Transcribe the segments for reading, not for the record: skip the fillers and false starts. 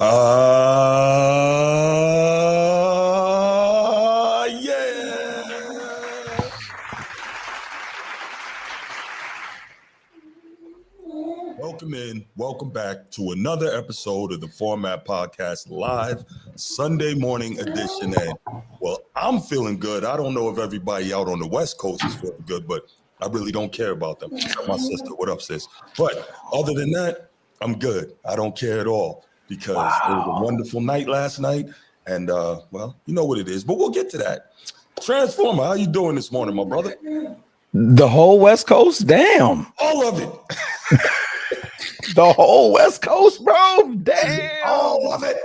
Yeah. Welcome in. Welcome back to another episode of the Format Podcast live Sunday morning edition. And well, I'm feeling good. I don't know if everybody out on the West Coast is feeling good, but I really don't care about them. Except my sister. What up, sis? But other than that, I'm good. I don't care at all because it was a wonderful night last night. And well, you know what it is, but we'll get to that. Transformer, how you doing this morning, my brother? The whole West Coast? Damn. All of it. The whole West Coast, bro? Damn. All of it.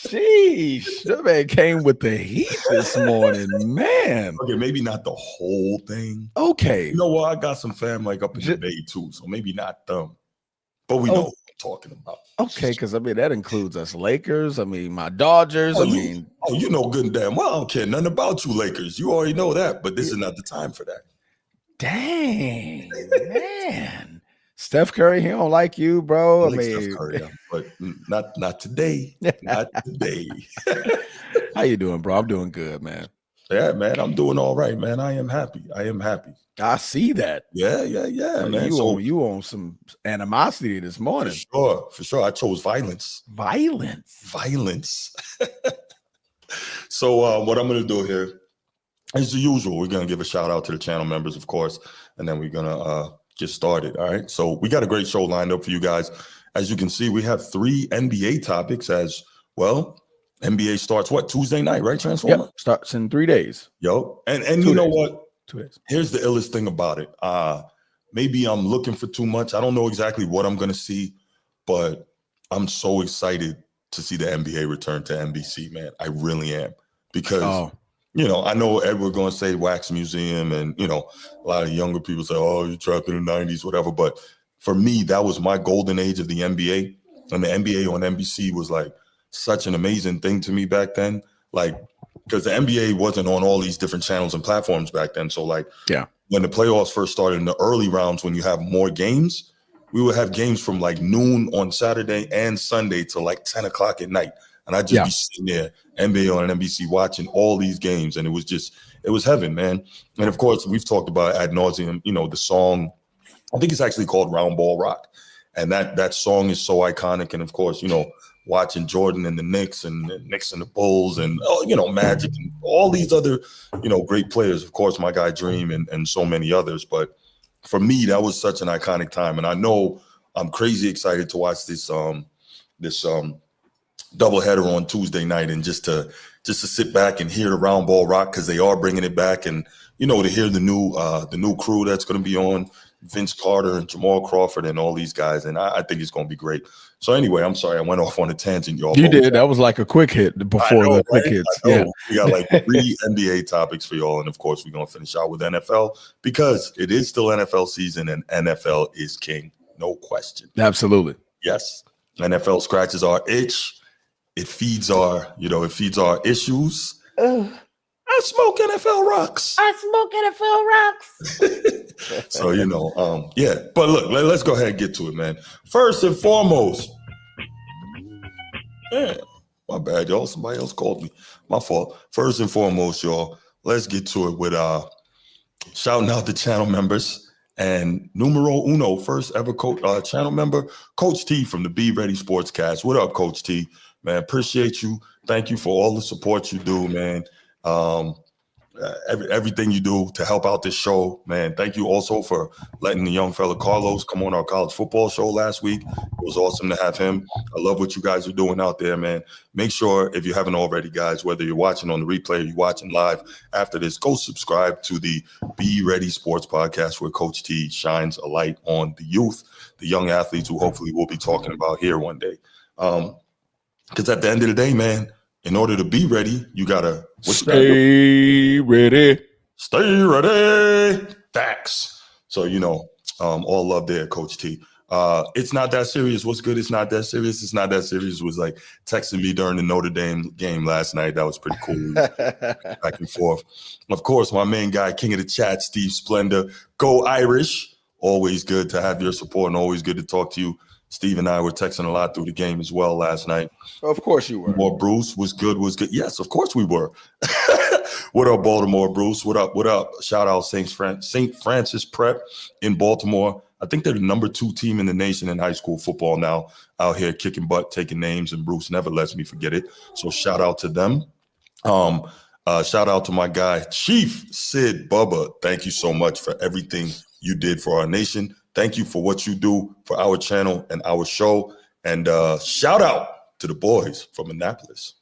Sheesh. That man came with the heat this morning, man. Okay, maybe not the whole thing. Okay. You know what? I got some fam like up in the Bay too, so maybe not them. But we know what I'm talking about. Okay, because I mean that includes us Lakers. I mean my Dodgers. You know good and damn well I don't care nothing about you Lakers. You already know that, but this is not the time for that. Dang, man. Steph Curry, he don't like you, bro. I mean, Steph Curry, but not today. Not today. How you doing, bro? I'm doing good, man. Yeah, man, I'm doing all right, man. I am happy. I see that. Yeah, man. You on some animosity this morning. For sure. I chose violence. Violence. So what I'm going to do here, as usual, we're going to give a shout out to the channel members, of course, and then we're going to get started. All right. So we got a great show lined up for you guys. As you can see, we have 3 NBA topics as well. NBA starts Tuesday night, right, Transformer? Yep, starts in 3 days. Yo, and you know what? 2 days. Here's the illest thing about it. Maybe I'm looking for too much. I don't know exactly what I'm going to see, but I'm so excited to see the NBA return to NBC, man. I really am. Because, you know, I know Edward going to say Wax Museum and, you know, a lot of younger people say, oh, you're trapped in the 90s, whatever. But for me, that was my golden age of the NBA. And the NBA on NBC was like such an amazing thing to me back then. Like, because the NBA wasn't on all these different channels and platforms back then. So like, when the playoffs first started in the early rounds, when you have more games, we would have games from like noon on Saturday and Sunday till like 10 o'clock at night. And I'd just be sitting there, NBA on NBC, watching all these games. And it was heaven, man. And of course, we've talked about ad nauseum, you know, the song, I think it's actually called Round Ball Rock. And that song is so iconic. And of course, you know, watching Jordan and the Knicks and the Knicks and the Bulls and, you know, Magic and all these other, you know, great players. Of course, my guy Dream and so many others. But for me, that was such an iconic time. And I know I'm crazy excited to watch this doubleheader on Tuesday night and just to sit back and hear the Round Ball Rock because they are bringing it back. And, you know, to hear the new crew that's going to be on, Vince Carter and Jamal Crawford and all these guys. And I think it's going to be great. So anyway, I'm sorry I went off on a tangent, y'all. You did. That was like a quick hit before the quick hits. Yeah. We got like 3 NBA topics for y'all. And of course, we're going to finish out with NFL because it is still NFL season and NFL is king. No question. Absolutely. Yes. NFL scratches our itch. It feeds our issues. I smoke NFL rocks. So, you know, yeah. But look, let's go ahead and get to it, man. First and foremost, my bad, y'all. Somebody else called me. My fault. First and foremost, y'all, let's get to it with shouting out the channel members and numero uno, first ever channel member, Coach T from the Be Ready Sportscast. What up, Coach T? Man, appreciate you. Thank you for all the support you do, man. Everything you do to help out this show, man. Thank you also for letting the young fella Carlos come on our college football show last week. It was awesome to have him. I love what you guys are doing out there, man. Make sure, if you haven't already, guys, whether you're watching on the replay or you're watching live after this, go subscribe to the Be Ready Sports Podcast where Coach T shines a light on the youth, the young athletes who hopefully we'll be talking about here one day. Because at the end of the day, man, in order to be ready, you gotta stay ready. Stay ready. Facts. So, you know, all love there, Coach T. It's not that serious. What's good? It's not that serious. It's not that serious was like texting me during the Notre Dame game last night. That was pretty cool. Back and forth. Of course, my main guy, king of the chat, Steve Splendor. Go Irish. Always good to have your support and always good to talk to you. Steve and I were texting a lot through the game as well last night. Of course you were. Baltimore Bruce was good. Yes, of course we were. What up, Baltimore Bruce? What up? What up? Shout out St. Francis Prep in Baltimore. I think they're the number 2 team in the nation in high school football now, out here kicking butt, taking names, and Bruce never lets me forget it. So shout out to them. Shout out to my guy, Chief Sid Bubba. Thank you so much for everything you did for our nation. Thank you for what you do for our channel and our show. And shout out to the boys from Annapolis.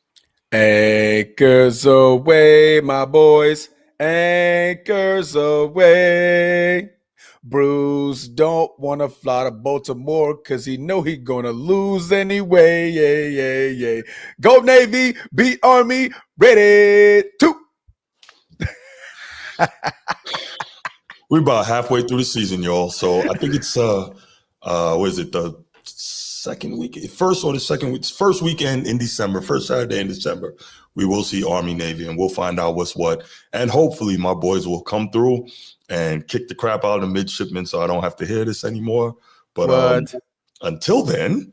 Anchors away, my boys. Anchors away. Bruce don't want to fly to Baltimore because he know he gonna lose anyway. Yeah. Go Navy, beat Army, ready to. We're about halfway through the season, y'all. So I think it's what is it, the second week, first or the second week, first weekend in December, first Saturday in December. We will see Army Navy, and we'll find out what's what. And hopefully, my boys will come through and kick the crap out of the midshipmen, so I don't have to hear this anymore. But until then,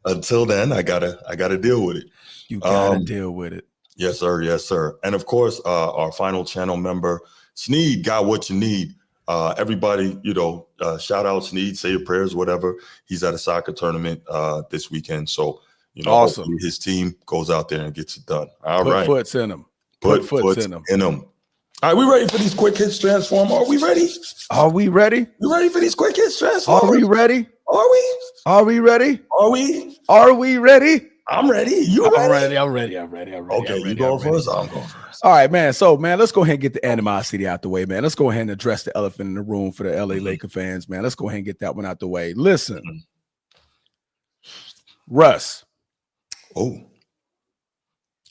Until then, I gotta deal with it. You gotta deal with it. Yes, sir. Yes, sir. And of course, our final channel member, Sneed, got what you need. Everybody, shout out Sneed, say your prayers, whatever. He's at a soccer tournament this weekend. So, awesome. His team goes out there and gets it done. All Put right. Foots in them. Put foots in them. All right, we ready for these quick hits transform? Are we ready? Are we ready? You ready for these quick hits transform? Are we ready? Are we? Are we ready? Are we? Are we ready? I'm ready. You ready? I'm ready. Okay, you going first? I'm going first. All right, man. So, man, let's go ahead and get the animosity out the way, man. Let's go ahead and address the elephant in the room for the LA Laker fans, man. Let's go ahead and get that one out the way. Listen, Russ. Oh.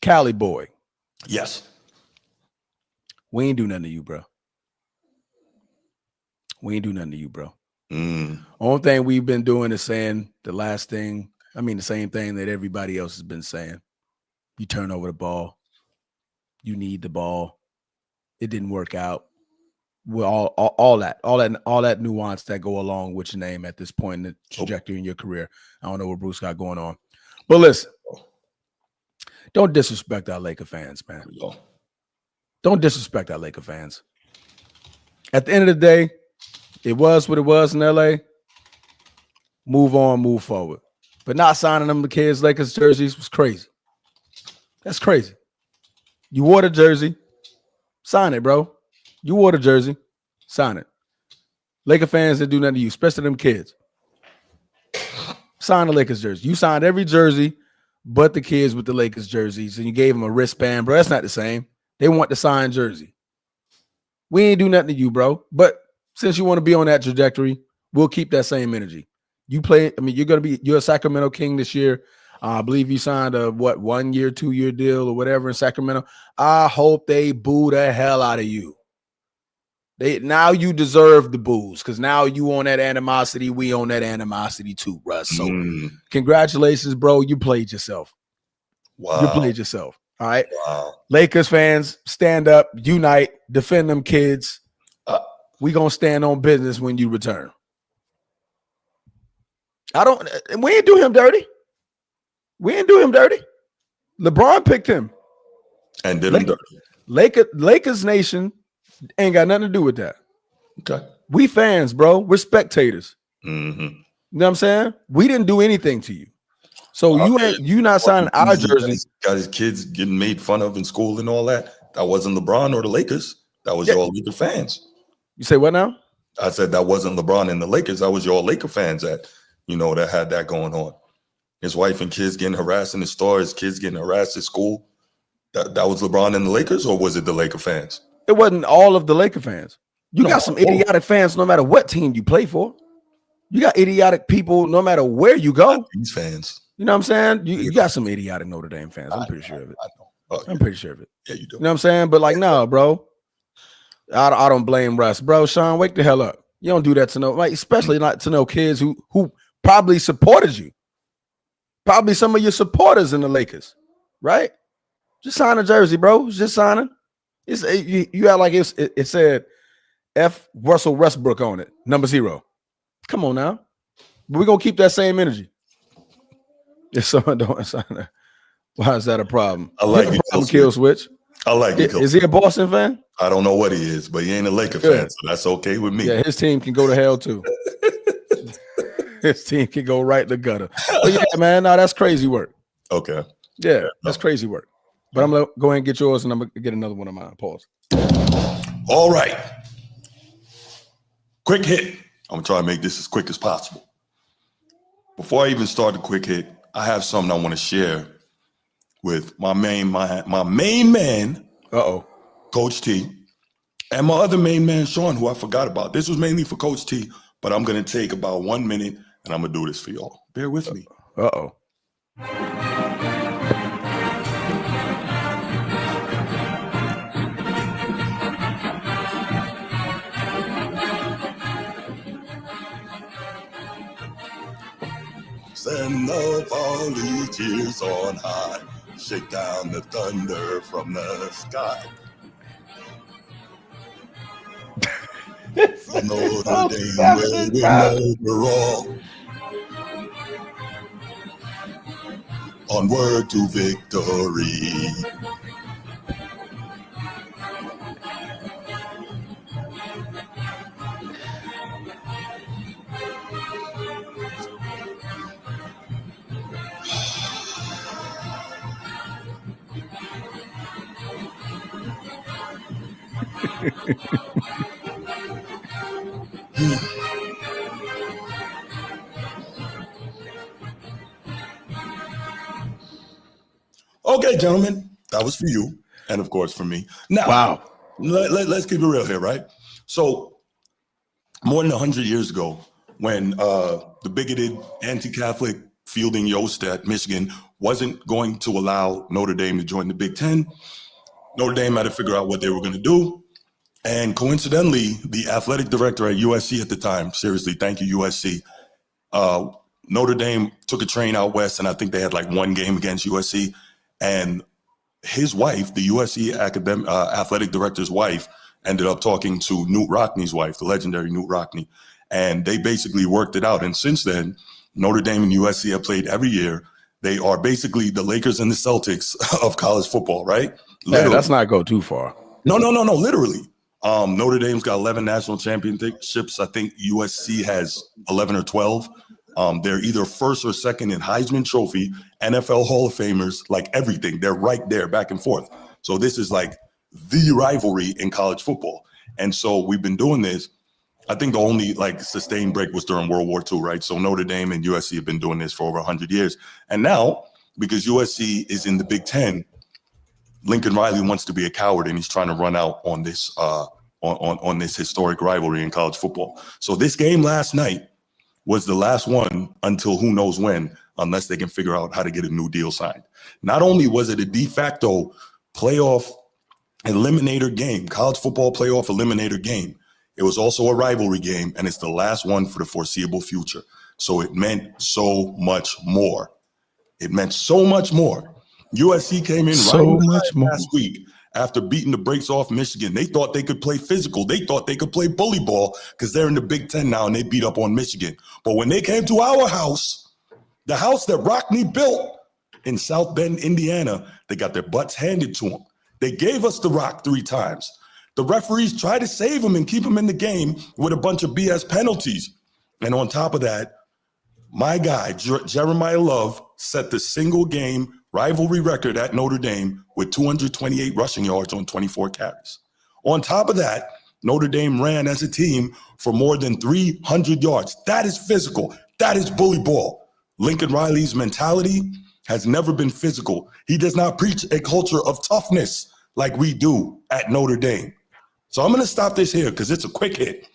Cali boy. Yes. We ain't do nothing to you, bro. Only thing we've been doing is saying the same thing that everybody else has been saying. You turn over the ball. You need the ball. It didn't work out. Well, all that nuance that go along with your name at this point in the trajectory in your career. I don't know what Bruce got going on. But listen, don't disrespect our Laker fans, man. Don't disrespect our Laker fans. At the end of the day, it was what it was in LA. Move on, move forward. But not signing them the kids' Lakers jerseys was crazy. That's crazy. You wore the jersey, sign it, bro. You wore the jersey, sign it. Laker fans that do nothing to you, especially them kids. Sign the Lakers jersey. You signed every jersey but the kids with the Lakers jerseys, and you gave them a wristband, bro. That's not the same. They want the signed jersey. We ain't do nothing to you, bro. But since you want to be on that trajectory, we'll keep that same energy. You're a Sacramento King this year. I believe you signed a 1 year, 2 year deal or whatever in Sacramento. I hope they boo the hell out of you. Now you deserve the boos because now you on that animosity. We on that animosity too, Russ. So congratulations, bro. You played yourself. Wow. You played yourself. All right. Wow. Lakers fans, stand up, unite, defend them kids. We gonna stand on business when you return. We ain't do him dirty. LeBron picked him. And did him dirty. Lakers Nation ain't got nothing to do with that. Okay. We fans, bro. We're spectators. Mm-hmm. You know what I'm saying? We didn't do anything to you. So you not signing our jersey. Got his kids getting made fun of in school and all that. That wasn't LeBron or the Lakers. That was your Laker fans. You say what now? I said that wasn't LeBron and the Lakers. That was your Laker fans that had that going on. His wife and kids getting harassed in the store, his kids getting harassed at school. That was LeBron and the Lakers, or was it the Laker fans? It wasn't all of the Laker fans. You got some idiotic fans no matter what team you play for. You got idiotic people no matter where you go. Not these fans. You know what I'm saying? You got some idiotic Notre Dame fans. I'm pretty sure of it. I know. I'm pretty sure of it. Yeah, you do. You know what I'm saying? But no, bro. I don't blame Russ. Bro, Sean, wake the hell up. You don't do that to especially not to no kids who probably supported you. Probably some of your supporters in the Lakers, right? Just sign a jersey, bro. Just signing. You act like it said F. Russell Westbrook on it, number 0. Come on now. But we're gonna keep that same energy. If someone don't, why is that a problem? I like you, Kill switch. I like you. Is he a Boston fan? I don't know what he is, but he ain't a Laker fan, so that's okay with me. Yeah, his team can go to hell too. His team can go right in the gutter. But yeah, man, no, that's crazy work. Okay. Yeah, that's crazy work. But I'm gonna go ahead and get yours, and I'm gonna get another one of mine. Pause. All right. Quick hit. I'm gonna try to make this as quick as possible. Before I even start the quick hit, I have something I want to share with my main man, Coach T, and my other main man, Sean, who I forgot about. This was mainly for Coach T, but I'm gonna take about 1 minute and I'm gonna do this for y'all. Bear with me. Send the volunteers on high, shake down the thunder from the sky. Notre Dame waiting overall. Onward to victory. Okay, gentlemen, that was for you, and of course for me. Now, let's keep it real here, right? So, more than 100 years ago, when the bigoted anti-Catholic Fielding Yost at Michigan wasn't going to allow Notre Dame to join the Big Ten, Notre Dame had to figure out what they were going to do. And coincidentally, the athletic director at USC at the time, seriously, thank you, USC, Notre Dame took a train out west, and I think they had like one game against USC. And his wife, the USC athletic director's wife, ended up talking to Knute Rockne's wife, the legendary Knute Rockne. And they basically worked it out. And since then, Notre Dame and USC have played every year. They are basically the Lakers and the Celtics of college football, right? Yeah, let's not go too far. No, literally. Notre Dame's got 11 national championships. I think USC has 11 or 12. They're either first or second in Heisman Trophy, NFL Hall of Famers, like everything. They're right there, back and forth. So this is like the rivalry in college football. And so we've been doing this. I think the only like sustained break was during World War II, right? So Notre Dame and USC have been doing this for over 100 years. And now, because USC is in the Big Ten, Lincoln Riley wants to be a coward, and he's trying to run out on this on this historic rivalry in college football. So this game last night was the last one until who knows when, unless they can figure out how to get a new deal signed. Not only was it a de facto playoff eliminator game, college football playoff eliminator game, it was also a rivalry game, and it's the last one for the foreseeable future. So it meant so much more. It meant so much more. USC came in last week after beating the brakes off Michigan. They thought they could play physical. They thought they could play bully ball because they're in the Big Ten now and they beat up on Michigan. But when they came to our house, the house that Rockne built in South Bend, Indiana, they got their butts handed to them. They gave us the rock 3 times. The referees tried to save them and keep them in the game with a bunch of BS penalties. And on top of that, my guy, Jeremiah Love, set the single game rivalry record at Notre Dame with 228 rushing yards on 24 carries. On top of that, Notre Dame ran as a team for more than 300 yards. That is physical. That is bully ball. Lincoln Riley's mentality has never been physical. He does not preach a culture of toughness like we do at Notre Dame. So I'm going to stop this here because it's a quick hit.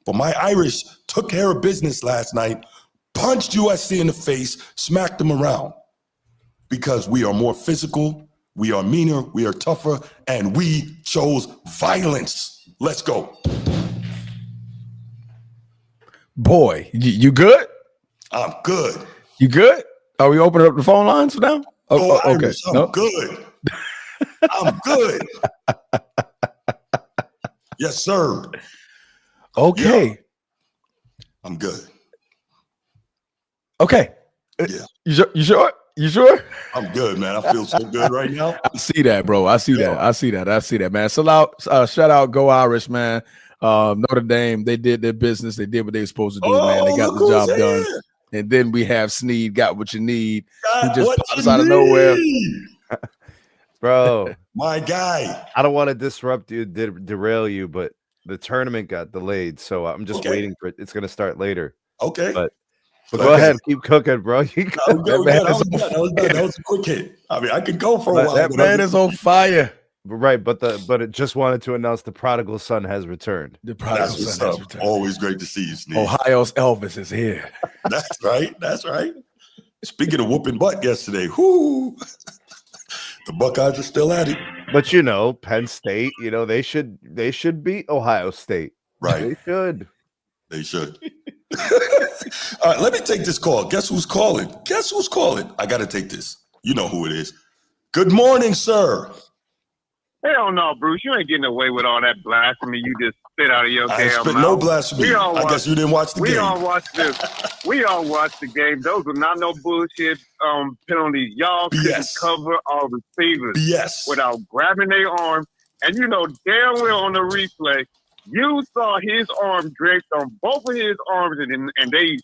But my Irish took care of business last night, punched USC in the face, smacked them around. Because we are more physical, we are meaner, we are tougher, and we chose violence. Let's go. Boy, you good? I'm good. You good? Are we opening up the phone lines now? Oh, Irish, I'm good. I'm good. Yes, sir. Okay. Yeah. I'm good. Okay. Yeah. You sure? You sure? I'm good, man. I feel so good right now. I see that, bro. I see Yeah. that, man. Shout out, go Irish, man. Notre Dame, they did their business. They did what they were supposed to do, man. They got look the who's job done. here. And then we have Sneed, got what you need, who Got just what pops you out of nowhere. need. Bro, My guy. I don't want to disrupt you, derail you, but the tournament got delayed, so I'm just waiting for it. It's going to start later. Okay. But go ahead, keep cooking, bro. That was a quick hit. I mean, I could go for a while. That man is on fire. Right, but it just wanted to announce the prodigal son has returned. The prodigal son has returned. Always great to see you, Sneeze. Ohio's Elvis is here. That's right. Speaking of whooping butt yesterday, whoo, the Buckeyes are still at it. But Penn State, they should beat Ohio State. Right. They should. All right, let me take this call. Guess who's calling? I got to take this. You know who it is. Good morning, sir. Hell no, Bruce. You ain't getting away with all that blasphemy you just spit out of your damn mouth. No blasphemy. I guess you didn't watch the game. We all watched the game. Those were not no bullshit penalties. Y'all couldn't cover our receivers without grabbing their arm. And damn well on the replay, you saw his arm draped on both of his arms, and they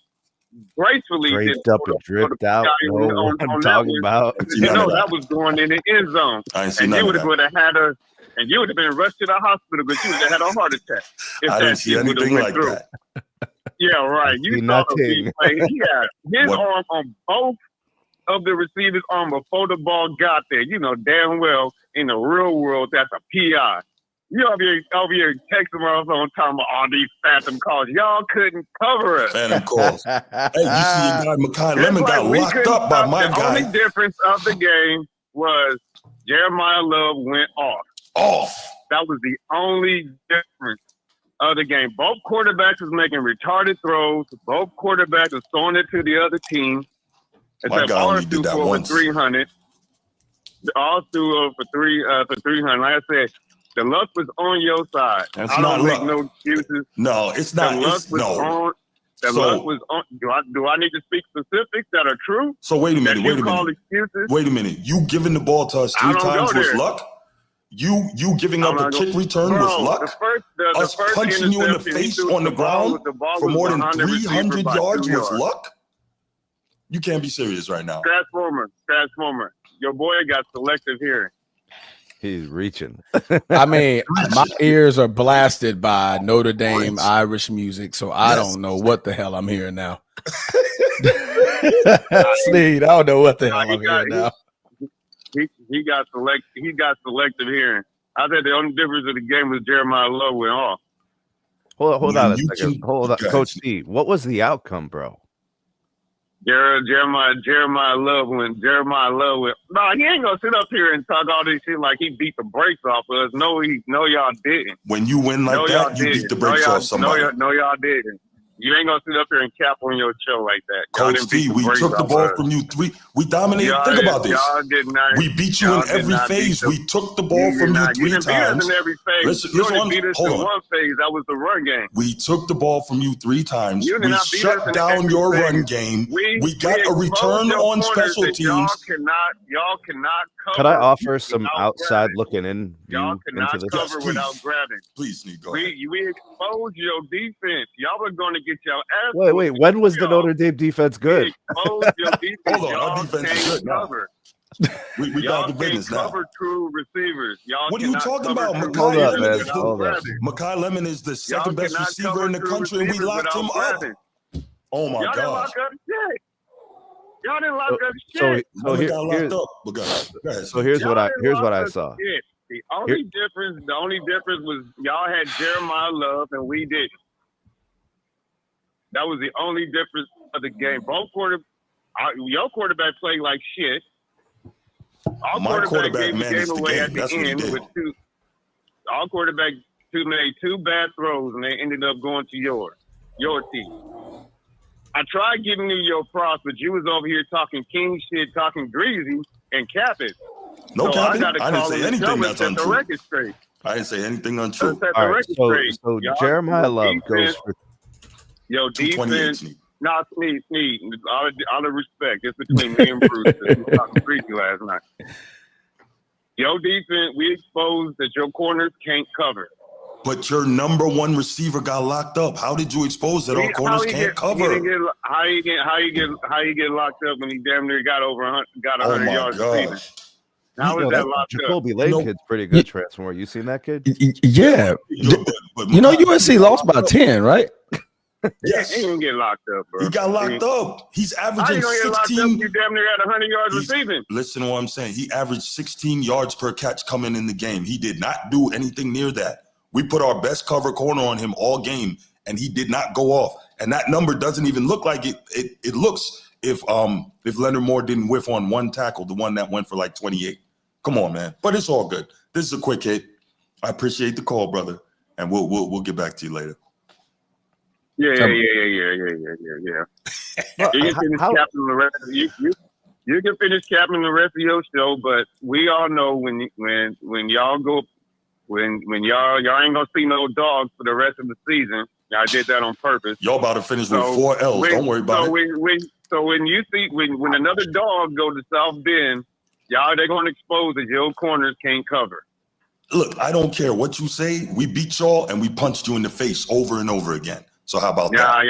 gracefully draped up and dripped out. I'm talking about. That was going in the end zone. And you would have had a, and you would have been rushed to the hospital, but you would have had a heart attack. I didn't see anything like that. Yeah, right. You saw the replay. He had his arm on both of the receiver's arm before the ball got there. Damn well in the real world that's a PI. You over here texting us on talking about all these phantom calls. Y'all couldn't cover us. Phantom calls. Hey, you see your guy Makai Lemon got locked up by my guy. The only difference of the game was Jeremiah Love went off. That was the only difference of the game. Both quarterbacks was making retarded throws. Both quarterbacks was throwing it to the other team. My guy only did that once. 300. All threw for 300. Like I said, the luck was on your side. I don't make no excuses. No, it's not. The luck was on. Do I need to speak specifics that are true? So wait a minute. Wait a minute. You giving the ball to us 3 times was luck? You giving up a kick return was luck? Us punching you in the face on the ground for more than 300 yards was luck? You can't be serious right now. Transformer. Your boy got selective hearing. He's reaching. I mean, my ears are blasted by Notre Dame Irish music, so I don't know what the hell I'm hearing now. Sneed, I don't know what the hell I'm hearing now. He got selective hearing. I think the only difference of the game was Jeremiah Love went off. Hold on a second. Hold on, Coach D. What was the outcome, bro? Jeremiah Love went. No, he ain't gonna sit up here and talk all this shit like he beat the brakes off of us. No, y'all didn't. When you win like that, you beat the brakes off somebody. No, y'all didn't. You ain't gonna sit up here and cap on your show like that. Coach D, we took the ball from you 3. We dominated. Think about this. Y'all did not. We beat you in every phase. We took the ball from you 3 times. You didn't beat us in every phase. You only beat us in one phase. That was the run game. We took the ball from you 3 times. We shut down your run game. We got a return on special teams. Y'all cannot cover. Could I offer some outside looking in? Y'all cannot cover without grabbing. Please, Sneed, go ahead. We exposed your defense. Y'all were going to get your ass. Wait. When was the Notre Dame defense good? Exposed your defense. Hold on, our defense is good now. We got the business now. Cover true receivers. What are you talking about? Makai Lemon is the second best receiver in the country, and we locked him up. Oh my God! Y'all didn't lock up shit. So here's what I saw. The only difference was y'all had Jeremiah Love and we didn't. That was the only difference of the game. Your quarterback played like shit. My quarterback managed the game. That's what he did. Our quarterback made 2 bad throws and they ended up going to your team. I tried giving you your props, but you was over here talking king shit, talking greasy, and capping. No capping. I didn't say anything that's untrue. I didn't say anything untrue. All right, so Jeremiah Love goes for your defense. Nah, Sneed. All the respect. It's between me and Bruce. We were talking freaky last night. Your defense, we exposed that your corners can't cover. But your number one receiver got locked up. How did you expose that our corners can't cover? How you get locked up when he damn near got over 100 yards receiving? How is that locked Jacoby up? Lane kid's pretty good transfer. You seen that kid? Yeah. But USC lost by 10, right? Yes. He didn't get locked up, bro. He got locked up. He's averaging 16. You damn near had 100 yards receiving. Listen to what I'm saying. He averaged 16 yards per catch coming in the game. He did not do anything near that. We put our best cover corner on him all game, and he did not go off. And that number doesn't even look like it. It looks if Leonard Moore didn't whiff on one tackle, the one that went for like 28. Come on, man. But it's all good. This is a quick hit. I appreciate the call, brother, and we'll get back to you later. Yeah. You can finish capping the rest of your show, but we all know when y'all go when y'all ain't gonna see no dogs for the rest of the season. I did that on purpose. Y'all about to finish with 4 L's. Don't worry about it. When you see when another dog go to South Bend, they're gonna expose that your corners can't cover. Look, I don't care what you say. We beat y'all and we punched you in the face over and over again. So how about that?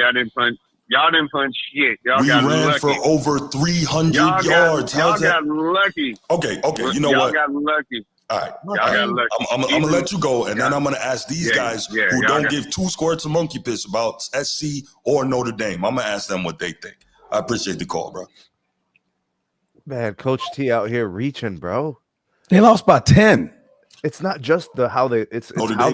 Y'all didn't punch shit. We ran lucky. For over 300 yards. Y'all got lucky. Okay. You know y'all what? Got lucky. All right. Got lucky. I'm gonna let you go, and then I'm gonna ask these guys who don't give 2 squirts of monkey piss about SC or Notre Dame. I'm gonna ask them what they think. I appreciate the call, bro. Man, Coach T out here reaching, bro. They lost by 10. It's not just how they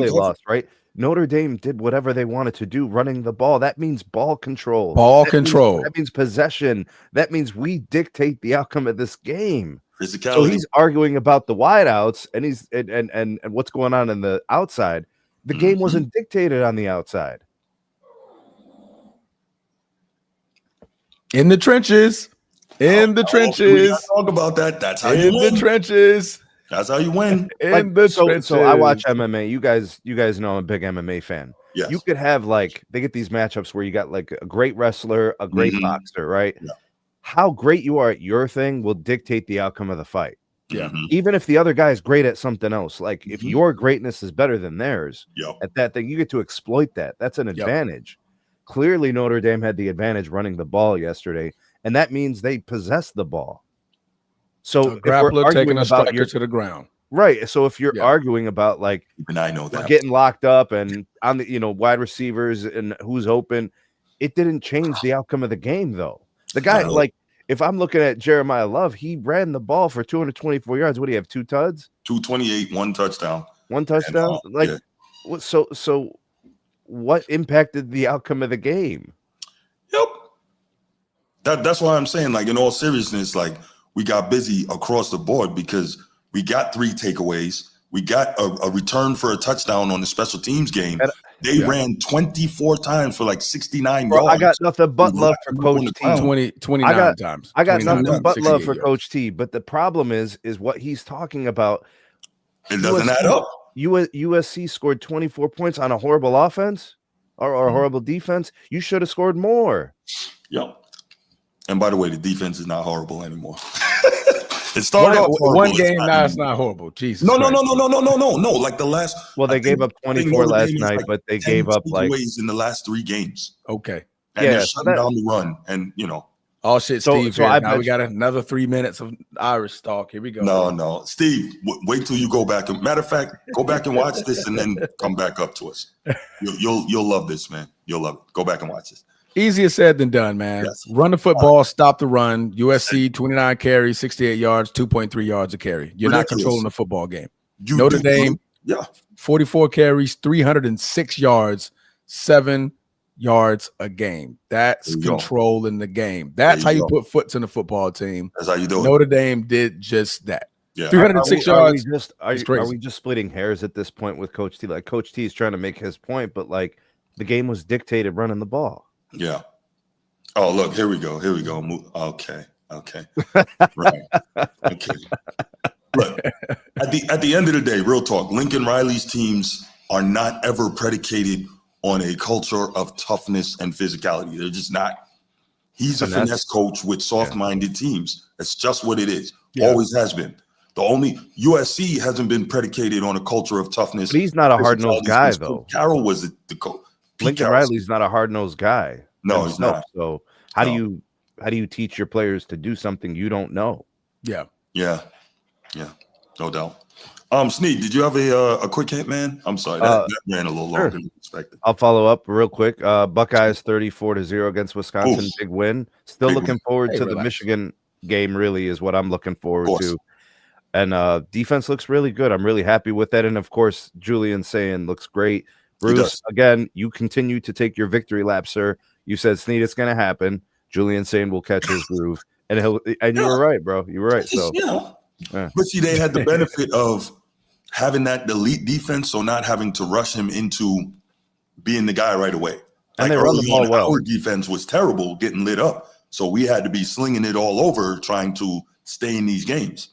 lost, right? Notre Dame did whatever they wanted to do running the ball. That means ball control. That means possession. That means we dictate the outcome of this game. Physicality. So he's arguing about the wideouts and he's and what's going on in the outside. The game wasn't dictated on the outside. In the trenches. In the trenches. Talk about that. That's how you win. In the trenches. That's how you win. So I watch MMA. You guys know I'm a big MMA fan. Yes. You could have they get these matchups where you got like a great wrestler, a great boxer, right? Yeah. How great you are at your thing will dictate the outcome of the fight. Yeah. Even if the other guy is great at something else, like if your greatness is better than theirs at that thing, you get to exploit that. That's an advantage. Clearly, Notre Dame had the advantage running the ball yesterday, and that means they possessed the ball. So a grappler taking a striker to the ground. Right. So if you're arguing about even I know that getting locked up and on the wide receivers and who's open, it didn't change the outcome of the game though. The guy if I'm looking at Jeremiah Love, he ran the ball for 224 yards. What do you have? 2 tuds? 228, 1 touchdown. 1 touchdown? So what impacted the outcome of the game? Yep. That's why I'm saying, in all seriousness, we got busy across the board because we got 3 takeaways. We got a return for a touchdown on the special teams game. They ran 24 times for 69 yards. I got nothing but love for Coach T. 29 times. I got nothing but love for Coach T. But the problem is what he's talking about. It doesn't add up. USC scored 24 points on a horrible offense or a horrible defense. You should have scored more. Yep. And by the way, the defense is not horrible anymore. It started off one game. Now it's not horrible. Jesus. No. Like the last. Well, they gave up 24 last night, but they gave up in the last 3 games. Okay. And they're shutting down the run, and all shit. Steve. Now we got another 3 minutes of Irish talk. Here we go. No, Steve. Wait till you go back. Matter of fact, go back and watch this, and then come back up to us. You'll love this, man. You'll love it. Go back and watch this. Easier said than done, man. Yes. Run the football, stop the run. USC 29 carries, 68 yards, 2.3 yards a carry. You're not controlling the football game. Notre Dame, 44 carries, 306 yards, 7 yards a game. That's controlling the game. That's how you put foots in the football team. That's how you do it. Notre Dame did just that. Yeah. 306 yards. Are we just splitting hairs at this point with Coach T? Coach T is trying to make his point, but the game was dictated running the ball. Yeah. Oh, look, here we go. Okay. Right. Okay. Look, at the end of the day, real talk, Lincoln Riley's teams are not ever predicated on a culture of toughness and physicality. They're just not. He's a finesse coach with soft-minded teams. That's just what it is. Always has been. The only USC hasn't been predicated on a culture of toughness. But he's not a hard-nosed guy, though. Carroll was the coach. Lincoln Riley's not a hard-nosed guy. No, he's not. So how do you teach your players to do something you don't know? Yeah, no doubt. Sneed, did you have a quick hit, man? I'm sorry, that ran a little longer than expected. I'll follow up real quick. Buckeyes 34-0 against Wisconsin. Oof. Big win. Still looking forward to the Michigan game, really, is what I'm looking forward to. And defense looks really good. I'm really happy with that. And, of course, Julian saying looks great. Bruce, again, you continue to take your victory lap, sir. You said, Sneed, it's going to happen. Julian saying will catch his groove. And you were right, bro. You were right. So, But see, they had the benefit of having that elite defense, so not having to rush him into being the guy right away. And they run the ball well. Our defense was terrible, getting lit up. So we had to be slinging it all over, trying to stay in these games.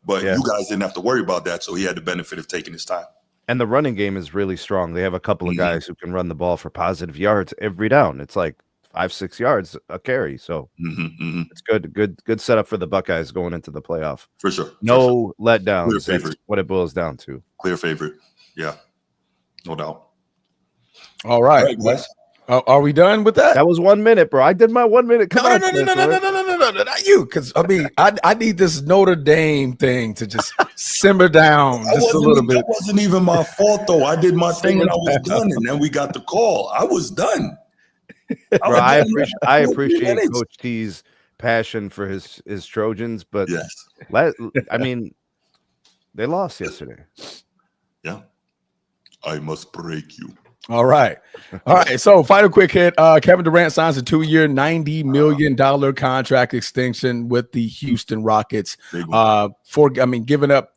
But you guys didn't have to worry about that, so he had the benefit of taking his time. And the running game is really strong. They have a couple of guys who can run the ball for positive yards every down. It's like 5-6 yards a carry. So it's good setup for the Buckeyes going into the playoff. For sure. No letdowns. That's what it boils down to. Clear favorite. Yeah. No doubt. All right. Are we done with that? That was 1 minute, bro. I did my 1 minute. No, not you. Because I need this Notre Dame thing to just simmer down just a little bit. That wasn't even my fault, though. I did my thing and I was done, and then we got the call. I was done. Bro, I appreciate Coach T's passion for his Trojans, but I mean, they lost yesterday. Yeah, I must break you. All right. So final quick hit. Kevin Durant signs a 2-year, $90 million contract extension with the Houston Rockets. Giving up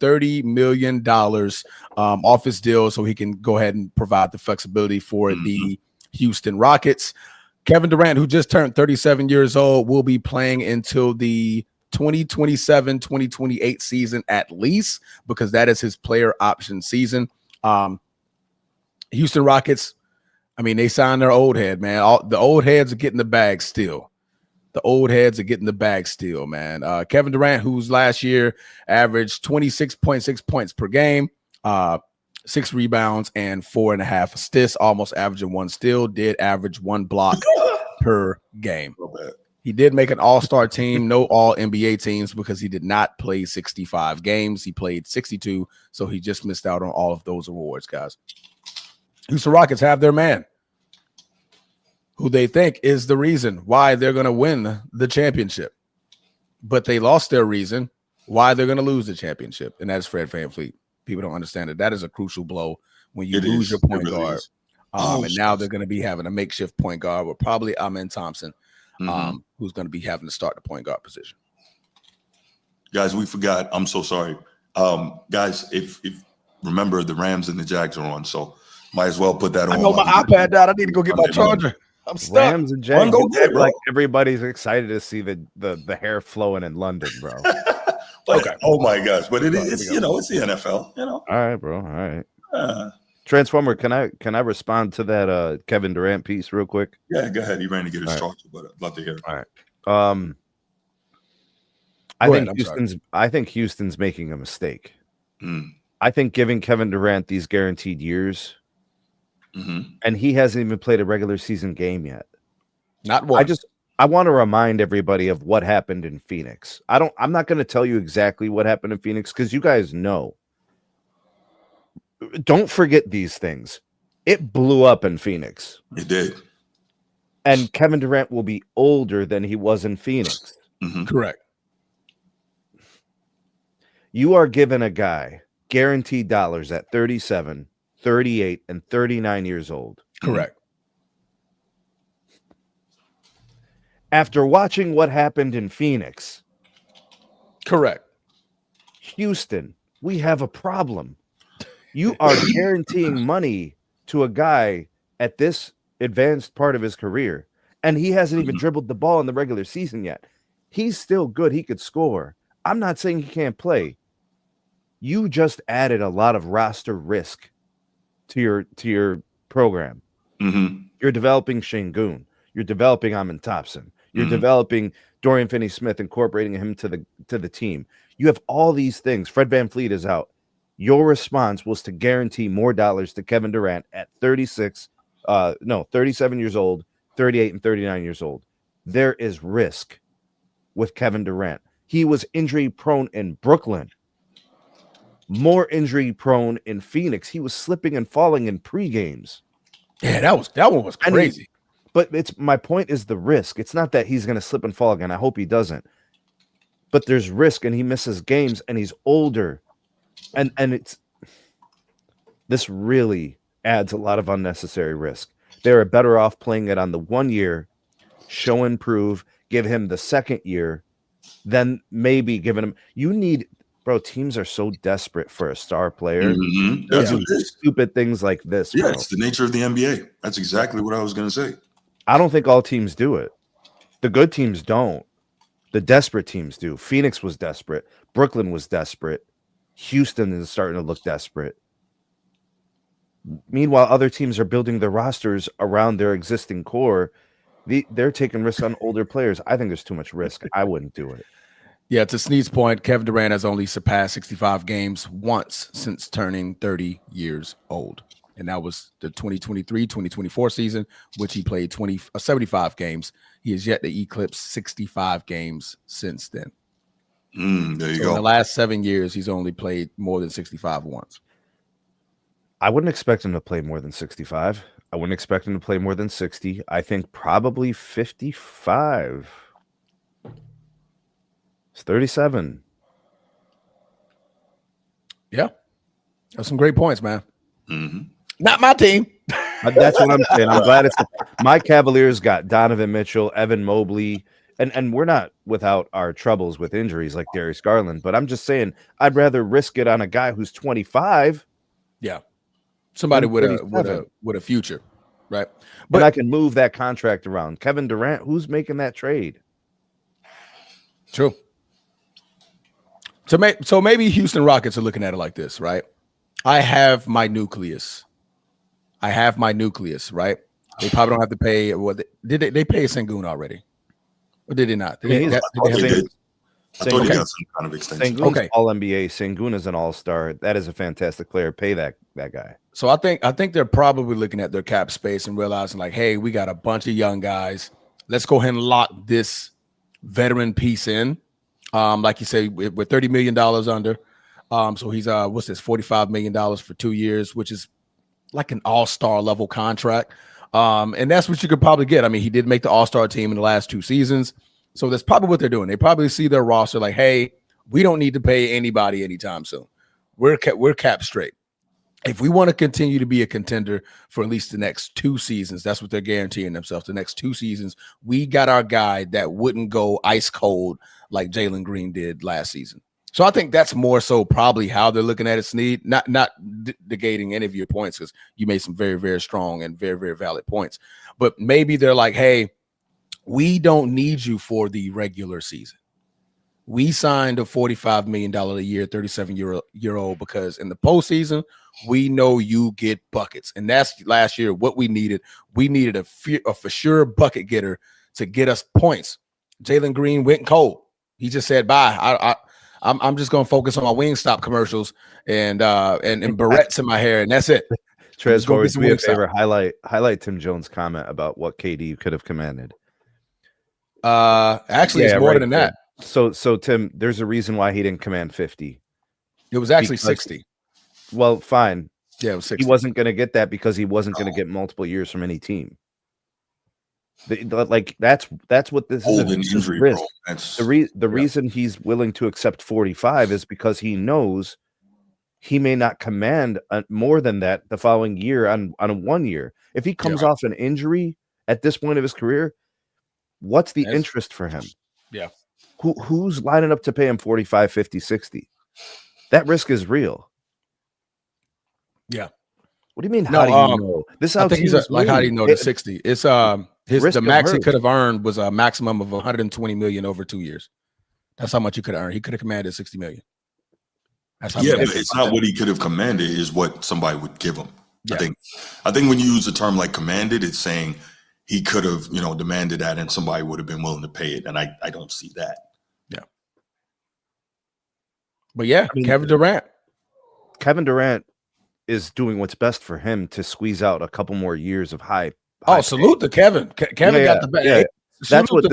$30 million off his deal so he can go ahead and provide the flexibility for the Houston Rockets. Kevin Durant, who just turned 37 years old, will be playing until the 2027-2028 season at least, because that is his player option season. Houston Rockets, they signed their old head, man. The old heads are getting the bag still. Man. Kevin Durant, who's last year averaged 26.6 points per game, 6 rebounds and 4.5 assists, almost averaging 1 steal, did average 1 block per game. He did make an all-star team, no all-NBA teams, because he did not play 65 games. He played 62, so he just missed out on all of those awards, guys. Houston Rockets have their man, who they think is the reason why they're going to win the championship. But they lost their reason why they're going to lose the championship, and that's Fred VanVleet. People don't understand it. That is a crucial blow when you lose your point guard. And now they're going to be having a makeshift point guard with probably Amen Thompson, who's going to be having to start the point guard position. Guys, we forgot. I'm so sorry. Guys, if remember, the Rams and the Jags are on, so might as well put that on. I know my iPad died. I need to go get my charger. I'm stuck. Rams and Jags. Like everybody's excited to see the hair flowing in London, bro. Okay. Oh my gosh, but it's it's the NFL. All right, bro. All right. Transformer, can I respond to that Kevin Durant piece real quick? Yeah, go ahead. He ran to get his charger, but I'd love to hear it. All right. I think Houston's making a mistake. I think giving Kevin Durant these guaranteed years, and he hasn't even played a regular season game yet. Not one. I want to remind everybody of what happened in Phoenix. I'm not going to tell you exactly what happened in Phoenix because you guys know. Don't forget these things. It blew up in Phoenix. It did. And Kevin Durant will be older than he was in Phoenix. Correct. You are giving a guy guaranteed dollars at 37, 38, and 39 years old. Correct. After watching what happened in Phoenix. Correct. Houston, we have a problem. You are guaranteeing money to a guy at this advanced part of his career, and he hasn't even dribbled the ball in the regular season yet. He's still good. He could score. I'm not saying he can't play. You just added a lot of roster risk to your program. You're developing Şengün. You're developing Amen Thompson. You're developing Dorian Finney-Smith, incorporating him to the team. You have all these things. Fred VanVleet is out. Your response was to guarantee more dollars to Kevin Durant at 37 years old, 38 and 39 years old. There is risk with Kevin Durant. He was injury prone in Brooklyn, more injury prone in Phoenix. He was slipping and falling in pre-games. Yeah, that one was crazy. But my point is the risk. It's not that he's going to slip and fall again. I hope he doesn't. But there's risk, and he misses games, and he's older. And this really adds a lot of unnecessary risk. They're better off playing it on the 1 year, show and prove, give him the second year, then maybe giving him. Teams are so desperate for a star player. That's stupid things like this. Yeah, it's the nature of the NBA. That's exactly what I was going to say. I don't think all teams do it. The good teams don't. The desperate teams do. Phoenix was desperate. Brooklyn was desperate. Houston is starting to look desperate. Meanwhile, other teams are building their rosters around their existing core. They're taking risks on older players. I think there's too much risk. I wouldn't do it. Yeah, to Snead's point, Kevin Durant has only surpassed 65 games once since turning 30 years old. And that was the 2023-2024 season, which he played 75 games. He has yet to eclipse 65 games since then. There you go. In the last 7 years, he's only played more than 65 once. I wouldn't expect him to play more than 65. I wouldn't expect him to play more than 60. I think probably 55. It's 37. Yeah. That's some great points, man. Mm-hmm. Not my team. That's what I'm saying. I'm glad it's my Cavaliers got Donovan Mitchell, Evan Mobley, and we're not without our troubles with injuries like Darius Garland, but I'm just saying I'd rather risk it on a guy who's 25. Yeah. Somebody with a future, right? But I can move that contract around. Kevin Durant, who's making that trade? True. So maybe Houston Rockets are looking at it like this, right? I have my nucleus, right? They probably don't have to pay. Did they pay Sengun already? Or did they not? They did. I thought he got some kind of extension. Sengun's all NBA. Sengun is an all-star. That is a fantastic player. Pay that guy. So I think they're probably looking at their cap space and realizing like, hey, we got a bunch of young guys. Let's go ahead and lock this veteran piece in. Like you say, with $30 million under. So he's what's this, $45 million for 2 years, which is like an all-star level contract. And that's what you could probably get. I mean, he did make the all-star team in the last 2 seasons. So that's probably what they're doing. They probably see their roster like, hey, we don't need to pay anybody anytime soon. We're cap straight. If we want to continue to be a contender for at least the next 2 seasons, that's what they're guaranteeing themselves. The next 2 seasons, we got our guy that wouldn't go ice cold like Jalen Green did last season. So I think that's more so probably how they're looking at it, Snead. Not negating any of your points, because you made some very, very strong and very, very valid points. But maybe they're like, hey, we don't need you for the regular season. We signed a $45 million a year, 37-year-old, because in the postseason, we know you get buckets. And that's last year what we needed. We needed a for sure bucket getter to get us points. Jalen Green went cold. He just said, bye. I'm just going to focus on my Wingstop commercials and barrettes in my hair, and that's it. Trez, do me a favor, highlight Tim Jones' comment about what KD could have commanded. Actually, it's more than that. So Tim, there's a reason why he didn't command 50. It was actually 60. Well, fine. Yeah, it was 60. He wasn't going to get that because he wasn't going to get multiple years from any team. That's what this is. Injury, risk. The reason he's willing to accept 45 is because he knows he may not command more than that the following year on a 1 year. If he comes off an injury at this point of his career, what's the interest for him? Yeah. Who's lining up to pay him 45, 50, 60? That risk is real. Yeah. What do you mean? How do you know? This I think he's like, how do you know the 60? It's the max he could have earned was a maximum of 120 million over 2 years. That's how much he could have earned. He could have commanded 60 million. That's how but it's not what he could have commanded, is what somebody would give him. Yeah. I think when you use the term like commanded, it's saying he could have, demanded that and somebody would have been willing to pay it. And I don't see that. Yeah. But yeah, Kevin Durant is doing what's best for him to squeeze out a couple more years of high salute to Kevin. Kevin got the best. Yeah. That's what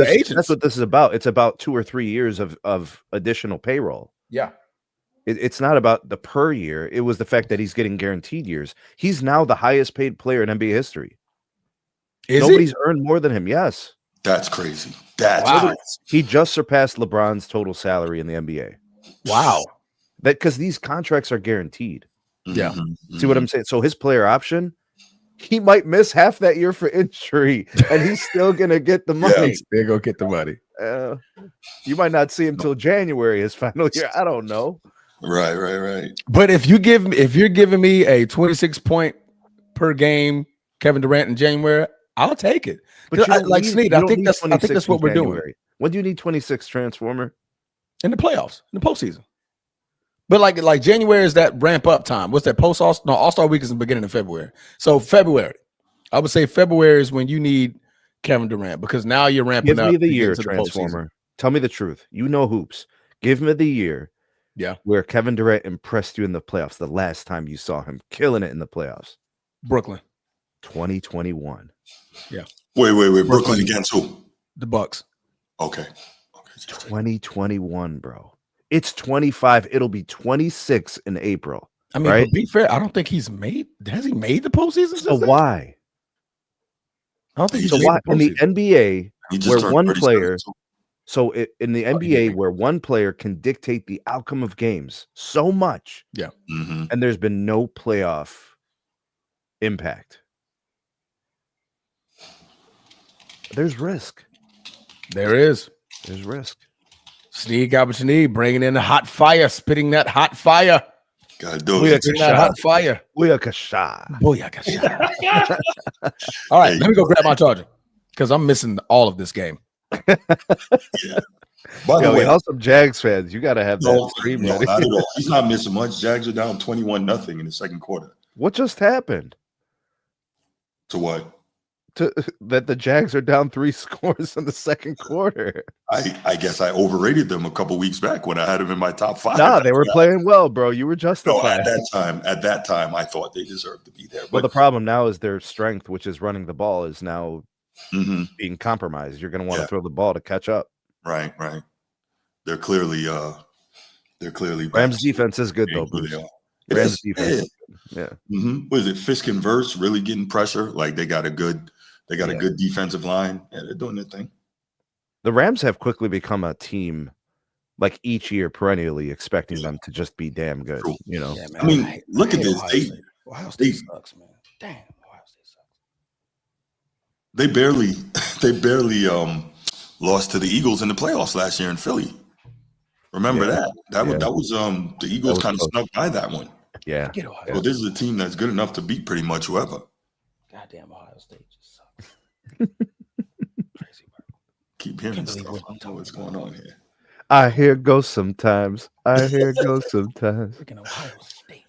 this is about. It's about 2 or 3 years of additional payroll. Yeah. It's not about the per year. It was the fact that he's getting guaranteed years. He's now the highest paid player in NBA history. Nobody's earned more than him. Yes. That's crazy. He just surpassed LeBron's total salary in the NBA. Wow. Because these contracts are guaranteed. Yeah. See what I'm saying? So his player option, he might miss half that year for injury, and he's still gonna get the money. They're gonna get the money. You might not see him till January, his final year. I don't know. Right. But if you're giving me a 26 point per game Kevin Durant in January, I'll take it. But Sneed, I think that's what we're doing. When do you need 26, Transformer? In the playoffs, in the postseason. But like January is that ramp up time. What's that post All? No, All-Star week is in the beginning of February. So February, I would say February is when you need Kevin Durant because now you're ramping up. Give me the year, Transformer. Tell me the truth. You know hoops. Give me the year. Yeah, where Kevin Durant impressed you in the playoffs. The last time you saw him killing it in the playoffs, Brooklyn, 2021. Yeah. Wait. Brooklyn against who? The Bucks. Okay. 2021, bro. It's 25. It'll be 26 in April. I mean, right? To be fair, I don't think has he made the postseason? So why? I don't think so why in the NBA where one player. So in the NBA where one player can dictate the outcome of games so much, and there's been no playoff impact. There's risk. There is. There's risk. Sneed got what you need, bringing in the hot fire, spitting that hot fire. Gotta do it. That hot fire. Booyakasha. All right, let me go grab my charger because I'm missing all of this game. Yeah. By the way, y'all some Jags fans, you got to have that stream ready. Not at all. He's not missing much. Jags are down 21-0 in the second quarter. What just happened? To what? That the Jags are down 3 scores in the second quarter. I guess I overrated them a couple weeks back when I had them in my top 5. Nah, they were playing well, bro. You were justified. No, at that time, I thought they deserved to be there. But the problem now is their strength, which is running the ball, is now being compromised. You're going to want to throw the ball to catch up. Right. They're clearly Rams defense is good though, Bruce. Rams defense. Yeah. What is it? Fisk and Verse really getting pressure. Like they got a good defensive line. Yeah, they're doing their thing. The Rams have quickly become a team, like each year, perennially expecting them to just be damn good. True. You know, I mean, look at this. Ohio State sucks, man. Damn, Ohio State sucks. They barely lost to the Eagles in the playoffs last year in Philly. Remember that? That was the Eagles kind of snuck by that one. Yeah. So this is a team that's good enough to beat pretty much whoever. Goddamn, Ohio State just sucks. Crazy, bro. Keep hearing stuff. I don't know what's going on here. I hear ghosts sometimes. Freaking Ohio State,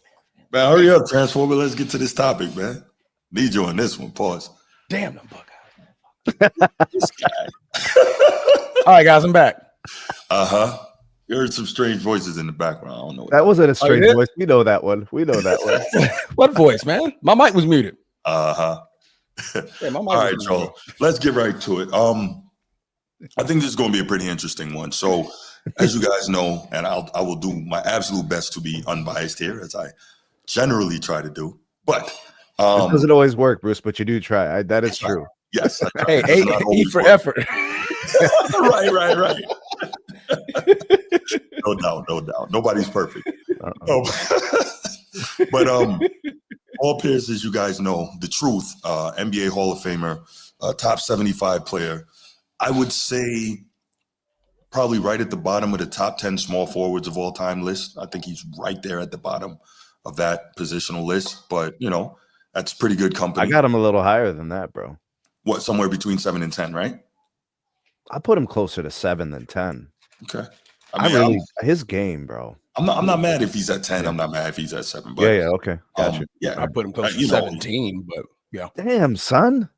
man. Hurry up, Transformer. Let's get to this topic, man. Need you on this one. Pause. Damn them Buckeyes. This guy. All right, guys, I'm back. You heard some strange voices in the background. I don't know. That wasn't a strange voice. We know that one. What voice, man? My mic was muted. Yeah, my mic all right, Joel. Let's get right to it. I think this is going to be a pretty interesting one. So, as you guys know, and I will do my absolute best to be unbiased here, as I generally try to do. But it doesn't always work, Bruce. But you do try. That is true. Yes. Hey, E for effort. Right. No doubt. Nobody's perfect. But Paul Pierce, as you guys know, the truth, NBA Hall of Famer, top 75 player. I would say probably right at the bottom of the top 10 small forwards of all time list. I think he's right there at the bottom of that positional list. But, that's pretty good company. I got him a little higher than that, bro. What, somewhere between 7 and 10, right? I put him closer to 7 than 10. Okay. His game, bro. I'm not mad if he's at 10. I'm not mad if he's at 7. But, okay. Gotcha. Yeah. I put him close to 17, but yeah. Damn, son.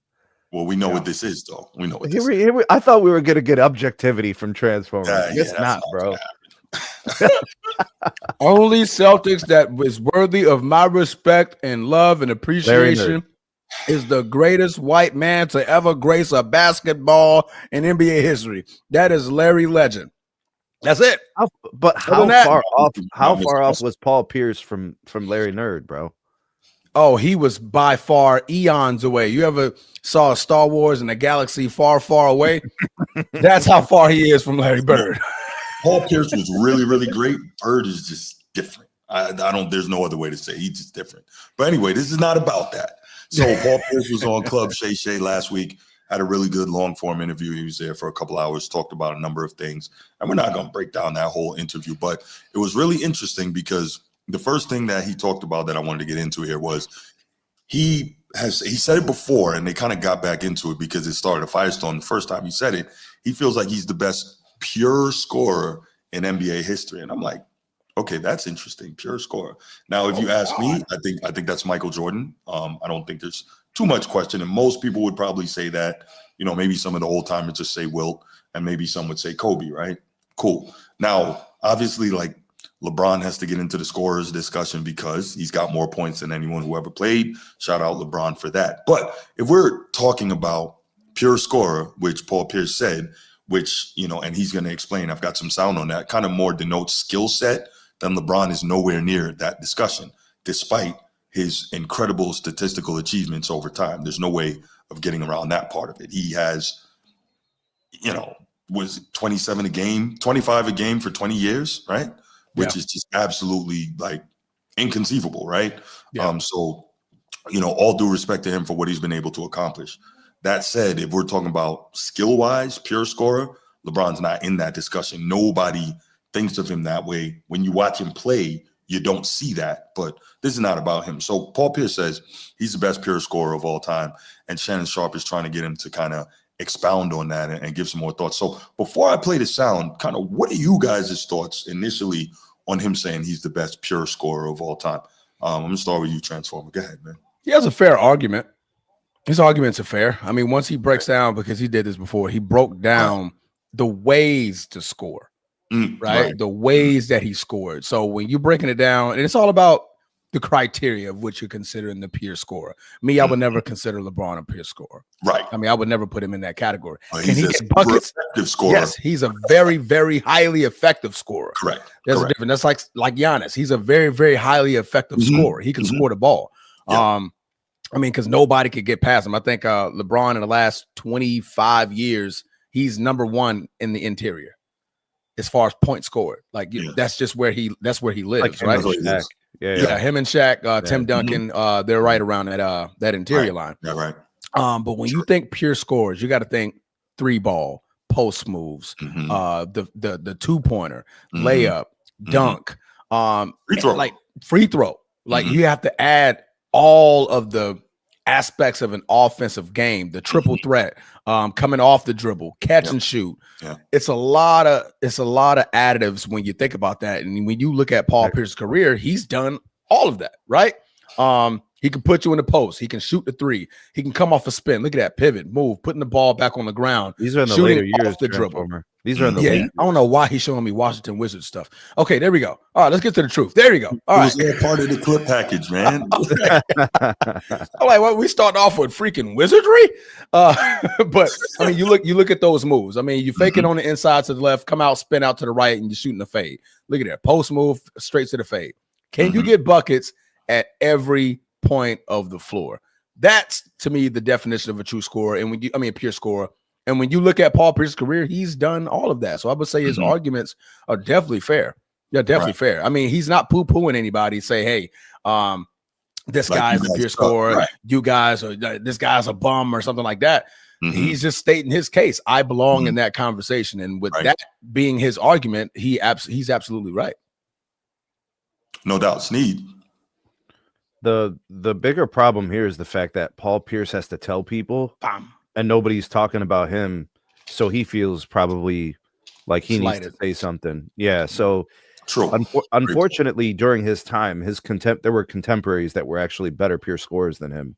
Well, we know what this is, though. We know what this is. I thought we were going to get objectivity from Transformers. It's not, bro. Only Celtics that is worthy of my respect and love and appreciation is the greatest white man to ever grace a basketball in NBA history. That is Larry Legend. That's it. How far off was Paul Pierce from Larry Nerd, bro? Oh, he was by far eons away. You ever saw Star Wars in a galaxy far, far away? That's how far he is from Larry Bird. Paul Pierce was really, really great. Bird is just different. There's no other way to say it. He's just different. But anyway, this is not about that. So Paul Pierce was on Club Shay Shay last week, had a really good long form interview. He was there for a couple hours, talked about a number of things. And we're not going to break down that whole interview, but it was really interesting because the first thing that he talked about that I wanted to get into here was he said it before, and they kind of got back into it because it started a firestorm. The first time he said it, he feels like he's the best pure scorer in NBA history. And I'm like, okay, that's interesting. Pure scorer. Now, if you ask me, I think that's Michael Jordan. I don't think there's too much question. And most people would probably say that, maybe some of the old timers just say Wilt, and maybe some would say Kobe, right? Cool. Now, obviously, like LeBron has to get into the scorers discussion because he's got more points than anyone who ever played. Shout out LeBron for that. But if we're talking about pure scorer, which Paul Pierce said, which, and he's going to explain, I've got some sound on that, kind of more denotes skill set, then LeBron is nowhere near that discussion, despite his incredible statistical achievements over time. There's no way of getting around that part of it. He has, was 27 a game, 25 a game for 20 years, right? Which is just absolutely like inconceivable, right? Yeah. So, all due respect to him for what he's been able to accomplish. That said, if we're talking about skill-wise, pure scorer, LeBron's not in that discussion. Nobody thinks of him that way. When you watch him play, you don't see that, but this is not about him. So Paul Pierce says he's the best pure scorer of all time, and Shannon Sharpe is trying to get him to kind of expound on that and give some more thoughts. So before I play the sound, kind of what are you guys' thoughts initially on him saying he's the best pure scorer of all time? I'm going to start with you, Transformer. Go ahead, man. He has a fair argument. His arguments are fair. I mean, once he breaks down, because he did this before, he broke down the ways to score, right? The ways that he scored. So when you're breaking it down, and it's all about the criteria of which you're considering the pure scorer. Me, I would never consider LeBron a pure scorer. Right. I mean, I would never put him in that category. Can he get buckets? Scorer. Yes, he's a very, very highly effective scorer. Correct. There's a difference. That's like Giannis. He's a very, very highly effective scorer. He can score the ball. Yeah. I mean, because nobody could get past him. I think LeBron in the last 25 years, he's number one in the interior as far as points scored. Like that's just where he lives, right? Yeah, him and Shaq, Tim Duncan, they're right around that interior line. Yeah, right. But when you think pure scores, you got to think 3-ball, post moves, the 2-pointer, layup, dunk, free throw. Like you have to add all of the aspects of an offensive game, the triple threat, coming off the dribble, catch and shoot. Yeah. It's a lot of additives when you think about that. And when you look at Paul Pierce's career, he's done all of that, right? He can put you in the post. He can shoot the 3. He can come off a spin. Look at that pivot, move, putting the ball back on the ground. These are in the later years. The dribble. These are in the late years. I don't know why he's showing me Washington Wizards stuff. Okay, there we go. All right, let's get to the truth. There you go. All right, it was all part of the clip package, man. I'm like, well, we start off with freaking wizardry. But I mean, you look at those moves. I mean, you fake it on the inside to the left, come out, spin out to the right, and you're shooting the fade. Look at that post move, straight to the fade. Can you get buckets at every point of the floor? That's to me the definition of a true scorer, and a pure scorer. And when you look at Paul Pierce's career, he's done all of that. So I would say his arguments are definitely fair. Yeah, definitely fair. I mean, he's not poo-pooing anybody. Say, hey, this guy's a pure scorer. You guys are this guy's a bum or something like that. He's just stating his case. I belong in that conversation, and with that being his argument, he's absolutely right. No doubt, Sneed. The bigger problem here is the fact that Paul Pierce has to tell people, and nobody's talking about him, so he feels probably like he needs to say something. Yeah, so true. Unfortunately, during his time, there were contemporaries that were actually better pure scorers than him.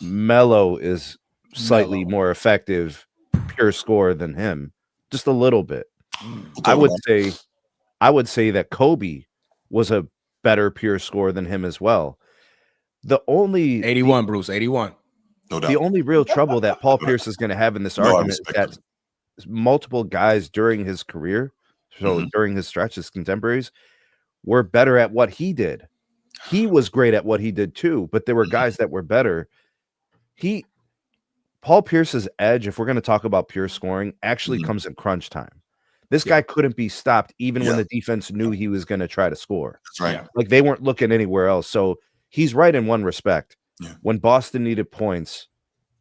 Melo is slightly more effective pure scorer than him, just a little bit. I would say that Kobe was a better pure scorer than him as well. The only 81, Bruce, 81. No doubt. The only real trouble that Paul Pierce is going to have in this argument is that multiple guys during his career, so during his stretch, his contemporaries, were better at what he did. He was great at what he did too, but there were guys that were better. Paul Pierce's edge, if we're going to talk about pure scoring, actually comes in crunch time. This guy couldn't be stopped even when the defense knew he was going to try to score. That's right. Like they weren't looking anywhere else. So he's right in one respect. Yeah. When Boston needed points,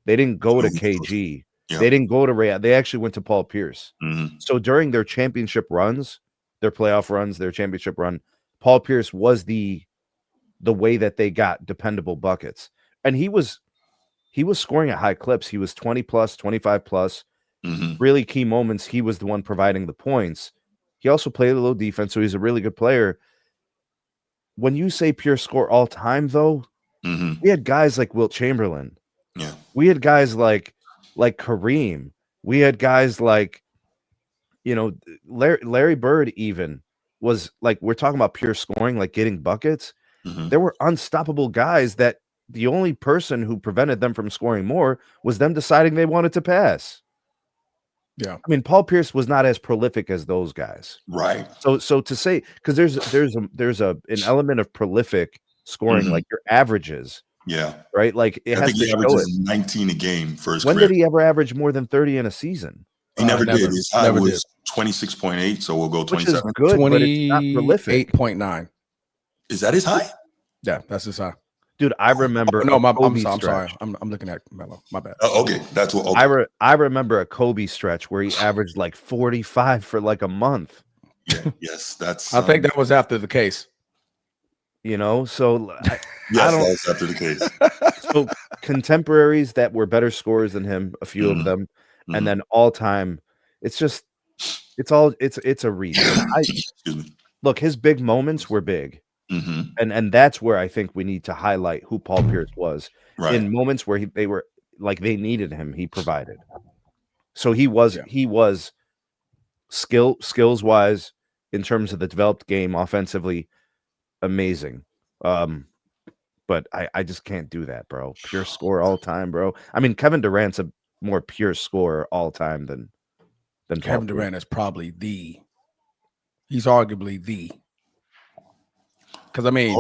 they didn't go to KG. They didn't go to Ray. They actually went to Paul Pierce. So during their championship runs, their playoff runs, their championship run, Paul Pierce was the way that they got dependable buckets. And he was scoring at high clips. He was 20 plus, 25 plus. Really key moments. He was the one providing the points. He also played a little defense, so he's a really good player. When you say pure score all time, though, we had guys like Wilt Chamberlain. Yeah. We had guys like Kareem. We had guys like, Larry Bird even was like, we're talking about pure scoring, like getting buckets. There were unstoppable guys that the only person who prevented them from scoring more was them deciding they wanted to pass. Yeah. I mean, Paul Pierce was not as prolific as those guys. Right. So to say, because there's an element of prolific scoring, like your averages. Yeah. Right. Like I think he averages 19 a game for his career. When did he ever average more than 30 in a season? He never did. His high was 26.8, so we'll go 27. Which is good, but it's not prolific. 8.9. Is that his high? Yeah, that's his high. Dude, I remember. I'm sorry. I'm looking at Melo. My bad. Okay, that's what. Okay. I remember a Kobe stretch where he averaged like 45 for like a month. Yeah, yes, that's. I think that was after the case. So yes, that was after the case. So contemporaries that were better scorers than him, a few of them, and then all time, it's a reach. Excuse me. Look, his big moments were big. And that's where I think we need to highlight who Paul Pierce was. In moments where they were like they needed him, he provided. So he was skills wise in terms of the developed game offensively amazing. But I just can't do that, bro. Pure score all time, bro. I mean, Kevin Durant's a more pure scorer all time than Kevin Durant is probably he's arguably the. Because I mean,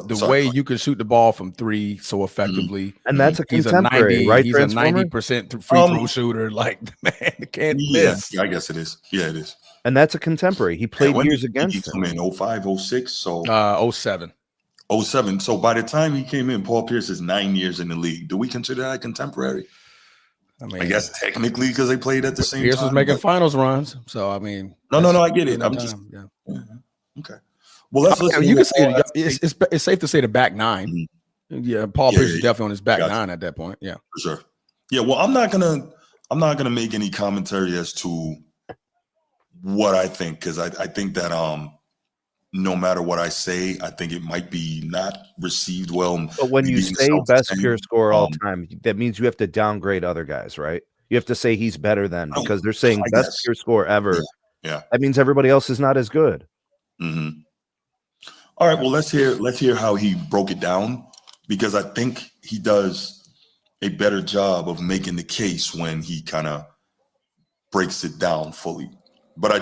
the way you can shoot the ball from three so effectively, and that's a contemporary, right? He's a 90% free throw shooter. Like, man, can't miss. Yeah, I guess it is. Yeah, it is. And that's a contemporary. He played years against him. He came in 05, 06, so 07. 07. So by the time he came in, Paul Pierce is 9 years in the league. Do we consider that contemporary? I guess technically because they played at the same time. Pierce was making finals runs, so I mean, no, I get it. I'm just okay. Well, you can say it's safe to say the back nine. Yeah, Paul Pierce is definitely on his back nine at that point. Yeah, for sure. Yeah, well, I'm not gonna make any commentary as to what I think because I think that no matter what I say, I think it might be not received well. But when you say best pure scorer all time, that means you have to downgrade other guys, right? You have to say he's better than because they're saying best pure scorer ever. Yeah, that means everybody else is not as good. All right, well, let's hear how he broke it down because I think he does a better job of making the case when he kind of breaks it down fully. But I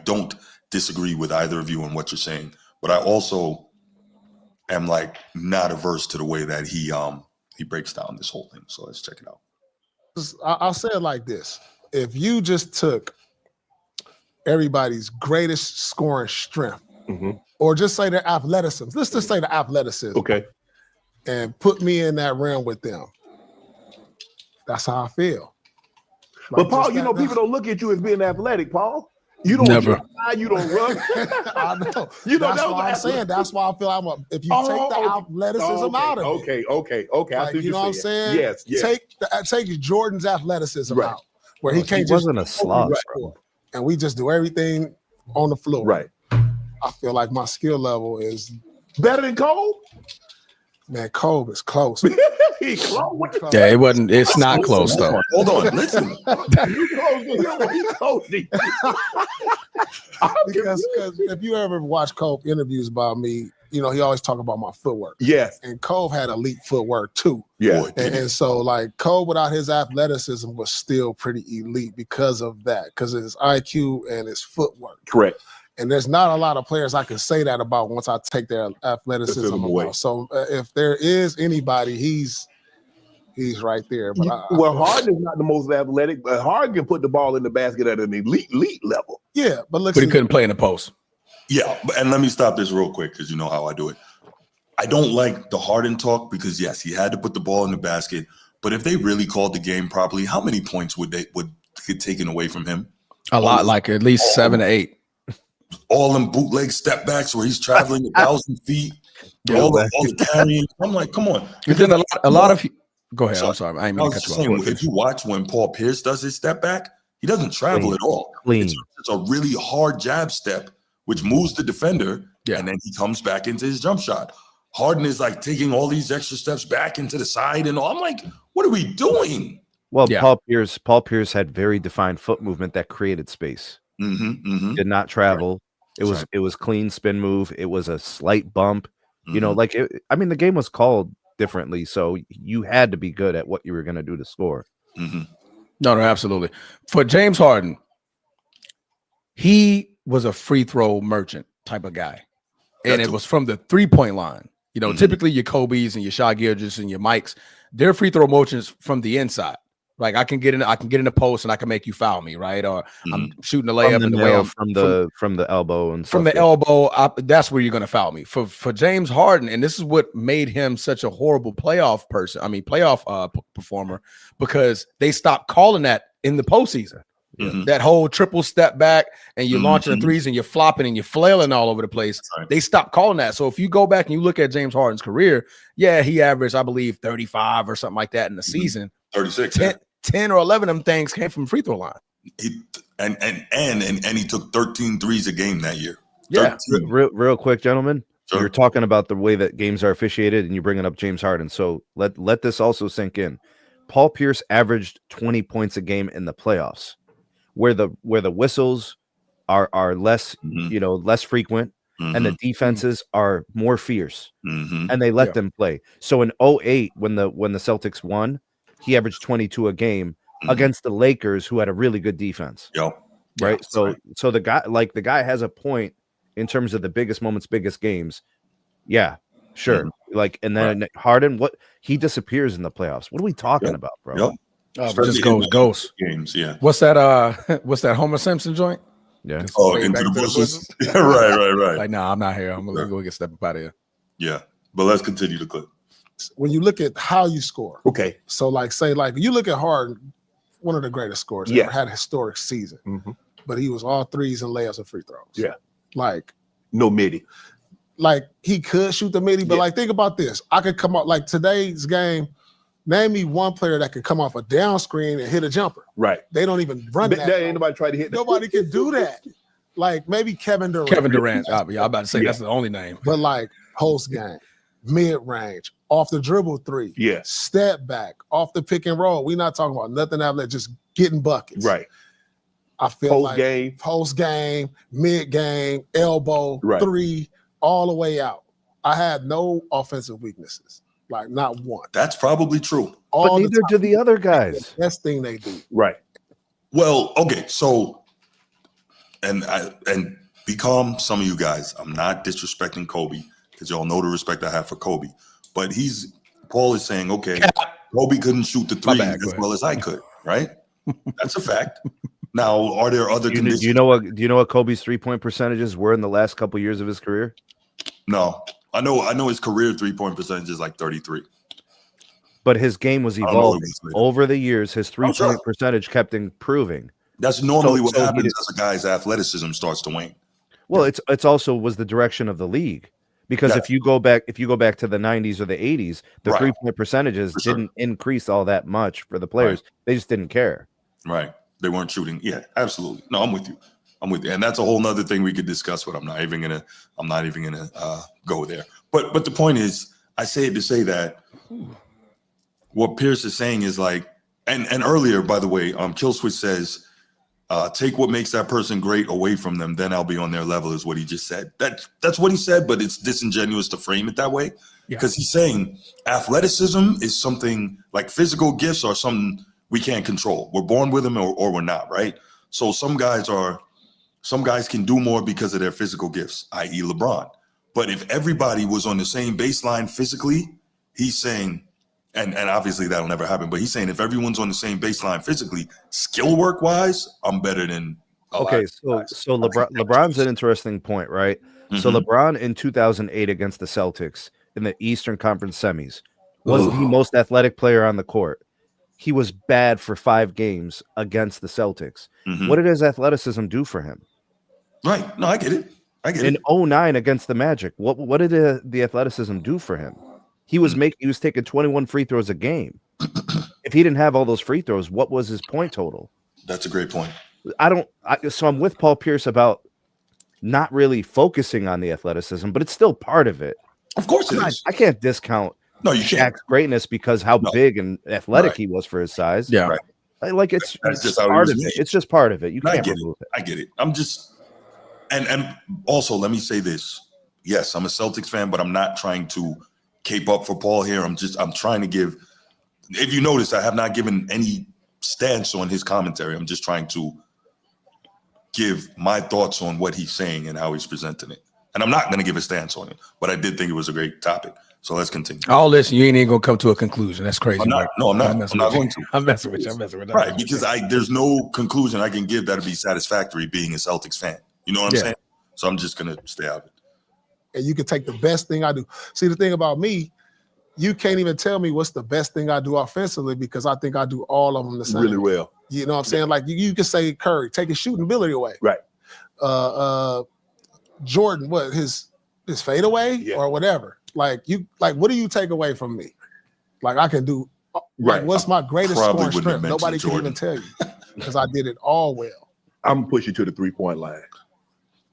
don't disagree with either of you on what you're saying, but I also am like not averse to the way that he breaks down this whole thing. So let's check it out. I'll say it like this. If you just took everybody's greatest scoring strength, or just say their athleticism. Let's just say the athleticism. Okay. And put me in that realm with them. That's how I feel. But Paul, people don't look at you as being athletic, Paul. You don't never. You don't run. I know. That's why I'm saying. That's why I feel if you take the athleticism out of it. Okay. Like, you know what I'm saying? Yes. Take Jordan's athleticism out. Where he can't wasn't a slob, and we just do everything on the floor. Right. I feel like my skill level is better than Cole. Man, Kobe is close. He close. Yeah, it wasn't. It's not close though. Hold on, listen. You close to him or he close to you? Because if you ever watch Kobe interviews about me, you know, he always talk about my footwork. Yes. And Kobe had elite footwork too. Yeah. And so like Kobe without his athleticism was still pretty elite because of that, because of his IQ and his footwork. Correct. And there's not a lot of players I can say that about once I take their athleticism away. So if there is anybody, he's right there. But Harden is not the most athletic, but Harden can put the ball in the basket at an elite level. Yeah, but he couldn't play in the post. Yeah, and let me stop this real quick because you know how I do it. I don't like the Harden talk because yes, he had to put the ball in the basket. But if they really called the game properly, how many points would get taken away from him? A lot, like at least 7 to 8. All them bootleg step backs where he's traveling 1,000 feet. All the carrying. I'm like, come on. Then a lot of. Go ahead. I'm sorry. I ain't mean to cut you off. If you watch when Paul Pierce does his step back, he doesn't travel at all. It's a really hard jab step, which moves the defender, and then he comes back into his jump shot. Harden is like taking all these extra steps back into the side and all. I'm like, what are we doing? Well, Paul Pierce had very defined foot movement that created space. Did not travel. Right. It was clean spin move. It was a slight bump. You know, like the game was called differently, so you had to be good at what you were going to do to score. No, absolutely. For James Harden, he was a free throw merchant type of guy, and it was from the 3-point line. You know, typically your Kobe's and your Shai Gilgeous and your Mikes, their free throw motions from the inside. Like I can get in the post and I can make you foul me, right? Or I'm shooting a layup in the way from the elbow and from stuff, the elbow. That's where you're going to foul me. For James Harden, and this is what made him such a horrible playoff performer, because they stopped calling that in the postseason. That whole triple step back and you're launching the threes and you're flopping and you're flailing all over the place. They stopped calling that. So if you go back and you look at James Harden's career, he averaged, I believe, 35 or something like that in the season. 36. 10 or 11 of them things came from free throw line. He took 13 threes a game that year. Yeah. Real quick, gentlemen. Sure. You're talking about the way that games are officiated and you're bringing up James Harden. So let this also sink in. Paul Pierce averaged 20 points a game in the playoffs, where the whistles are less, less frequent, and the defenses are more fierce, and they let them play. So in 2008, when the Celtics won, he averaged 22 a game against the Lakers, who had a really good defense. Right. So the guy has a point in terms of the biggest moments, biggest games. Yeah, sure. And then Harden, he disappears in the playoffs. What are we talking about, bro? Just goes games. Yeah. What's that Homer Simpson joint? Yeah. Oh, into the bushes. Right. Like, nah, I'm not here. I'm gonna go get step up out of here. Yeah. But let's continue the clip. When you look at how you score, okay. So you look at Harden, one of the greatest scorers ever, had a historic season, but he was all threes and layups and free throws. Yeah, like no midi. Like he could shoot the midi, but like think about this: I could come up like today's game. Name me one player that could come off a down screen and hit a jumper. Right. They don't even run that. Ain't nobody try to hit. Nobody can do that. Like maybe Kevin Durant. I'm about to say that's the only name. But like post game, mid range, off the dribble three, step back, off the pick and roll. We're not talking about nothing out there, just getting buckets. Right. I feel post game, mid game, elbow, three, all the way out. I had no offensive weaknesses. Like not one. That's probably true. But neither do the other guys. The best thing they do. Right. Well, okay. So, and be calm, some of you guys. I'm not disrespecting Kobe because y'all know the respect I have for Kobe. But Paul is saying, okay, Kobe couldn't shoot the three as well as I could. Right. That's a fact. Now, are there other conditions? Do you know what Kobe's 3-point percentages were in the last couple years of his career? No. I know his career 3-point percentage is like 33. But his game was evolving. Over the years, his 3-point percentage kept improving. That's normally what happens as a guy's athleticism starts to wane. Well, it's also was the direction of the league. Because if you go back to the 90s or the 80s, the 3-point percentages didn't increase all that much for the players. They just didn't care. Right. They weren't shooting. Yeah, absolutely. No, I'm with you. And that's a whole nother thing we could discuss, but I'm not even gonna go there. But the point is, I say it to say that what Pierce is saying is like, and earlier, by the way, Kill Switch says, take what makes that person great away from them, then I'll be on their level, is what he just said. That's what he said, but it's disingenuous to frame it that way. Because he's saying athleticism is something like physical gifts are something we can't control. We're born with them or we're not, right? So some guys can do more because of their physical gifts, i.e. LeBron. But if everybody was on the same baseline physically, he's saying, and obviously that'll never happen, but he's saying if everyone's on the same baseline physically, skill work wise, I'm better than okay. So LeBron's an interesting point, right? Mm-hmm. So LeBron in 2008 against the Celtics in the Eastern Conference semis was the most athletic player on the court. He was bad for 5 games against the Celtics. Mm-hmm. What did his athleticism do for him? Right. No, I get it. In 2009 against the Magic, what did the athleticism do for him? He was taking 21 free throws a game. If he didn't have all those free throws, what was his point total? That's a great point. So I'm with Paul Pierce about not really focusing on the athleticism, but it's still part of it. Of course it is. I can't discount Shaq's greatness because how big and athletic he was for his size. Yeah. Right. Like it's just part of it. It's just part of it. You can't remove it. I get it. I'm just and also let me say this. Yes, I'm a Celtics fan, but I'm not trying to cape up for Paul here. I'm trying to give, if you notice, I have not given any stance on his commentary. I'm just trying to give my thoughts on what he's saying and how he's presenting it. And I'm not going to give a stance on it, but I did think it was a great topic. So let's continue. All this, you ain't even going to come to a conclusion. That's crazy. I'm not going to. I'm messing with you. Right, because there's no conclusion I can give that'll be satisfactory being a Celtics fan. You know what I'm saying? So I'm just going to stay out of it. And you can take the best thing I do. See, the thing about me, you can't even tell me what's the best thing I do offensively because I think I do all of them the same. Really well. You know what I'm saying? Like you can say Curry, take his shooting ability away. Right. Jordan, what his fadeaway or whatever. Like what do you take away from me? Like I can do. Like what's my greatest scoring strength? Nobody can even tell you because I did it all well. I'm gonna push you to the 3-point line.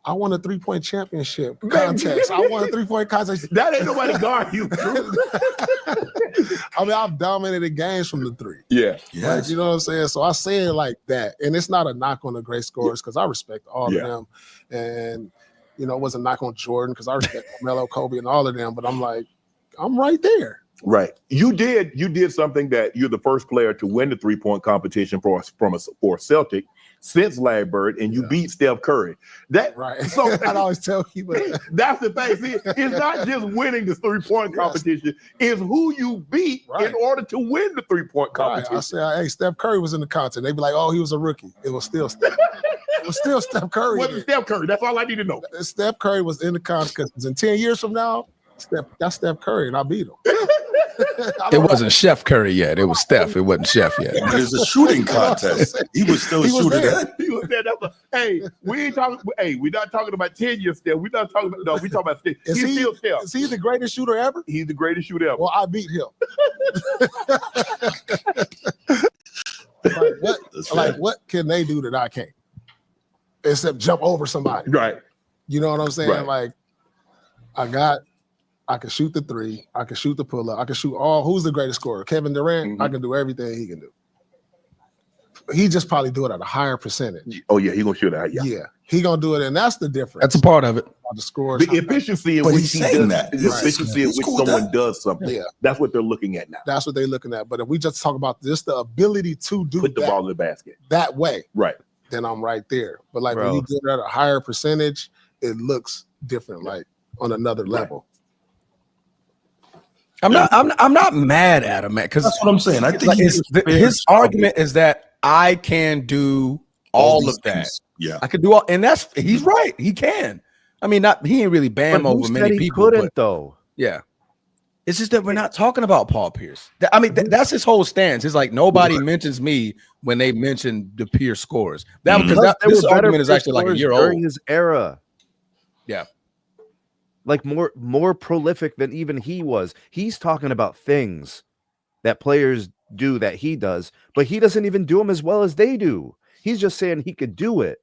I won a 3-point championship contest. I won a 3-point contest. That ain't nobody guard you. I mean, I've dominated games from the 3. Yeah. Like, you know what I'm saying? So I say it like that. And it's not a knock on the great scorers because I respect all of them. And, you know, it wasn't a knock on Jordan because I respect Melo, Kobe, and all of them. But I'm like, I'm right there. Right. You did something that you're the first player to win the 3-point competition for a Celtic since Larry Bird, and you beat Steph Curry. That right. So I'd always tell people that's the thing. See, it's not just winning the 3-point competition; it's who you beat in order to win the 3-point competition. Right. I say, hey, Steph Curry was in the contest. They'd be like, oh, he was a rookie. It was still Steph. It was still Steph Curry. Wasn't Steph Curry? That's all I need to know. Steph Curry was in the contest because in 10 years from now, that's Steph Curry, and I beat him. It wasn't Chef Curry yet. It was Steph. It wasn't Chef yet. But it's a shooting contest. He was still a shooter then. He was there. Hey, we ain't talking. Hey, we're not talking about 10 years Steph. We're not talking about. No, we talking about Steph. He's still Steph. Is he the greatest shooter ever? He's the greatest shooter ever. Well, I beat him. What can they do that I can't? Except jump over somebody. Right. You know what I'm saying? Right. Like, I can shoot the 3. I can shoot the pull-up. I can shoot who's the greatest scorer? Kevin Durant. Mm-hmm. I can do everything he can do. He just probably do it at a higher percentage. Oh, yeah, he going to shoot it. Yeah, he going to do it, and that's the difference. That's a part of it. The scores. The efficiency in which he does that. The efficiency in which someone does something. Yeah. That's what they're looking at now. That's what they're looking at. But if we just talk about just the ability to do put the ball in the basket that way, right, then I'm right there. But like when you do it at a higher percentage, it looks different. Like on another level. I'm not mad at him, man, because that's what I'm saying. I think his argument is that I can do all of that. Yeah, I could do all, and he's right. He can. I mean, he ain't really bam over many people. Couldn't though. Yeah, it's just that we're not talking about Paul Pierce. I mean, that's his whole stance. It's like nobody mentions me when they mention the Pierce scores. This argument is actually like a year old. During his era. Yeah. Like more prolific than even he was. He's talking about things that players do that he does, but he doesn't even do them as well as they do. He's just saying he could do it.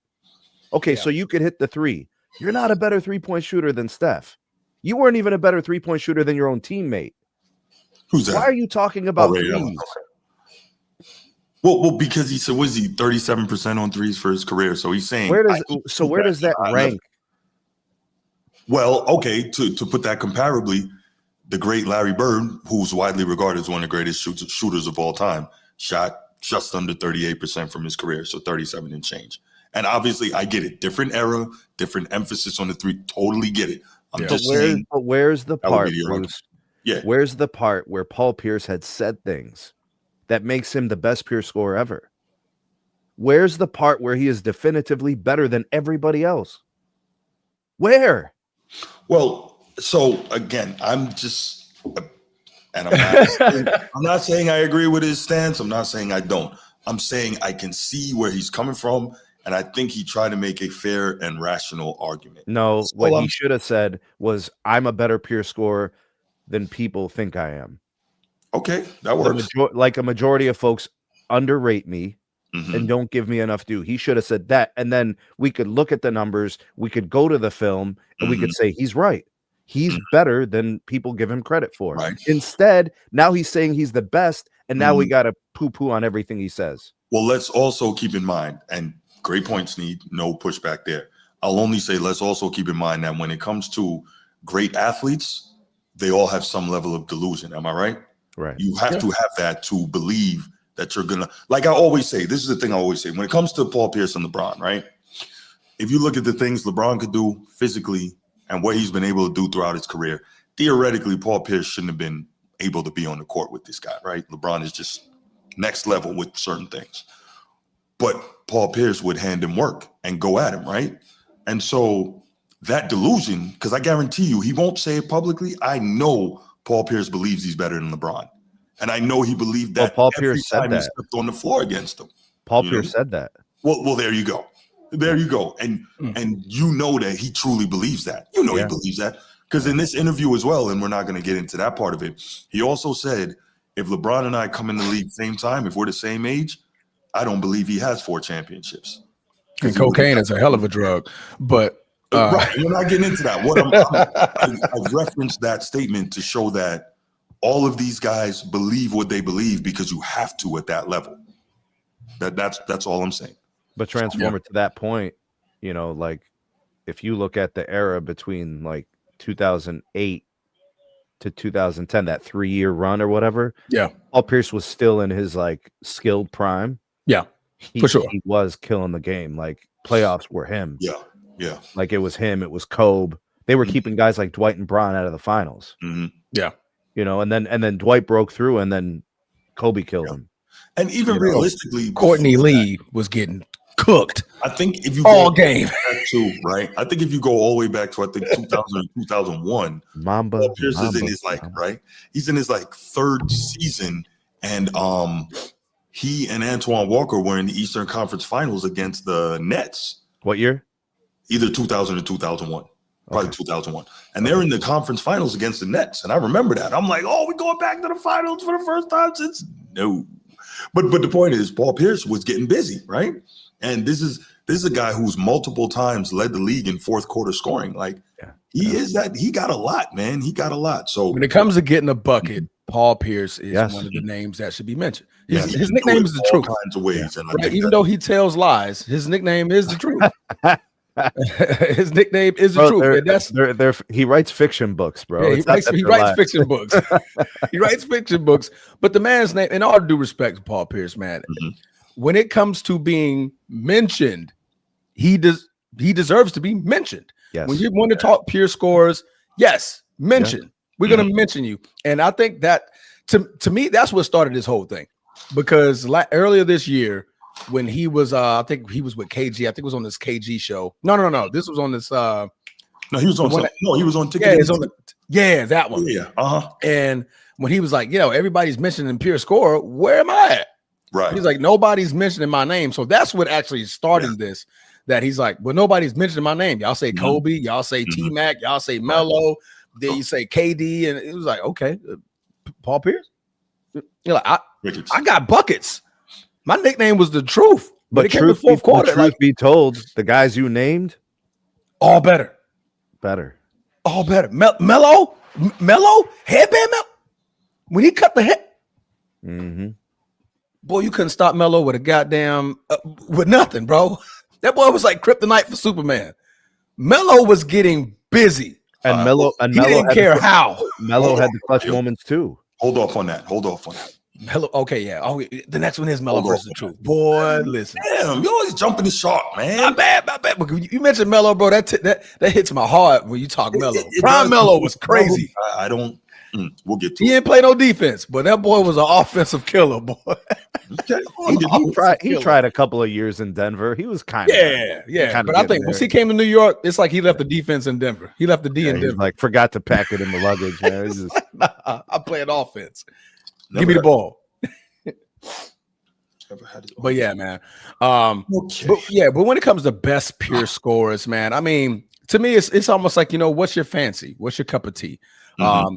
Okay, so you could hit the 3. You're not a better 3-point shooter than Steph. You weren't even a better 3-point shooter than your own teammate. Who's that? Why are you talking about threes? Well, because he said, was he 37% on threes for his career? So he's saying, where does that rank? Well, okay, to put that comparably, the great Larry Bird, who's widely regarded as one of the greatest shooters of all time, shot just under 38% from his career, so 37 and change. And obviously, I get it. Different era, different emphasis on the three. Totally get it. I'm just saying. But where's the part, Bruce? Yeah. Where's the part where Paul Pierce had said things that makes him the best pure scorer ever? Where's the part where he is definitively better than everybody else? Where? Well, so again, I'm just, and I'm not saying I agree with his stance. I'm not saying I don't. I'm saying I can see where he's coming from, and I think he tried to make a fair and rational argument. No, what he should have said was, I'm a better pure scorer than people think I am. Okay, that works. Like a majority of folks underrate me and don't give me enough due. He should have said that, and then we could look at the numbers, we could go to the film, and we could say he's right. He's better than people give him credit for. Right. Instead, now he's saying he's the best, and now we got to poo-poo on everything he says. Well, let's also keep in mind, and great point, Sneed, no pushback there. I'll only say let's also keep in mind that when it comes to great athletes, they all have some level of delusion. Am I right? Right. You have to have that to believe that you're gonna, like I always say, this is the thing I always say, when it comes to Paul Pierce and LeBron, right? If you look at the things LeBron could do physically and what he's been able to do throughout his career, theoretically, Paul Pierce shouldn't have been able to be on the court with this guy, right? LeBron is just next level with certain things. But Paul Pierce would hand him work and go at him, right? And so that delusion, because I guarantee you, he won't say it publicly. I know Paul Pierce believes he's better than LeBron. And I know he believed that Paul Pierce said that. He stepped on the floor against him. Paul Pierce said that. Well, there you go. There you go. And you know that he truly believes that. You know he believes that. Because in this interview as well, and we're not going to get into that part of it, he also said, if LeBron and I come in the league same time, if we're the same age, I don't believe he has 4 championships. And cocaine is a hell of a drug. But right, we're not getting into that. I've referenced that statement to show that all of these guys believe what they believe because you have to at that level. That's all I'm saying. But transform it to that point, you know, like if you look at the era between like 2008 to 2010, that 3-year run or whatever. Yeah. Paul Pierce was still in his like skilled prime. Yeah. For sure. He was killing the game. Like playoffs were him. Yeah. Yeah. Like it was him. It was Kobe. They were keeping guys like Dwight and Bron out of the finals. Yeah. You know, and then Dwight broke through and then Kobe killed him. And even realistically, Courtney Lee was getting cooked. I think if you all game to right, I think if you go all the way back to 2000 or 2001, Mamba Paul Pierce is in his right. He's in his 3rd season, and he and Antoine Walker were in the Eastern Conference Finals against the Nets. What year? Either 2000 or 2001. Probably 2001. And they're in the conference finals against the Nets. And I remember that. I'm like, oh, we're going back to the finals for the first time since no. But the point is, Paul Pierce was getting busy, right? And this is a guy who's multiple times led the league in fourth quarter scoring. Like he got a lot, man. He got a lot. So when it comes to getting a bucket, Paul Pierce is one of the names that should be mentioned. His nickname is the truth. Kinds of ways, and right? Even though he tells lies, his nickname is the truth. His nickname is the truth. He writes fiction books, bro. Yeah, he writes fiction books. He writes fiction books. But the man's name, in all due respect to Paul Pierce, man, when it comes to being mentioned, he deserves to be mentioned. Yes. When you want to talk pure scores, yes, mention. We're going to mention you. And I think that to me, that's what started this whole thing. Because earlier this year, when he was, I think he was with KG. I think it was on this KG show. No. This was on this. No, he was on. He was on Ticket. Yeah, it's on that one. Yeah. And when he was like, everybody's mentioning pure score, where am I at? Right. He's like, nobody's mentioning my name. So that's what actually started this. That he's like, well, nobody's mentioning my name. Y'all say Kobe. Y'all say T-Mac. Y'all say Melo. Then you say KD, and it was like, okay, Paul Pierce. You're like, I got buckets. My nickname was the truth, but it came in fourth quarter. Truth be told, the guys you named, all better. All better. Melo, headband Melo. When he cut the head, boy, you couldn't stop Melo with a goddamn with nothing, bro. That boy was like kryptonite for Superman. Melo was getting busy, and Melo didn't care how. Melo had the clutch moments too. Hold off on that. Melo, okay, yeah. Oh, the next one is Melo versus the Truth. Boy, listen. Damn, you always jumping the shark, man. Not bad. You mentioned Melo, bro. That hits my heart when you talk Melo. Prime Melo was crazy. I don't. We'll get to it. He didn't play no defense, but that boy was an offensive killer, boy. He tried a couple of years in Denver. He was kind of But I think once he came to New York, it's like he left the defense in Denver. He left the D in Denver. Like forgot to pack it in the luggage. Man. I play an offense. Give me the ball. But yeah, man. But when it comes to best pure scorers, man, I mean, to me, it's almost like, what's your fancy? What's your cup of tea?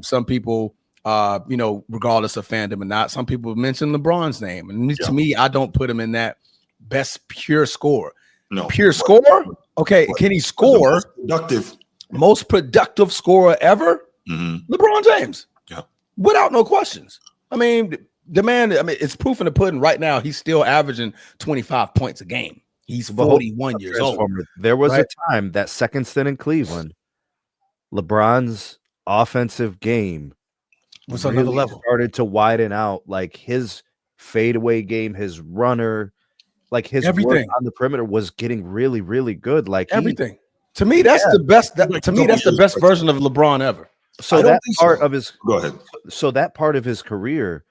Some people, regardless of fandom or not, some people mention LeBron's name. And to me, I don't put him in that best pure scorer. No. Pure scorer? Okay, can he score? Most productive scorer ever? LeBron James. Yeah. Without no questions. I mean, the man, it's proof in the pudding right now. He's still averaging 25 points a game. He's 41 years old. There was a time, that second stint in Cleveland, LeBron's offensive game was on another level. Started to widen out, like his fadeaway game, his runner, like his everything work on the perimeter was getting really, really good. Like everything. To me, that's the best. To me, that's the best version of LeBron ever. So that part of his go ahead. So that part of his career,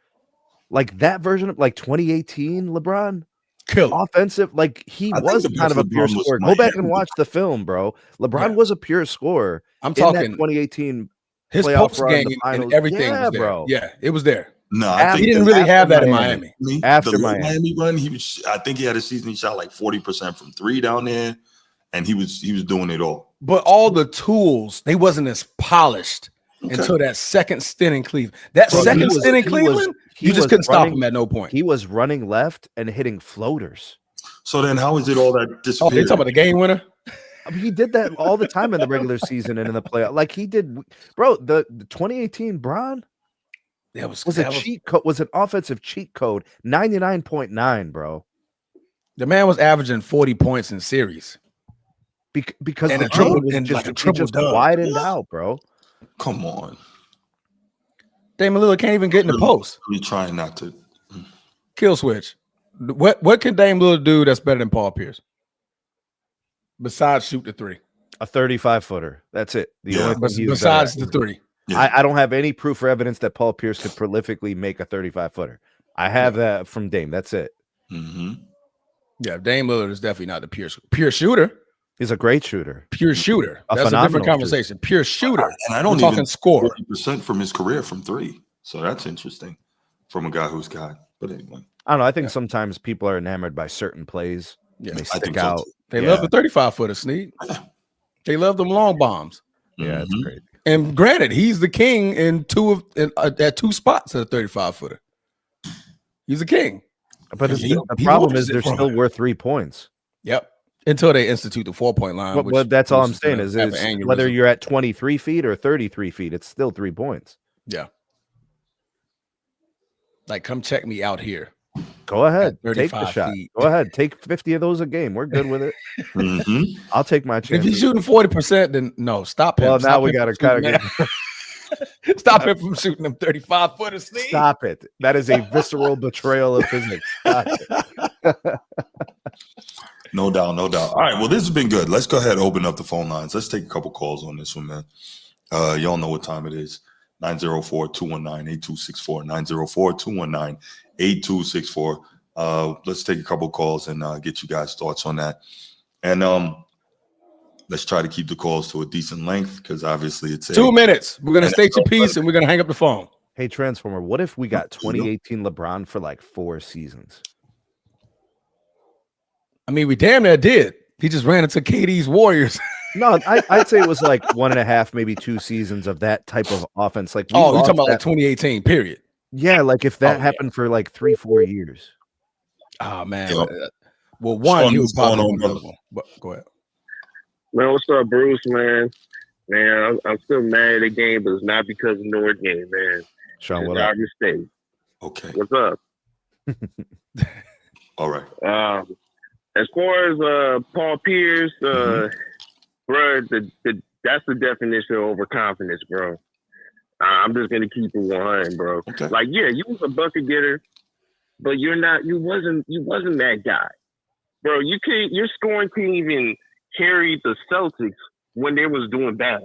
like that version of like 2018 LeBron, offensive, like he was kind of a pure scorer. Go back and watch the film, bro. LeBron was a pure scorer. I'm talking 2018. His post game and everything was there. Bro. Yeah, it was there. No, I think he didn't really have that in Miami. After the Miami run, I think he had a season he shot like 40% from three down there, and he was doing it all. But all the tools, they wasn't as polished until that second stint in Cleveland. That second stint in Cleveland, you just couldn't stop him at no point. He was running left and hitting floaters. So then how is it all that disappeared? Oh, they talking about the game winner? I mean, he did that all the time in the regular season and in the playoff. Like he did, bro. The 2018 Bron was a cheat code. Was an offensive cheat code. 99.9, bro. The man was averaging 40 points in series because and the triple just widened out, bro. Come on, Damian Lillard can't even get in the post. He's trying not to kill switch. What can Dame Lillard do that's better than Paul Pierce? Besides shoot the three, a 35-footer. That's it. Besides the three, I don't have any proof or evidence that Paul Pierce could prolifically make a 35-footer. I have that from Dame. That's it. Yeah, Dame Lillard is definitely not the pure shooter. He's a great shooter. Pure shooter. That's a different conversation. Pure shooter. And I don't talking even score 40% from his career from three. So that's interesting from a guy who's got. But anyway, I don't know. I think sometimes people are enamored by certain plays. Yeah, they stick out. So they love the 35-footer, Snead. They love them long bombs. Yeah, that's great. And granted, he's the king at two spots at a 35-footer. He's a king. But the problem is they're still worth 3 points. Yep. Until they institute the 4-point line. Well, that's all I'm saying is whether you're at 23 feet or 33 feet, it's still 3 points. Yeah. Like, come check me out here. Go ahead. Take the shot. Go ahead. Take 50 of those a game. We're good with it. I'll take my chance. If you're shooting 40%, then no, stop him. Well, now we got to kind of get... Stop him from shooting them 35-footers. Stop it. That is a visceral betrayal of physics. Stop it. No doubt. All right. Well, this has been good. Let's go ahead and open up the phone lines. Let's take a couple calls on this one, man. Y'all know what time it is. 904-219-8264. 904-219-8264. Let's take a couple calls and get you guys' thoughts on that. And let's try to keep the calls to a decent length because obviously it's 2 minutes. We're going to state your piece and we're going to hang up the phone. Hey, Transformer, what if we got 2018 LeBron for like 4 seasons? I mean, we damn near did. He just ran into KD's Warriors. No, I'd say it was like 1.5, maybe 2 seasons of that type of offense. Like, you're talking about like 2018, period. Yeah, like if that happened for like 3-4 years. Oh man. Well, one, he was probably go ahead. Man, what's up, Bruce, man? Man, I'm still mad at the game, but it's not because of Notre Dame, man. Sean, what up? State. Okay. What's up? All right. As far as Paul Pierce, bro, that's the definition of overconfidence, bro. I'm just gonna keep it 100, bro. Okay. Like, yeah, you was a bucket getter, but you wasn't that guy, bro. Your scoring can't even carry the Celtics when they was doing bad.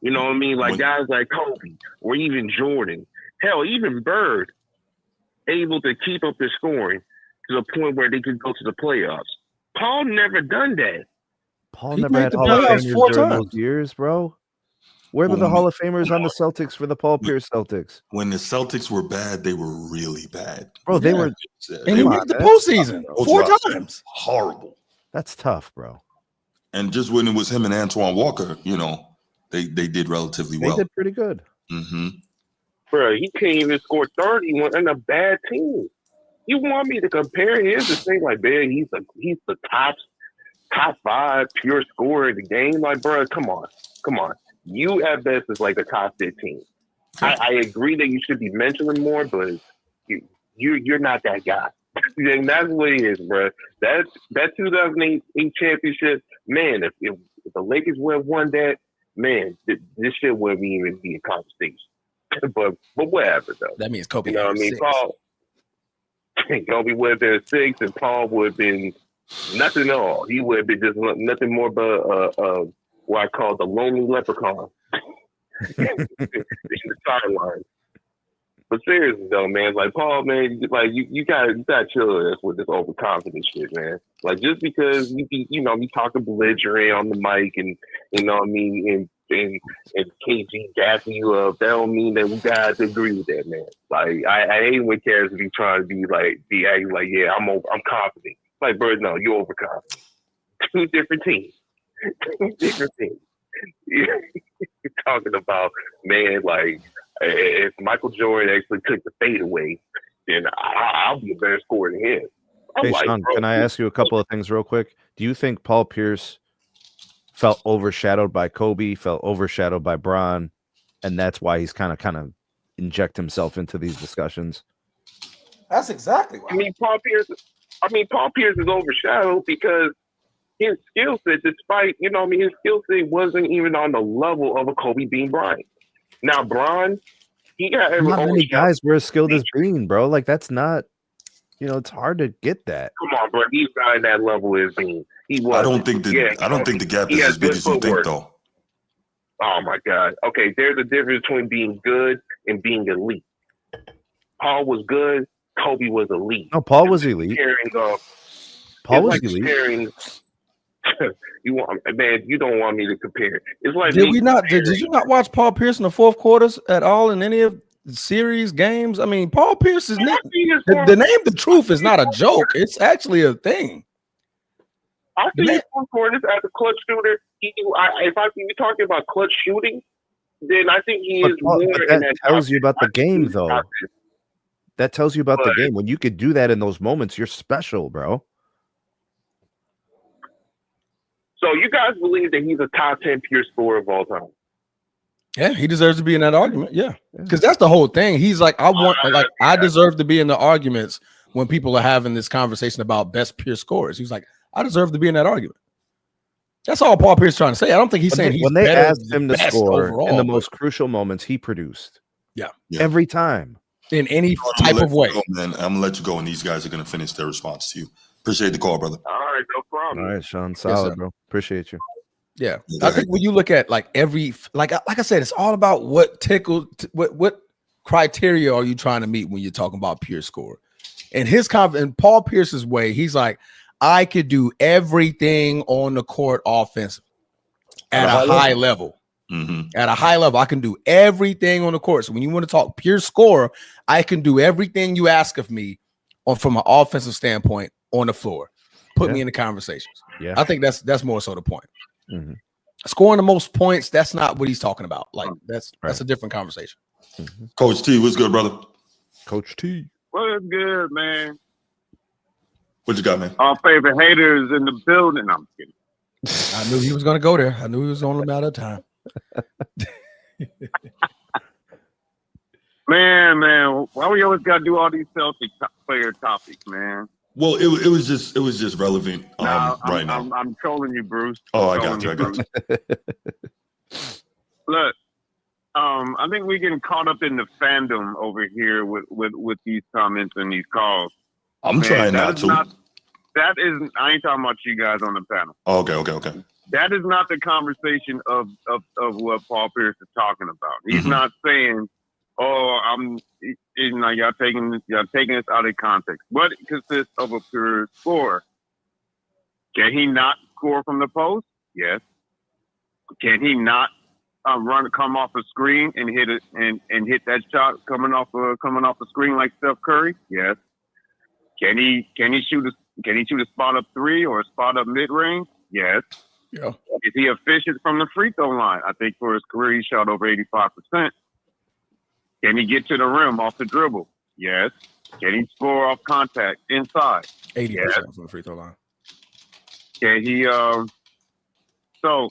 You know what I mean? Like guys like Kobe or even Jordan, hell, even Bird, able to keep up their scoring to the point where they could go to the playoffs. Paul never done that. Paul never had Hall of Famers during those years, bro. Where were the Hall of Famers on the Celtics for the Paul Pierce Celtics? When the Celtics were bad, they were really bad. Bro, they were. And he made the postseason 4 times. Horrible. That's tough, bro. And just when it was him and Antoine Walker, you know, they did relatively well. They did pretty good. Mm-hmm. Bro, he can't even score 30 on a bad team. You want me to compare him to say, like, man, he's the top 5 pure scorer in the game? Like, bro, come on. You at best is like the top 15. I agree that you should be mentioning more, but you're not that guy. And that's what it is, bro. That 2008 championship, man, if the Lakers would have won that, man, this shit wouldn't even be a conversation. but whatever, though. That means Kobe. You know what I mean? 6. Paul, Kobe would have been 6, and Paul would have been nothing at all. He would have been just nothing more but what I call the lonely leprechaun in the sideline. But seriously though, man, like Paul, man, like you gotta chill us with this overconfident shit, man. Like just because you talking belligerent on the mic and you know what I mean and KG gassing you up, that don't mean that we gotta agree with that, man. Like I hate when cats be trying to be acting like, yeah, I'm confident. Like, bro, no, you're overconfident. 2 different teams. 2 different teams. You're talking about, man, like if Michael Jordan actually took the fade away, then I'll be a better scorer than him. Hey, Sean, can I ask you a couple of things real quick? Do you think Paul Pierce felt overshadowed by Kobe, felt overshadowed by Bron, and that's why he's kind of inject himself into these discussions? That's exactly why. I mean, Paul Pierce is overshadowed because his skill set, despite, his skill set wasn't even on the level of a Kobe Bean Bryant. Now, Bron, he got not many guys were as skilled as Bean, bro. Like, that's not, it's hard to get that. Come on, bro. He's not at that level as Bean. He was. I don't think the gap is as big as you think, though. Oh my God. Okay, there's a difference between being good and being elite. Paul was good. Kobe was elite. No, Paul was elite. Paul was elite. You don't want me to compare. It's like did you not watch Paul Pierce in the fourth quarters at all in any of the series games? I mean, Paul Pierce's name, the name The Truth is not a joke. It's actually a thing. I see his fourth quarters as a clutch shooter. If you're talking about clutch shooting, then I think he is more. That tells you about the game, though. That tells you about the game. When you could do that in those moments, you're special, bro. So you guys believe that he's a top 10 pure scorer of all time? Yeah, he deserves to be in that argument. Yeah, because that's the whole thing. He's like, I deserve to be in the arguments when people are having this conversation about best pure scorers. He's like, I deserve to be in that argument. That's all Paul Pierce is trying to say. I don't think he's saying when they asked him to score overall, in the most crucial moments, he produced. Yeah. Every time. In any type of way. Man, I'm gonna let you go, and these guys are gonna finish their response to you. Appreciate the call, brother. All right, no problem. All right, Sean, solid, bro. Appreciate you. Yeah, I think when you look at like I said, it's all about what criteria are you trying to meet when you're talking about pure score. And in Paul Pierce's way, he's like, I could do everything on the court offensive at a high level. Mm-hmm. At a high level, I can do everything on the court. So when you want to talk pure score, I can do everything you ask of me from an offensive standpoint on the floor. Put me in the conversations. Yeah, I think that's more so the point. Mm-hmm. Scoring the most points, that's not what he's talking about. Like that's a different conversation. Mm-hmm. Coach T, what's good, brother? Coach T, what's good, man? What you got, man? Our favorite haters in the building. I'm kidding. I knew he was going to go there. I knew he was only a matter of time. Man, why we always got to do all these Celtic player topics, man? Well, it was just relevant right now. I'm trolling you, Bruce. I got you. Look, I think we're getting caught up in the fandom over here with these comments and these calls. I'm trying not to. I ain't talking about you guys on the panel. Okay. That is not the conversation of what Paul Pierce is talking about. He's not saying, y'all taking this out of context. What consists of a pure score? Can he not score from the post? Yes. Can he not come off a screen and hit it and hit that shot coming off the screen like Steph Curry? Yes. Can he shoot a spot up three or a spot up mid range? Yes. Yeah. Is he efficient from the free throw line? I think for his career he shot over 85%. Can he get to the rim off the dribble? Yes. Can he score off contact inside? 80% from the free throw line. Can he? So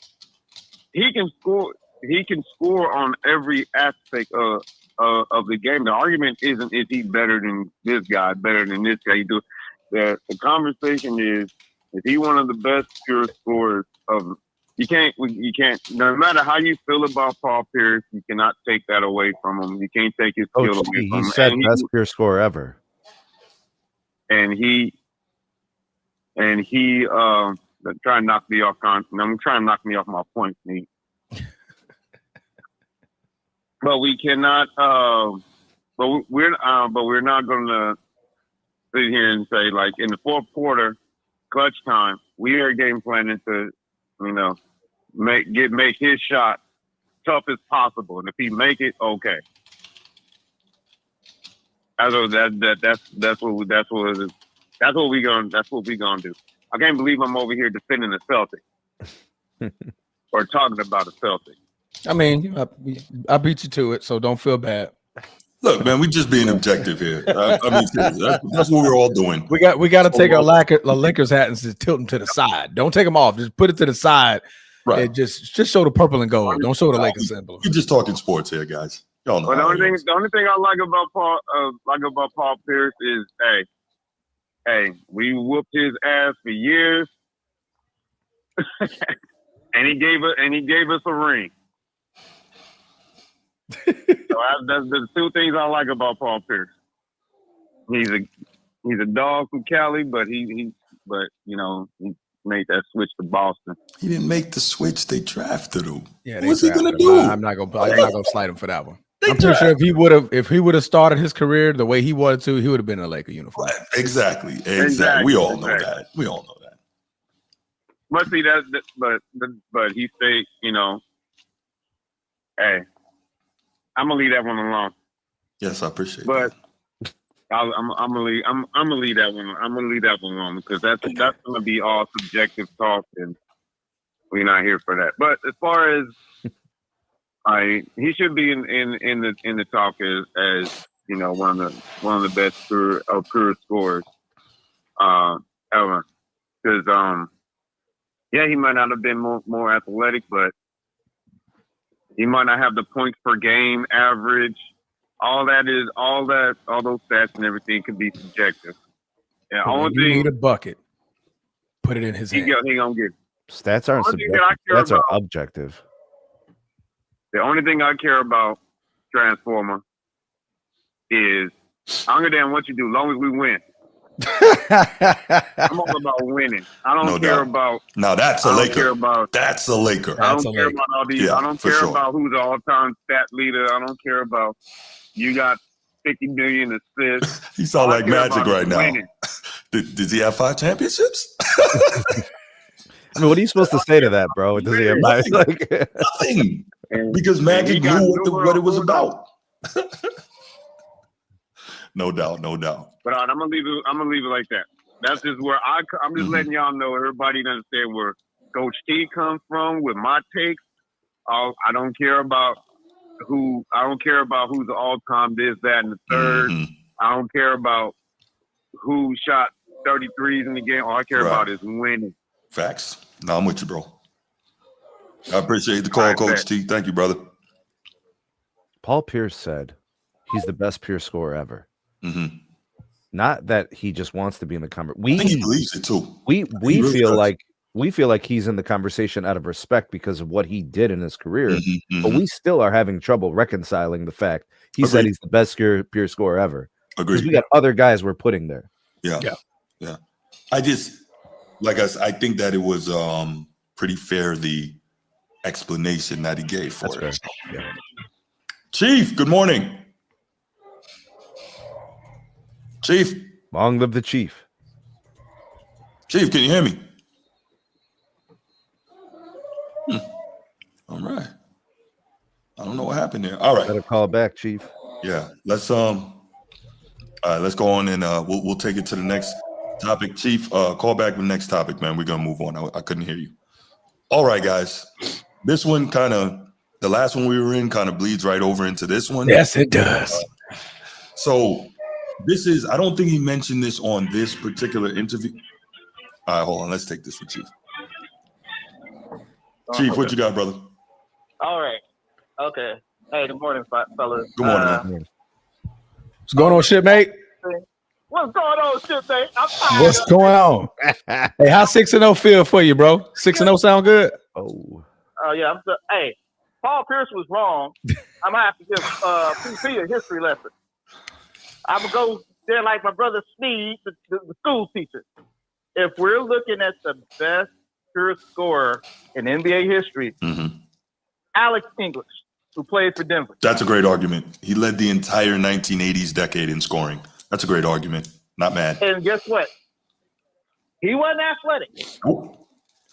he can score. He can score on every aspect of the game. The argument isn't is he better than this guy, better than this guy. The conversation is he one of the best pure scorers of. You can't. No matter how you feel about Paul Pierce, you cannot take that away from him. You can't take his skill away from him. He said best pure scorer ever. And he trying to knock me off. I'm trying to knock me off my point, Nate. But we cannot. But we're not going to sit here and say like in the fourth quarter, clutch time. We are game planning to, make his shot tough as possible, and if he make it, okay. That's what we gonna do. I can't believe I'm over here defending the Celtics or talking about the Celtics. I mean, I beat you to it, so don't feel bad. Look, man, we just being objective here. I mean, that's what we're all doing. We got to take our Lakers hat and just tilt them to the side. Don't take them off. Just put it to the side. Right. Just show the purple and gold. Don't show the Lakers symbol. We're just talking sports here, guys. Y'all know. But the only thing I like about Paul Pierce is, hey, we whooped his ass for years, and he gave us a ring. So that's the two things I like about Paul Pierce. He's a dog from Cali, but he made that switch to Boston. He didn't make the switch. They drafted him. Yeah, what's he gonna do? I'm not gonna slide him for that one. I'm pretty sure if he would have started his career the way he wanted to, he would have been in a Laker uniform. Exactly. We all know that. But see but he stayed. Hey, I'm gonna leave that one alone. Yes, I appreciate. But I'm gonna leave that one. I'm gonna leave that one alone because that's gonna be all subjective talk, and we're not here for that. But as far as he should be in the talk as one of the best pure scorers ever. Because he might not have been more athletic, but he might not have the points per game average. All those stats and everything could be subjective. Yeah, you need a bucket. Put it in his hand. He gonna get it. Stats aren't subjective. Stats are objective. The only thing I care about, Transformer, is I don't give a damn what you do, as long as we win. I'm all about winning. I don't care about. No, that's a Laker. That's a Laker. I don't care about all these. Yeah, I don't care about who's the all-time stat leader. I don't care about you got 50 million assists. You sound like Magic right now. Did he have 5 championships? I mean, what are you supposed to say to that, bro? Does he have nothing? Because Magic knew what it was about. No doubt. But I'm gonna leave it like that. That's just where I'm just letting y'all know. Everybody understand where Coach T comes from with my takes. I don't care about who's the all-time this, that, and the third. I don't care about who shot 33s in the game. All I care about is winning. Facts. No, I'm with you, bro. I appreciate the call, Coach T. Thank you, brother. Paul Pierce said he's the best pure scorer ever. Mm-hmm. Not that he just wants to be in the conversation. I think he believes it too. We really feel does. like he's in the conversation out of respect because of what he did in his career. Mm-hmm, but we still are having trouble reconciling the fact he said he's the best pure scorer ever. Because we got other guys we're putting there. Yeah. I just I think that it was pretty fair, the explanation that he gave for it. Fair. Yeah. Chief, good morning. Chief. Long live the Chief. Chief, can you hear me? All right. I don't know what happened there. All right. Better call back, Chief. Yeah. Let's go on and we'll take it to the next topic. Chief, call back the next topic, man. We're gonna move on. I couldn't hear you. All right, guys. This one the last one we were in kind of bleeds right over into this one. Yes, it does. So this is, I don't think he mentioned this on this particular interview. All right, hold on. Let's take this from Chief. Chief, what you got, brother? All right. Okay. Hey, good morning, fellas. Good morning, man. What's going on, shipmate? What's going on, shipmate? I'm tired. What's going on? Hey, how 6-0 feel for you, bro? 6-0 sound good? Oh. Yeah. Hey, Paul Pierce was wrong. I'm gonna have to give PC a history lesson. I'm gonna go there like my brother Sneed, the school teacher. If we're looking at the best pure scorer in NBA history, Alex English, who played for Denver. That's a great argument. He led the entire 1980s decade in scoring. That's a great argument. Not mad. And guess what? He wasn't athletic.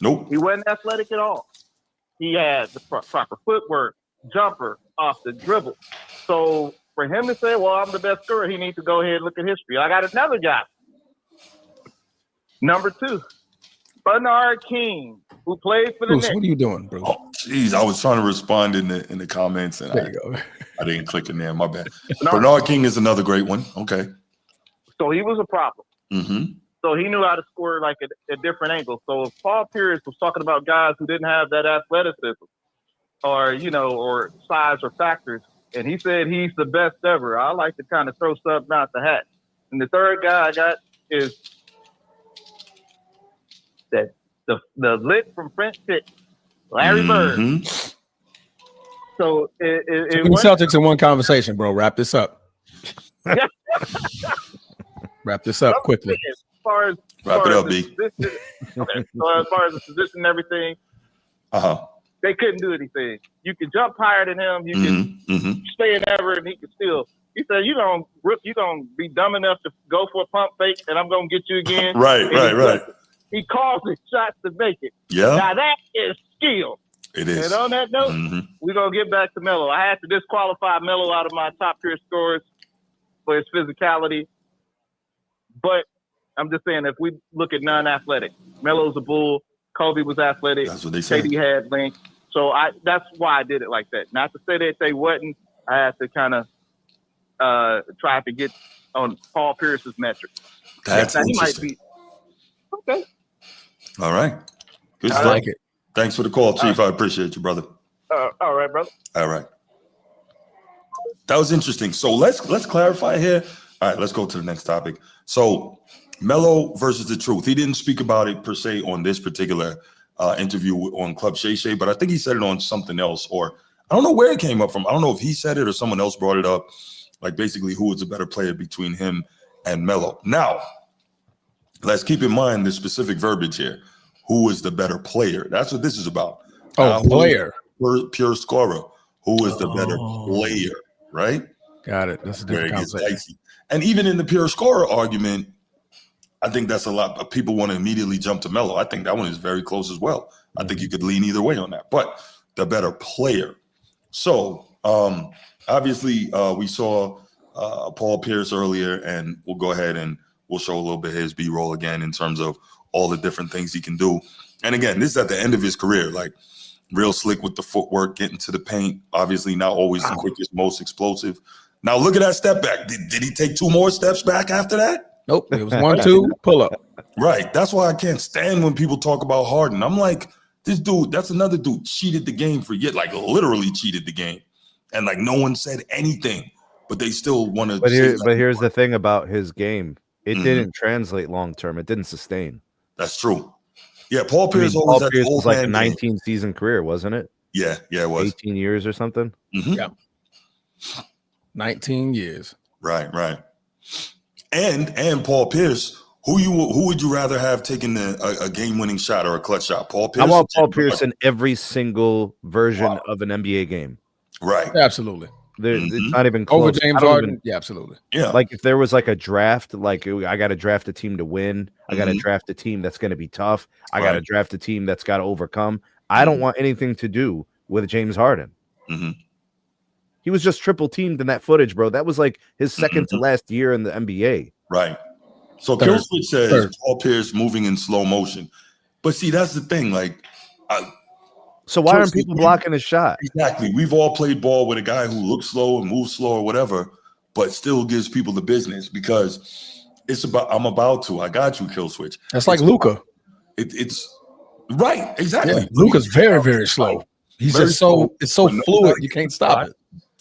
Nope. He wasn't athletic at all. He had the proper footwork, jumper, off the dribble. So for him to say, well, I'm the best scorer, he needs to go ahead and look at history. I got another guy. Number 2, Bernard King, who played for the Knicks. What are you doing, bro? Oh, jeez, I was trying to respond in the comments, and there you go. I didn't click in there. My bad. Bernard King is another great one. Okay. So he was a problem. Mm-hmm. So he knew how to score like a different angle. So if Paul Pierce was talking about guys who didn't have that athleticism or size or factors, and he said he's the best ever, I like to kind of throw something out the hat. And the third guy I got is that the lit from French Pitt, Larry Bird. So it Celtics in one conversation, bro. Wrap this up. Wrap this up quickly. Wrap it up, B. Okay. So as far as the position and everything, they couldn't do anything. You can jump higher than him. You can stay in ever, and he can still. He said, "You gonna be dumb enough to go for a pump fake, and I'm gonna get you again." Right. He calls his shots to make it. Yeah. Now that is skill. It is. And on that note, we're gonna get back to Melo. I had to disqualify Melo out of my top tier scores for his physicality, but I'm just saying, if we look at non-athletic, Melo's a bull. Kobe was athletic. That's what they say. KD had length. So that's why I did it like that. Not to say that they wasn't. I had to kind of try to get on Paul Pierce's metric. That's interesting. He might be. Okay. All right. Good stuff. I like it. Thanks for the call, Chief. I appreciate you, brother. All right, brother. All right. That was interesting. So let's clarify here. All right, let's go to the next topic. So Melo versus the truth. He didn't speak about it per se on this particular interview on Club Shay Shay, but I think he said it on something else, or I don't know where it came up from. I don't know if he said it or someone else brought it up, like basically who was a better player between him and Melo. Now, let's keep in mind the specific verbiage here. Who is the better player? That's what this is about. Player. Pure scorer. Who is the better player, right? Got it. That's a different conversation. And even in the pure scorer argument, I think that's a lot of people want to immediately jump to Melo. I think that one is very close as well. I think you could lean either way on that, but the better player. So obviously we saw Paul Pierce earlier, and we'll go ahead and we'll show a little bit of his B-roll again in terms of all the different things he can do. And again, this is at the end of his career, like real slick with the footwork, getting to the paint, obviously not always the quickest, most explosive. Now look at that step back. Did he take 2 more steps back after that? Nope. It was 1-2 pull up. Right. That's why I can't stand when people talk about Harden. I'm like, this dude, that's another dude, cheated the game for years, like literally cheated the game. And like no one said anything, but they still want to. But here's the thing about his game. It didn't translate long term. It didn't sustain. That's true. Yeah, Paul Pierce always had Pierce old was like a man 19 season career, wasn't it? Yeah, it was 18 years or something. Yeah, 19 years. Right. And Paul Pierce, who would you rather have taken a game-winning shot or a clutch shot? Paul Pierce. I want Paul Pierce in every single version of an NBA game. Right. Absolutely. It's not even close. Over James Harden. Yeah, absolutely. Yeah. Like if there was like a draft, like I got to draft a team to win. I got to draft a team that's going to be tough. I got to draft a team that's got to overcome. I don't want anything to do with James Harden. He was just triple teamed in that footage, bro. That was like his second to last year in the NBA. Right. So Killswitch says Paul Pierce moving in slow motion. But see, that's the thing. Like, so why aren't people blocking his shot? Exactly. We've all played ball with a guy who looks slow and moves slow or whatever, but still gives people the business because it's about, I got you, Killswitch. That's like Luka. It's right. Exactly. Yeah, Luka's very, very slow. He's just it's so fluid. You can't stop it.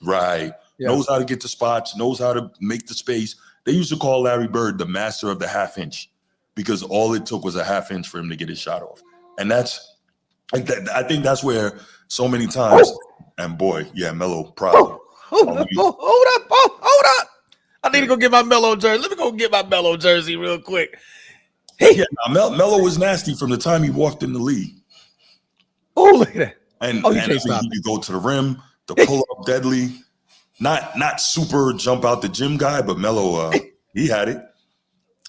Right. Yeah. Knows how to get to spots, knows how to make the space. They used to call Larry Bird the master of the half inch because all it took was a half inch for him to get his shot off. And I think that's where so many times, and boy, yeah, Melo probably. Hold up. I need to go get my Melo jersey. Let me go get my Melo jersey real quick. Hey. Yeah, Melo was nasty from the time he walked in the league. Oh, look at that. And he could go to the rim, the pull-up deadly. Not super jump out the gym guy, but Melo, he had it.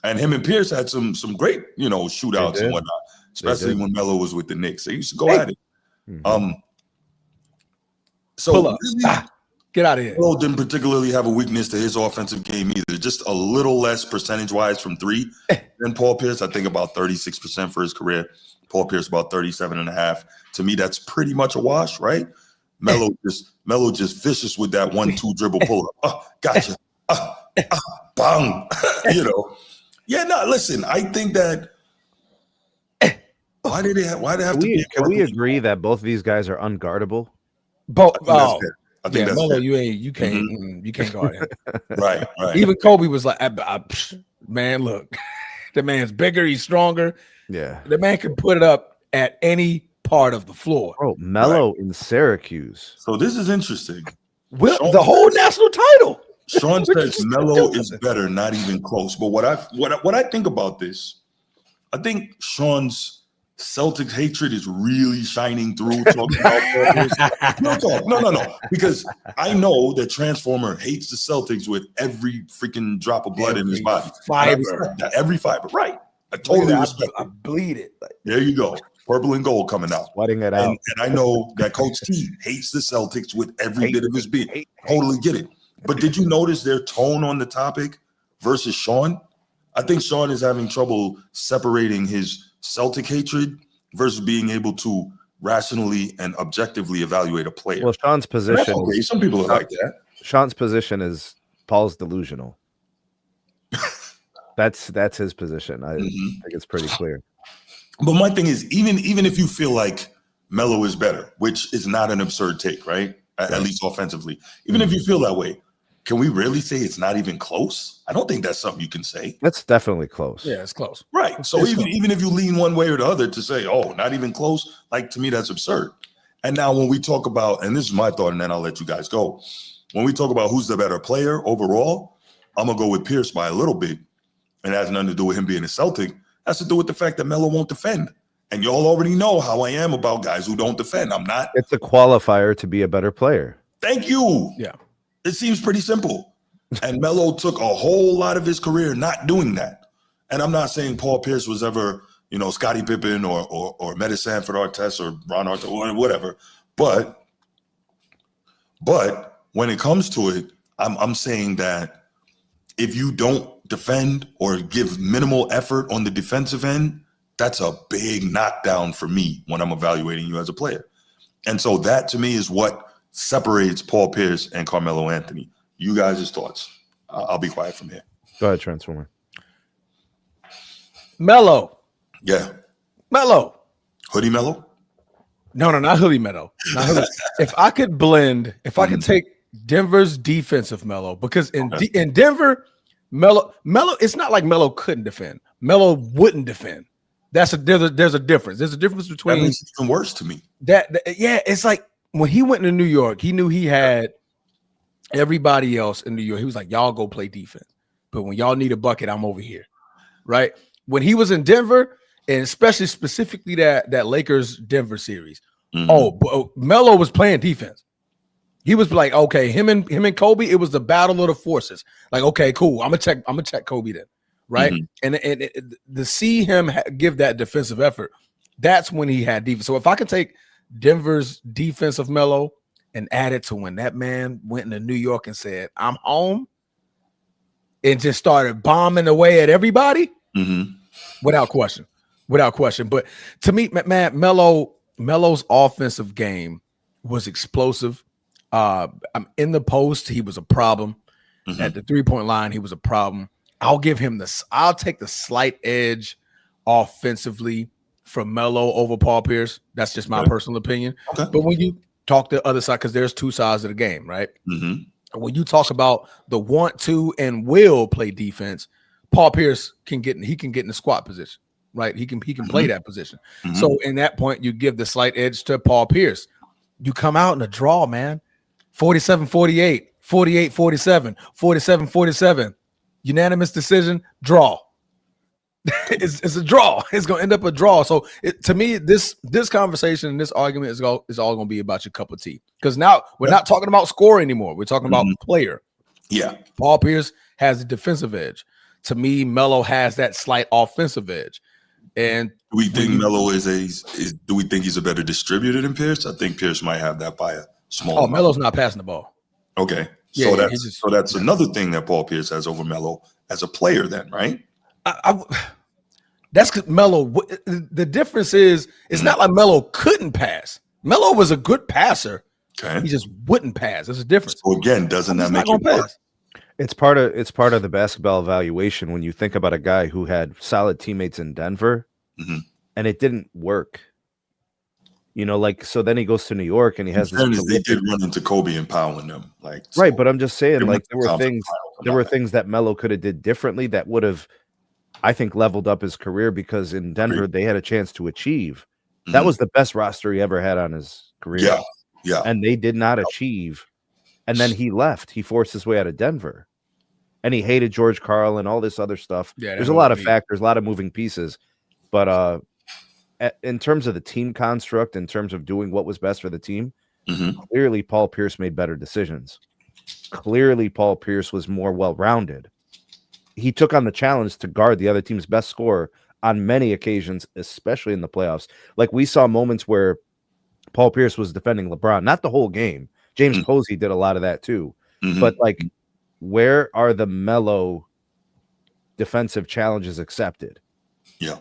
And him and Pierce had some great, shootouts and whatnot, especially when Melo was with the Knicks. They used to go at it. So pull up. Really, get out of here. Melo didn't particularly have a weakness to his offensive game either. Just a little less percentage-wise from three than Paul Pierce. I think about 36% for his career. Paul Pierce about 37.5. To me, that's pretty much a wash, right? Melo just vicious with that 1-2 dribble pull up. Oh, gotcha. Bang. Yeah, no, listen, I think that why do they have to be? Can we agree that both of these guys are unguardable? I think that's Melo, you can't guard him. Right. Even Kobe was like, man, look, the man's bigger, he's stronger. Yeah. The man can put it up at any part of the floor. Bro, Melo in Syracuse. So this is interesting. The whole national title. Sean says Melo is better, not even close. But what I think about this, I think Sean's Celtic hatred is really shining through. Talking about no, because I know that Transformer hates the Celtics with every freaking drop of blood in his body. Every fiber, right? I totally respect it. I bleed it. There you go. Purple and gold coming out. Sweating it out. And I know that Coach T hates the Celtics with every bit of his being. Totally get it. But did you notice their tone on the topic versus Sean? I think Sean is having trouble separating his Celtic hatred versus being able to rationally and objectively evaluate a player. Well, Sean's position. Okay. Some people are like that. Sean's position is Paul's delusional. That's his position. I think it's pretty clear. But my thing is, even if you feel like Melo is better, which is not an absurd take, right? At least offensively. Even if you feel that way, can we really say it's not even close? I don't think that's something you can say. That's definitely close. Yeah, it's close. Right. So even if you lean one way or the other to say, oh, not even close, like to me, that's absurd. And now when we talk about, and this is my thought, and then I'll let you guys go. When we talk about who's the better player overall, I'm going to go with Pierce by a little bit. And it has nothing to do with him being a Celtic. It has to do with the fact that Melo won't defend. And y'all already know how I am about guys who don't defend. I'm not. It's a qualifier to be a better player. Thank you. Yeah. It seems pretty simple. And Melo took a whole lot of his career not doing that. And I'm not saying Paul Pierce was ever, Scottie Pippen or Meta Sanford Artest or Ron Artest or whatever. But when it comes to it, I'm saying that if you don't defend or give minimal effort on the defensive end, that's a big knockdown for me when I'm evaluating you as a player. And so that to me is what separates Paul Pierce and Carmelo Anthony. You guys' thoughts. I'll be quiet from here. Go ahead, Transformer. Melo. Yeah. Melo. Hoodie Melo? No, not Hoodie Melo. Not Hoodie. If I could blend, if I could take Denver's defensive Melo, because in Denver, Melo, it's not like Melo couldn't defend. Melo wouldn't defend. There's a difference. There's a difference between that makes it even worse to me. Yeah, it's like when he went to New York, he knew he had everybody else in New York. He was like, y'all go play defense. But when y'all need a bucket, I'm over here. Right? When he was in Denver, and especially specifically that Lakers Denver series, Melo was playing defense. He was like, okay, him and Kobe, it was the battle of the forces. Like, okay, cool. I'm gonna check Kobe then. Right. And to see him give that defensive effort, that's when he had defense. So if I could take Denver's defensive Melo and add it to when that man went into New York and said, I'm home, and just started bombing away at everybody, without question. But to me, man, Melo's offensive game was explosive. In the post, he was a problem. At the 3-point line, he was a problem. I'll give him this. I'll take the slight edge offensively from Melo over Paul Pierce. That's just my personal opinion. Okay. But when you talk to the other side, because there's two sides of the game, right? When you talk about the want to and will play defense, Paul Pierce can get in the squat position, right? He can play that position. So in that point, you give the slight edge to Paul Pierce. You come out in a draw, man. 47-48, 48-47, 47-47. Unanimous decision, draw. It's a draw. It's going to end up a draw. So to me, this conversation and this argument is all going to be about your cup of tea. Because now we're not talking about score anymore. We're talking about player. Yeah. Paul Pierce has a defensive edge. To me, Melo has that slight offensive edge. And do we think Melo do we think he's a better distributor than Pierce? I think Pierce might have that by a small amount. Melo's not passing the ball. Okay. So that's another thing that Paul Pierce has over Melo as a player then, right? That's because Melo, the difference is it's not like Melo couldn't pass. Melo was a good passer. Okay. He just wouldn't pass. There's a difference. So again, doesn't that make it worse? It's part of the basketball evaluation when you think about a guy who had solid teammates in Denver and it didn't work. You know, like, so then he goes to New York and he has this. They did run into Kobe and Powell in them, like, so right. But I'm just saying, like, there were things that Melo could have did differently that would have, I think, leveled up his career, because in Denver they had a chance to achieve. That was the best roster he ever had on his career. Yeah. And they did not achieve. And then he left. He forced his way out of Denver. And he hated George Karl and all this other stuff. Yeah, there's a lot of factors, a lot of moving pieces. But in terms of the team construct, in terms of doing what was best for the team, clearly Paul Pierce made better decisions. Clearly Paul Pierce was more well-rounded. He took on the challenge to guard the other team's best scorer on many occasions, especially in the playoffs. Like, we saw moments where Paul Pierce was defending LeBron, not the whole game. James Posey did a lot of that too. But, like, where are the Melo defensive challenges accepted? Yeah.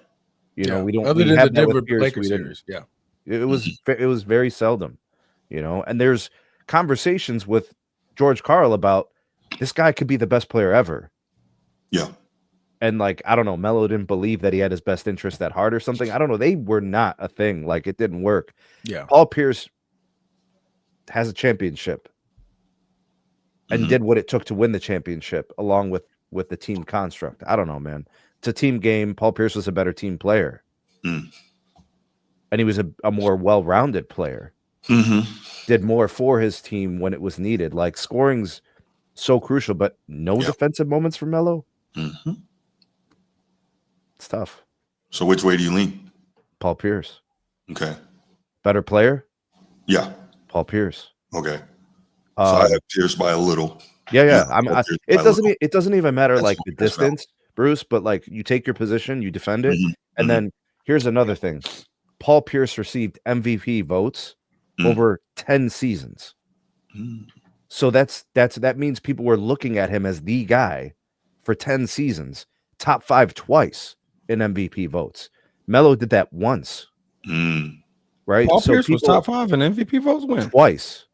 You know, we don't have that with Pierce. Lakers series. Yeah. It was very seldom, you know, and there's conversations with George Karl about this guy could be the best player ever. Yeah. And, like, I don't know, Melo didn't believe that he had his best interest at heart or something. I don't know. They were not a thing. Like, it didn't work. Yeah. Paul Pierce has a championship and did what it took to win the championship along with the team construct. I don't know, man. It's a team game. Paul Pierce was a better team player. And he was a more well-rounded player. Did more for his team when it was needed. Like, scoring's so crucial, but no defensive moments for Melo. It's tough. So which way do you lean? Paul Pierce. Okay. Better player? Yeah. Paul Pierce. Okay. So I have Pierce by a little. Yeah. It doesn't even matter, like, the distance, Bruce, but, like, you take your position, you defend it. And then here's another thing. Paul Pierce received MVP votes over 10 seasons. So that means people were looking at him as the guy for 10 seasons, top 5 twice in MVP votes. Melo did that once. Right? Paul Pierce was top 5 in MVP votes when? Twice.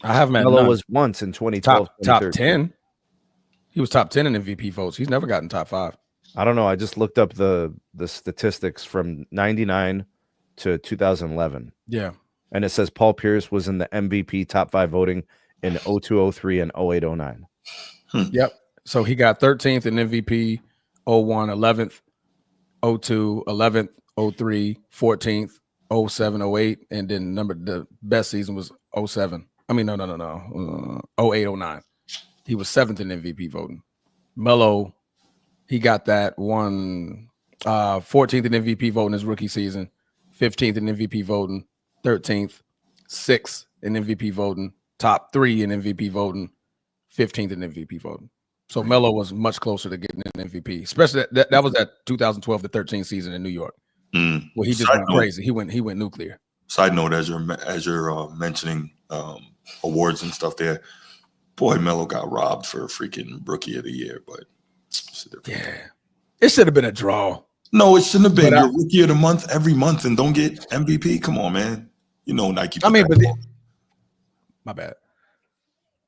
I have Melo was once in 2012. Top 10. He was top 10 in MVP votes. He's never gotten top 5. I don't know. I just looked up the statistics from 99 to 2011. Yeah. And it says Paul Pierce was in the MVP top 5 voting in 0203 and 0809. Yep. So he got 13th in MVP, 01, 11th, 02, 11th, 03, 14th, 07, 08, and then the best season was 07. I mean, no. 08, 09. He was 7th in MVP voting. Melo, he got that 14th in MVP voting his rookie season, 15th in MVP voting, 13th, 6th in MVP voting, top 3 in MVP voting, 15th in MVP voting. So Melo was much closer to getting an MVP, especially that was that 2012 to 13 season in New York, where he just went crazy. He went nuclear. Side note, as you're mentioning awards and stuff there, boy, Melo got robbed for freaking Rookie of the Year, but it should have been a draw. No, it shouldn't have been. You're Rookie of the Month every month and don't get MVP. Come on, man. You know Nike. My bad.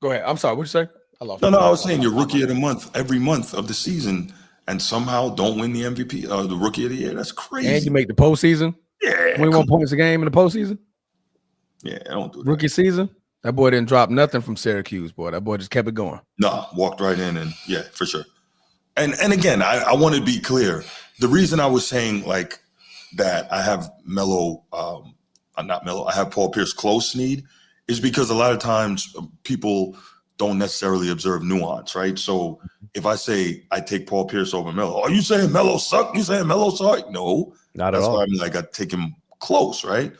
Go ahead. I'm sorry. What'd you say? I lost. No, I was saying you're Rookie of the Month every month of the season and somehow don't win the MVP or the Rookie of the Year. That's crazy. And you make the postseason. Yeah, 21 points a game in the postseason. Yeah, I don't do that. Rookie season. That boy didn't drop nothing from Syracuse, boy. That boy just kept it going. No, walked right in and yeah, for sure. And again, I want to be clear. The reason I was saying like that I have Melo, not Melo, I have Paul Pierce close need is because a lot of times people don't necessarily observe nuance, right? So if I say I take Paul Pierce over Melo, are you saying Melo suck? You saying Melo suck? No, not at all. That's why I'm like, I take him close, right?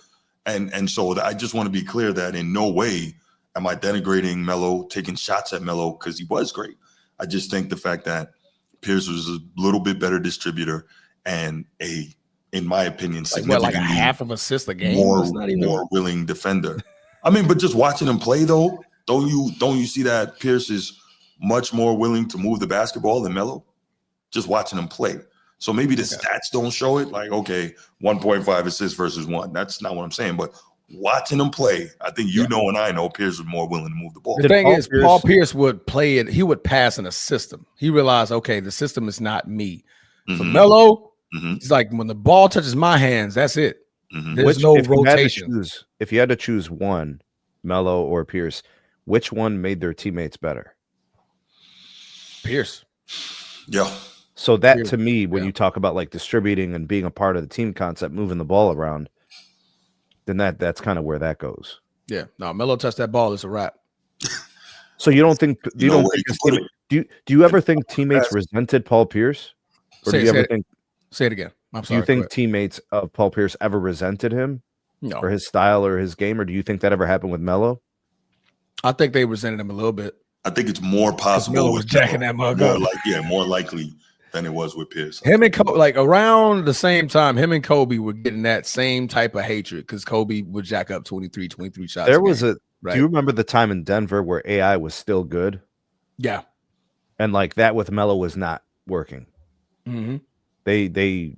And so I just want to be clear that in no way am I denigrating Melo, taking shots at Melo because he was great. I just think the fact that Pierce was a little bit better distributor and in my opinion, like a half of assist a game. More willing defender. I mean, but just watching him play though, don't you see that Pierce is much more willing to move the basketball than Melo? Just watching him play. So maybe the stats don't show it. Like, okay, 1.5 assists versus 1. That's not what I'm saying. But watching him play, I think know and I know Pierce was more willing to move the ball. The thing is, Paul Pierce would play it. He would pass in a system. He realized, okay, the system is not me. For Melo, it's like when the ball touches my hands, that's it. There's no rotation. If you had to choose one, Melo or Pierce, which one made their teammates better? Pierce. Yeah. So that to me, when you talk about like distributing and being a part of the team concept, moving the ball around, then that's kind of where that goes. Yeah. No, Melo touched that ball, it's a wrap. So you don't think do you ever think teammates resented Paul Pierce? Or do you ever think say it again? I'm sorry. Do you think teammates of Paul Pierce ever resented him? No. Or his style or his game, or do you think that ever happened with Melo? I think they resented him a little bit. I think it's more possible. Melo was jacking that mug up. More likely than it was with Pierce. Him and Kobe, like around the same time, him and Kobe were getting that same type of hatred because Kobe would jack up 23 shots. There was do you remember the time in Denver where AI was still good? Yeah. And like that with Melo was not working. Mm-hmm. They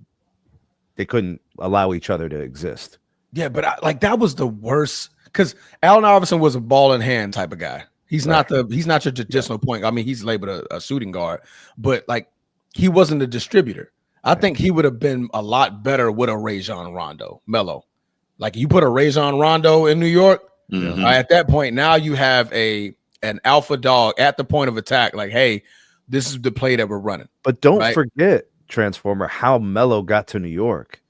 couldn't allow each other to exist. Yeah, but that was the worst because Allen Iverson was a ball in hand type of guy. He's not your traditional point. I mean, he's labeled a shooting guard, but like he wasn't a distributor. I think he would have been a lot better with a Rajon Rondo, Melo. Like you put a Rajon Rondo in New York, at that point, now you have an alpha dog at the point of attack. Like, hey, this is the play that we're running. But don't forget, Transformer, how Melo got to New York.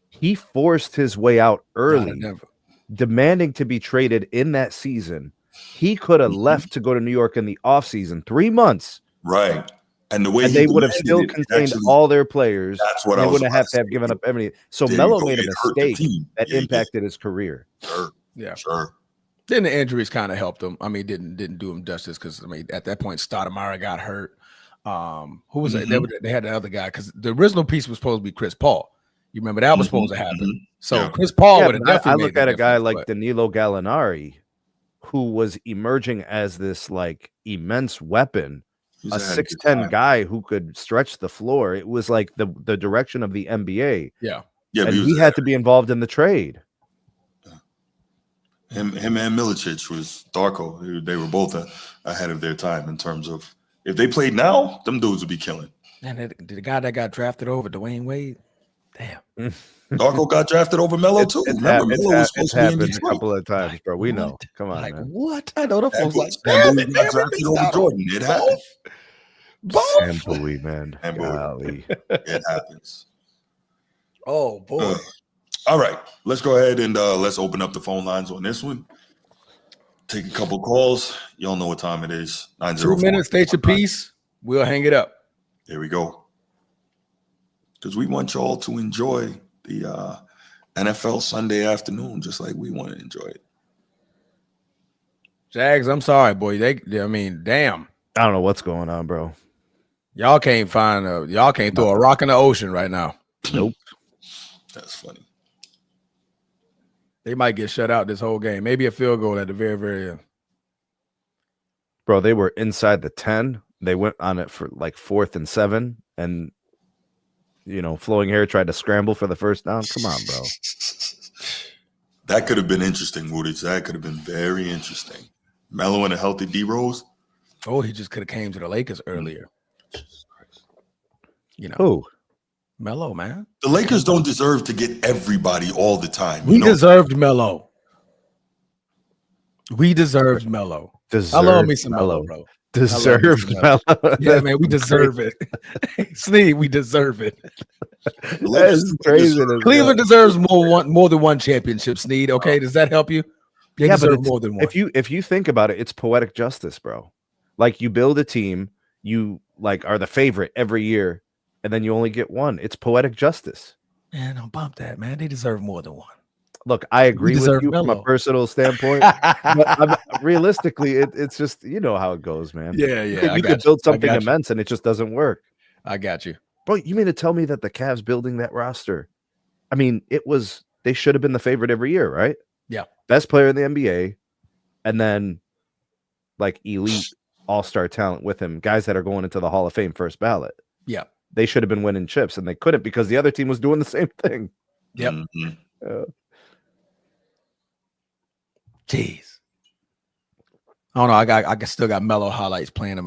He forced his way out early, demanding to be traded in that season. He could have left to go to New York in the offseason, 3 months. Right. And the way they would have still contained all their players. That's what they wouldn't have to have given up everything. So Melo made a mistake that impacted his career. Sure. Yeah. Sure. Then the injuries kind of helped him. I mean, didn't do him justice because I mean at that point Stoudemire got hurt. Who was it? They had the other guy because the original piece was supposed to be Chris Paul. You remember that was supposed to happen. So Chris Paul would have definitely. I look at a guy like Danilo Gallinari, who was emerging as this like immense weapon, a 6'10" guy who could stretch the floor. It was like the direction of the NBA. Yeah. And he had to be involved in the trade. Him and Milicic was Darko. They were both ahead of their time in terms of If they played now, them dudes would be killing. And the guy that got drafted over Dwayne Wade, damn. Darko got drafted over Melo too. Remember, Melo was supposed to be in happened Detroit. a couple of times, bro. We know. Come on, Like man. what? I know the folks like Sam damn Bowie it, got man, drafted over Jordan. It happened. Sam Bowie, man. Sam Bowie. Golly. It happens. Oh boy. All right, let's go ahead and let's open up the phone lines on this one. Take a couple calls. Y'all know what time it is. 2 minutes, state your piece. We'll hang it up. There we go. Because we want y'all to enjoy the NFL Sunday afternoon, just like we want to enjoy it. Jags, I'm sorry, boy. I mean, damn. I don't know what's going on, bro. Y'all can't throw a rock in the ocean right now. Nope. That's funny. They might get shut out this whole game. Maybe a field goal at the very, very end. Bro, they were inside the 10. They went on it for like 4th and 7. And, Flowing Hair tried to scramble for the first down. Come on, bro. That could have been interesting, Woodage. That could have been very interesting. Melo and a healthy D-Rose. Oh, he just could have came to the Lakers earlier. Who? Melo, man. The Lakers don't deserve to get everybody all the time. We deserved Melo. We deserved Melo. I love me some Melo, bro. Deserved Melo. Yeah, man, we deserve it. Sneed, we deserve it. That's crazy. Cleveland deserves more than one championship, Sneed. Okay, does that help you? They deserve more than one. If you think about it, it's poetic justice, bro. Like you build a team, you are the favorite every year, and then you only get one. It's poetic justice. Man, don't bump that, man. They deserve more than one. Look, I agree with you from a personal standpoint. But realistically, it's just how it goes, man. Yeah. You could build something immense, and it just doesn't work. I got you, bro. You mean to tell me that the Cavs building that roster? I mean, they should have been the favorite every year, right? Yeah, best player in the NBA, and then elite all-star talent with him, guys that are going into the Hall of Fame first ballot. Yeah, they should have been winning chips, and they couldn't because the other team was doing the same thing. Yep. Jeez. I don't know. I still got Melo highlights playing in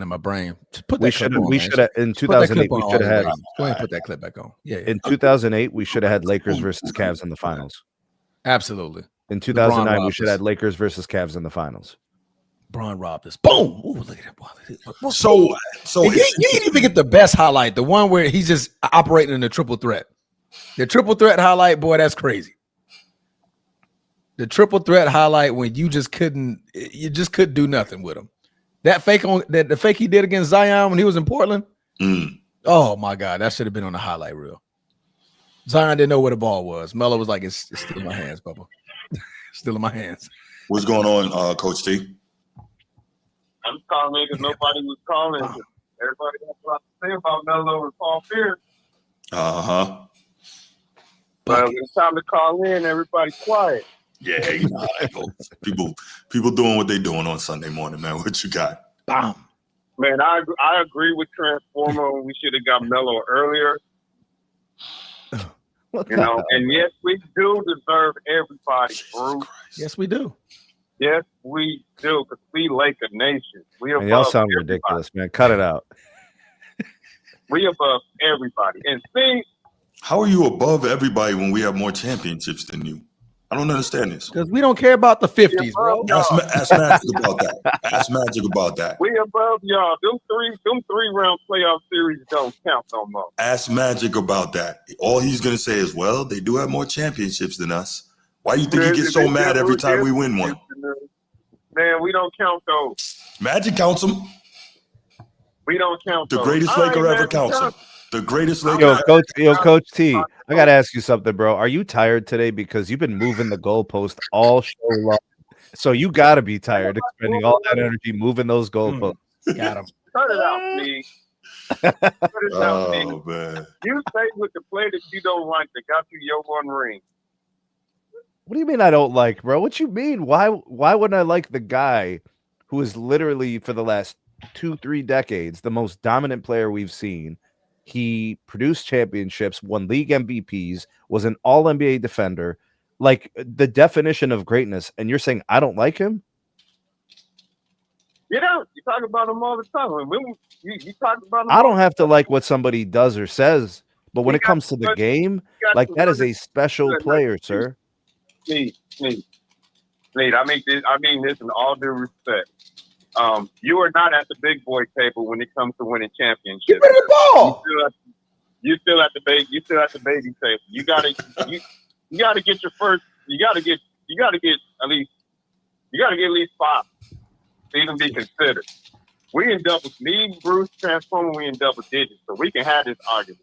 my brain. Put that clip on. We should have in 2008. We should have had. Go ahead and put that clip back on. Yeah. In 2008, we should have had Lakers versus Cavs in the finals. Absolutely. In 2009, we should have had Lakers versus Cavs in the finals. Bron robbed us. Boom! Ooh, look at that boy. So you didn't even get the best highlight, the one where he's just operating in the triple threat. The triple threat highlight, boy, that's crazy. The triple threat highlight when you just couldn't do nothing with him. That the fake he did against Zion when he was in Portland. Oh my God, that should have been on the highlight reel. Zion didn't know where the ball was. Melo was like, it's still in my hands, Bubba. Still in my hands. What's going on, Coach T? I'm calling because nobody was calling. Everybody has a lot to say about Melo and Paul Pierce. But when it's time to call in, everybody's quiet. Yeah, people doing what they doing on Sunday morning, man. What you got? Bam. Man, I agree with Transformer. We should have got Melo earlier. And yes, we do deserve everybody, Bruce. Yes, we do. Yes, we do, because we Laker Nation. Man, y'all sound ridiculous, man. Cut it out. We above everybody. And see, how are you above everybody when we have more championships than you? I don't understand this. Because we don't care about the 50s, bro. Ask Magic about that. Ask Magic about that. We above y'all. Them three-round playoff series don't count no more. Ask Magic about that. All he's going to say is, well, they do have more championships than us. Why do you think he gets so mad every time we win one? Man, we don't count those. Magic counts them. We don't count the those. Greatest Laker ever counts them. The greatest Laker. Coach T, I got to ask you something, bro. Are you tired today? Because you've been moving the goalpost all show long. So you got to be tired of spending all that energy moving those goalposts. Got him. Cut it out, Steve. Man. You stay with the play that you don't like that got you your one ring. What do you mean I don't like, bro? What you mean? Why wouldn't I like the guy who is literally for the last 2-3 decades the most dominant player we've seen? He produced championships, won league MVPs, was an all-NBA defender, like the definition of greatness. And you're saying I don't like him? You talk about them all the time. You talk about them. I don't have to like what somebody does or says, but when it comes to the game, like that is a special player, sir. Nate, I mean this in all due respect. You are not at the big boy table when it comes to winning championships. Get rid of the ball. You still at the baby table. You gotta get your first. You gotta get at least 5 to even be considered. We in double. Me, Bruce, Transformer. We in double digits, so we can have this argument.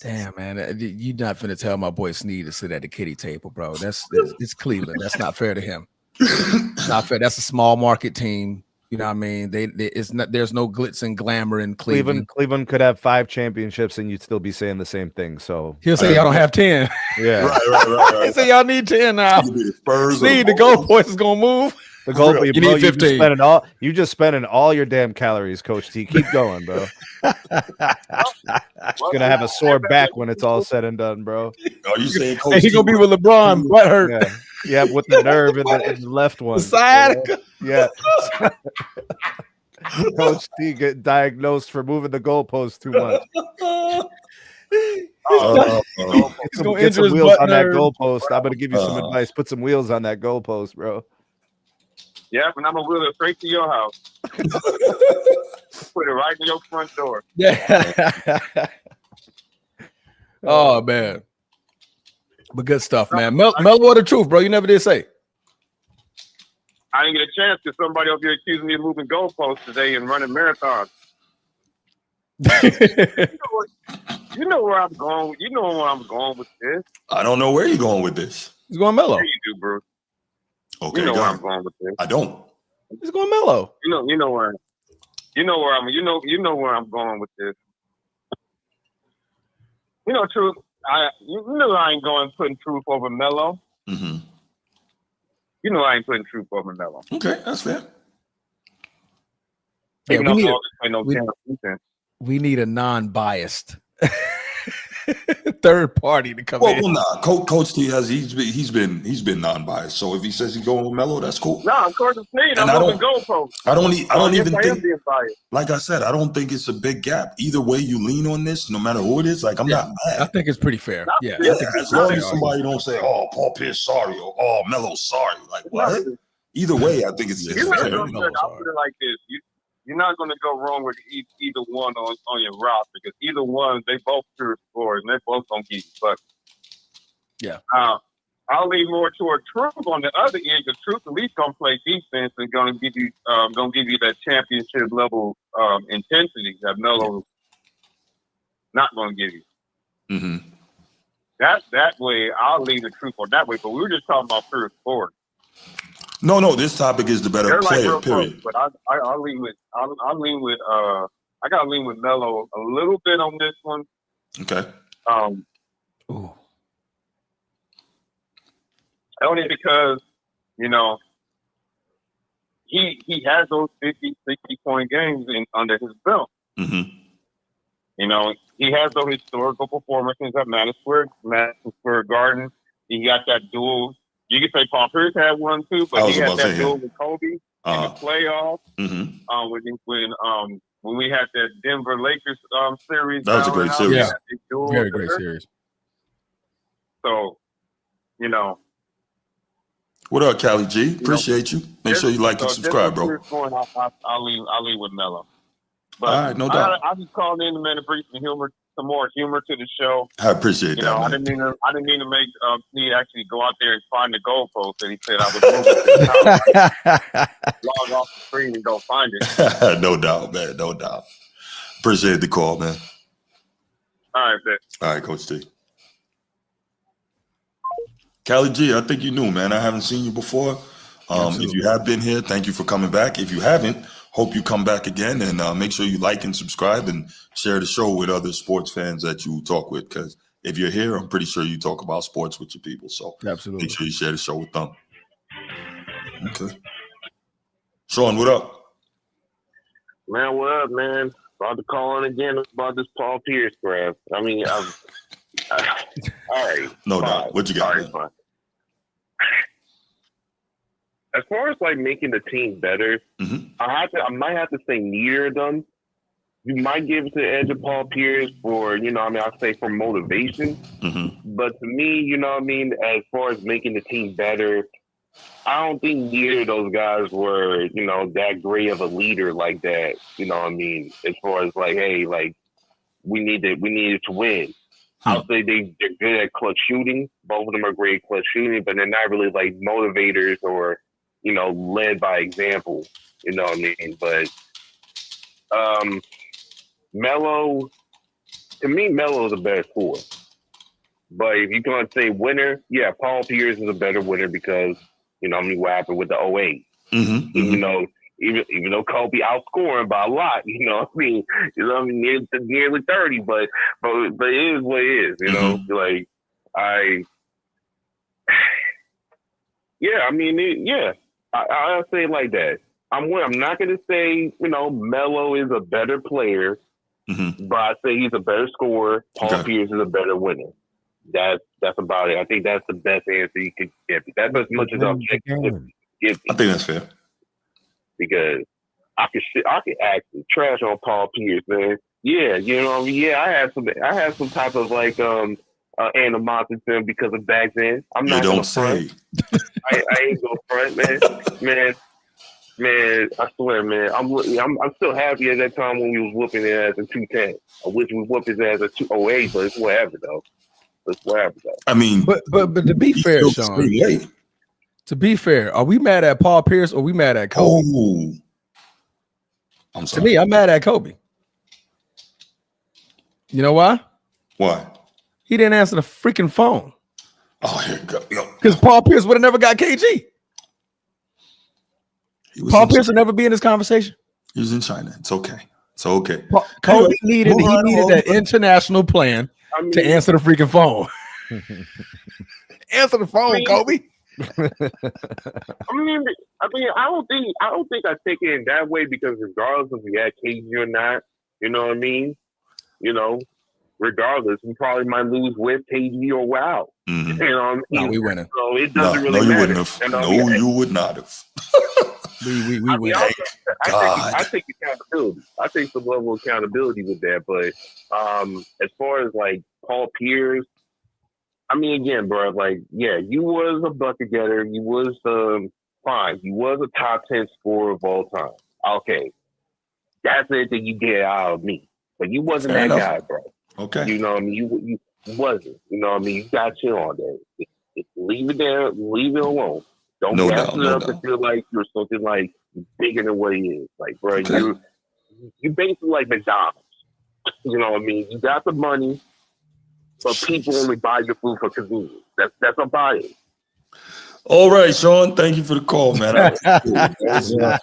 Damn, man, you're not finna tell my boy Sneed to sit at the kiddie table, bro. It's Cleveland. That's not fair to him. Not fair. That's a small market team. You know what I mean? There's no glitz and glamour in Cleveland. Cleveland could have 5 championships and you'd still be saying the same thing. So he'll say y'all don't have 10. Yeah. Right. He'll say y'all need 10 now. See, the goalpost is gonna move. The goal, you need 15. You just spending all your damn calories, Coach T. Keep going, bro. Gonna have a sore back when it's all said and done, bro. Are you saying Coach He's gonna be with LeBron, butt hurt. Yeah, with the nerve in the left one. The side. Yeah. Coach T get diagnosed for moving the goalpost too much. Get some wheels on that goalpost. I'm gonna give you some advice. Put some wheels on that goalpost, bro. Yeah, and I'm gonna wheel it straight to your house. Put it right in your front door. Yeah. Oh man. But good stuff, man. Mellow or the truth, bro. You never did say. I didn't get a chance because somebody over here accusing me of moving goalposts today and running marathons. You know where I'm going. You know where I'm going with this. I don't know where you're going with this. He's going mellow. Yeah, you do, Bruce. Okay, you know where I'm going with this. I don't. He's going mellow. You know where I'm going with this. Truth. I ain't going putting truth over mellow. Mm-hmm. You know I ain't putting truth over mellow. Okay, that's fair. Yeah, we need a non-biased third party to come in. Well, nah. Coach T he's been non-biased. So if he says he's going with Melo, that's cool. Nah, of course it's me. I'm moving goalposts. I don't even think. Being biased. Like I said, I don't think it's a big gap. Either way you lean on this, no matter who it is, like I'm not mad. I think it's pretty fair. Yeah. As long as somebody don't say, "Oh, Paul Pierce sorry," or "Oh, Melo's sorry." Like what? Either way, I think it's fair. I'll put it like this. You're not going to go wrong with either one on your roster because either one, they both pure scores and they're both going to give you buckets. Yeah. I'll lean more toward Truth on the other end because Truth at least going to play defense and going to give you that championship level intensity that Melo not going to give you. Mm-hmm. That way, I'll lean the Truth on that way. But we were just talking about pure sport. No, this topic is the better player, period. Close, but I'll lean with I gotta lean with Melo a little bit on this one. Okay. Only because, he has those 50, 60-point games under his belt. Mm-hmm. He has those historical performances at Madison Square Garden. He got that duel. You could say Paul Pierce had one too, but he had that duel with Kobe in the playoffs. Mm-hmm. When we had that Denver Lakers series. That was a great series. Yeah. Very great series. So, What up, Callie G? Appreciate you. Make sure you like and subscribe, bro. I'll leave with Melo. But all right, no doubt. I just called in, man, to bring some more humor to the show. I appreciate that. I didn't mean to make Snead actually go out there and find the goalpost that he said I was moving. Log off the screen and go find it. No doubt, man. No doubt. Appreciate the call, man. All right, man. All right, Coach T. Callie G, I think you knew, man. I haven't seen you before. If you have been here, thank you for coming back. If you haven't, hope you come back again and make sure you like and subscribe and share the show with other sports fans that you talk with. Because if you're here, I'm pretty sure you talk about sports with your people. So absolutely, make sure you share the show with them. Okay. Sean, what up? Man, what up, man? About to call in again about this Paul Pierce crap. I mean, all right. No doubt. What you got? Fine. as far as like making the team better, I might have to say neither of them. You might give it to the edge of Paul Pierce for, I'll say for motivation. But to me, as far as making the team better, I don't think neither of those guys were, that great of a leader like that. As far as like, hey, like we needed to win. I'll say they're good at clutch shooting. Both of them are great at clutch shooting, but they're not really like motivators or, led by example. But Melo, to me, Melo is a better scorer. But if you're going to say winner, yeah, Paul Pierce is a better winner because, what happened with the 08. Even though Kobe outscoring by a lot, nearly 30, but it is what it is, like I'll say it like that. I'm not going to say, Melo is a better player, but I say he's a better scorer. Paul Pierce is a better winner. That's about it. I think that's the best answer you could give. That's as much as I'll give. I think that's fair. Because I could actually trash on Paul Pierce, man. Yeah, Yeah, I had some type of like animosity to him because of back then. I'm not gonna front. I ain't gonna front, man. Man, I swear, man. I'm still happy at that time when we was whooping his ass in 210. I wish we whooped his ass at 208, but it's whatever though. I mean, but to be fair, Sean. To be fair, are we mad at Paul Pierce or are we mad at Kobe? Oh, I'm sorry. To me, I'm mad at Kobe. You know why? Why? He didn't answer the freaking phone. Oh, here you go. Because Paul Pierce would have never got KG. Paul Pierce would never be in this conversation. He was in China. It's okay. Kobe needed that international plan to answer the freaking phone. Answer the phone, Kobe. I don't think I take it in that way because regardless if we had KG or not, you know what I mean? Regardless, we probably might lose with KG or without. You know what I mean? No, we winning. So it doesn't really matter. You wouldn't have. You would not have. we win. I take accountability. I take some level of accountability with that. But as far as like Paul Pierce, I mean, again, bro, like, yeah, you was a bucket getter. You was fine. You was a top 10 scorer of all time. Okay. That's it that you get out of me. But you wasn't that guy, bro. Okay. You know what I mean? You wasn't. You know what I mean? You got chill on that. Just leave it there. Leave it alone. Don't gas it up and feel like you're something like bigger than what he is. Like, bro, you're basically like McDonald's. You know what I mean? You got the money, but people only buy your food for convenience. That's about it. All right, Sean. Thank you for the call, man. That was an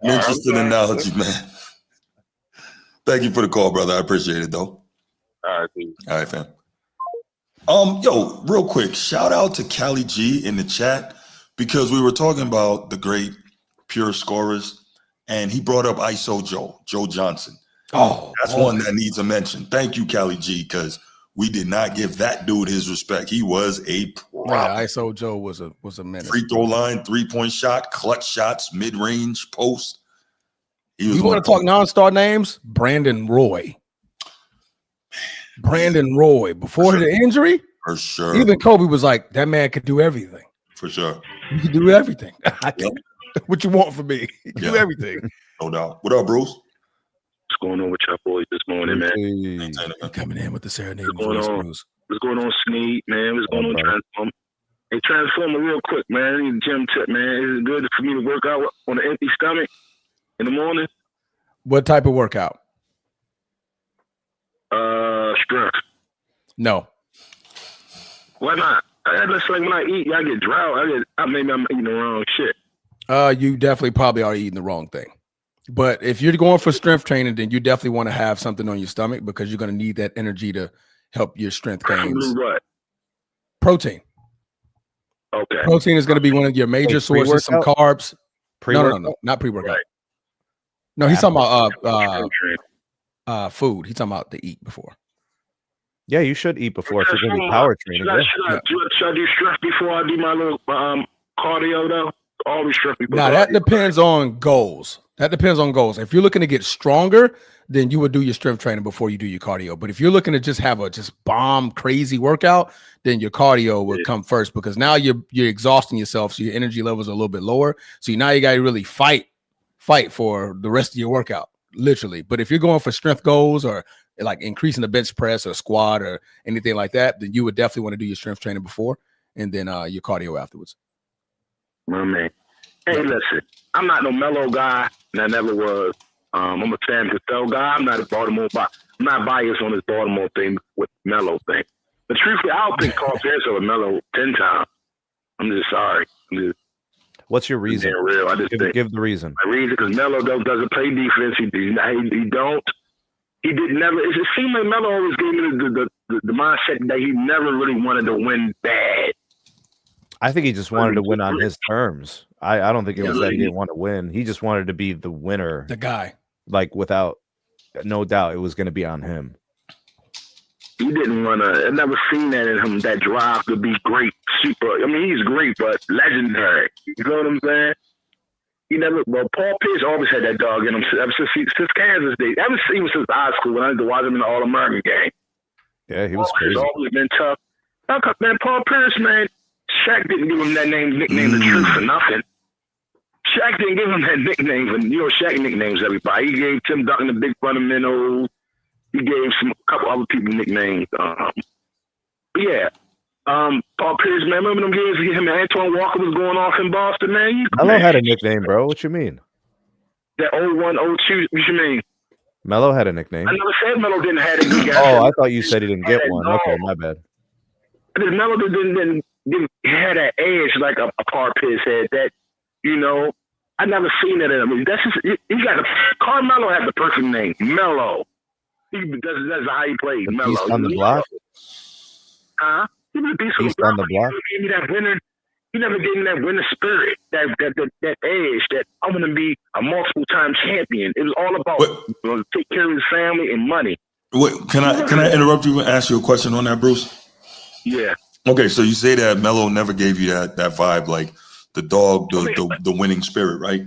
interesting analogy, man. Thank you for the call, brother. I appreciate it, though. All right, peace. All right, fam. Yo, real quick, shout out to Callie G in the chat because we were talking about the great pure scorers, and he brought up ISO Joe Johnson. Oh, that's one that needs a mention. Thank you, Callie G, because we did not give that dude his respect. He was a problem. Yeah, ISO Joe was a menace. Free throw line, 3-point shot, clutch shots, mid-range, post. You want to talk non-star names? Brandon Roy. Before the injury, for sure. Even Kobe was like, that man could do everything. For sure. He could do everything. What you want from me? He can do everything. No doubt. What up, Bruce? What's going on with y'all boys this morning, man? Coming in with the serenade. What's going on, Sneak, man? What's going on, Transform? Hey, Transformer, real quick, man. I need a gym tip, man. Is it good for me to work out on an empty stomach in the morning? What type of workout? Strength. No. Why not? That's like when I eat, I get drought. Maybe I'm eating the wrong shit. You definitely probably are eating the wrong thing. But if you're going for strength training, then you definitely want to have something on your stomach because you're going to need that energy to help your strength gains. What? Protein. Okay. Protein is going to be one of your major sources. Some carbs. No, not pre-workout. Right. No, he's talking about food. He's talking about to eat before. Yeah, you should eat before if you're going to be power training. Should I do strength before I do my little cardio though? Always strength. Now that depends on goals. If you're looking to get stronger, then you would do your strength training before you do your cardio. But if you're looking to just have a bomb crazy workout, then your cardio would come first, because now you're exhausting yourself, so your energy levels are a little bit lower. So now you got to really fight for the rest of your workout, literally. But if you're going for strength goals or like increasing the bench press or squat or anything like that, then you would definitely want to do your strength training before and then your cardio afterwards. My man. Hey, listen, I'm not no Melo guy, and I never was. I'm a Sam Cassell guy. I'm not a Baltimore I'm not biased on this Baltimore thing with Melo thing. But truthfully, I don't think Carl Pierce over Melo 10 times. I'm just sorry. What's your reason? Real. I just give the reason. My reason, because Melo doesn't play defense. He don't. He did never. It seemed like Melo always gave me the mindset that he never really wanted to win bad. I think he just wanted to win on his terms. I don't think it was that he didn't want to win. He just wanted to be the winner. The guy. Like, without no doubt, it was going to be on him. He didn't want to. I've never seen that in him, that drive to be great, super. I mean, he's great, but legendary. You know what I'm saying? He never. Well, Paul Pierce always had that dog in him ever since Kansas State. Ever since high school when I had to watch him in the All-American game. Yeah, he was crazy. crazy. He's always been tough. Man, Paul Pierce, man. Shaq didn't give him that nickname, the truth, for nothing. Shaq didn't give him that nickname, and Shaq nicknames everybody. He gave Tim Duncan the big fundamental. He gave a couple other people nicknames. Paul Pierce, man, remember them years him and Antoine Walker was going off in Boston, man? Melo had a nickname, bro. What you mean? That 01, 02, what you mean? Melo had a nickname. I never said Melo didn't have it. I thought you said he didn't get one. Okay, my bad. Because Melo didn't had that edge like a Paul Pierce had. That, I never seen that in him. That's just, he got Carmelo had the perfect name, Melo. That's how he played, Melo. Beast on the block? He was a beast on the block. He never gave me that winner. He never gave me that winner spirit, that edge, that I'm going to be a multiple-time champion. It was all about take care of his family and money. Wait, can I interrupt you and ask you a question on that, Bruce? Yeah. Okay, so you say that Melo never gave you that vibe, like the dog, the winning spirit, right?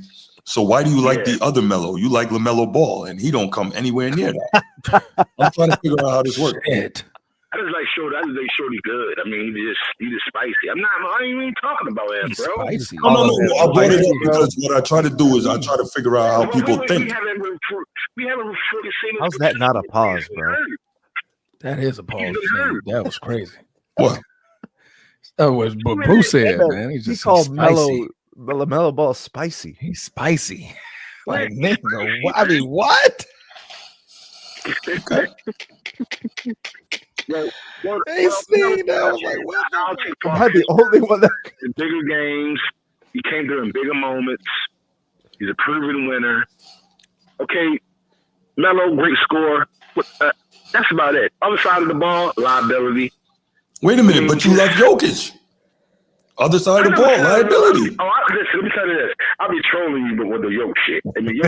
So why do you like the other Melo? You like LaMelo Ball, and he don't come anywhere near that. I'm trying to figure out how this works. I just like Shorty good. I mean, he just spicy. I ain't even talking about him, bro. Spicy. No. I brought it up because what I try to do is I try to figure out how people think. How's that not a pause, bro? That is a pause. That was crazy. What? That was what Bruce said, man. He called LaMelo Ball spicy. He's spicy. Like, nigga, I mean, what? Okay. Well, Am I the only one that in bigger games? He came through in bigger moments. He's a proven winner. Okay, Melo, great score. That's about it. Other side of the ball, liability. Wait a minute, but you love Jokic. Other side of the ball, liability. Let me tell you this. I'll be trolling you with the Yoke shit. I mean,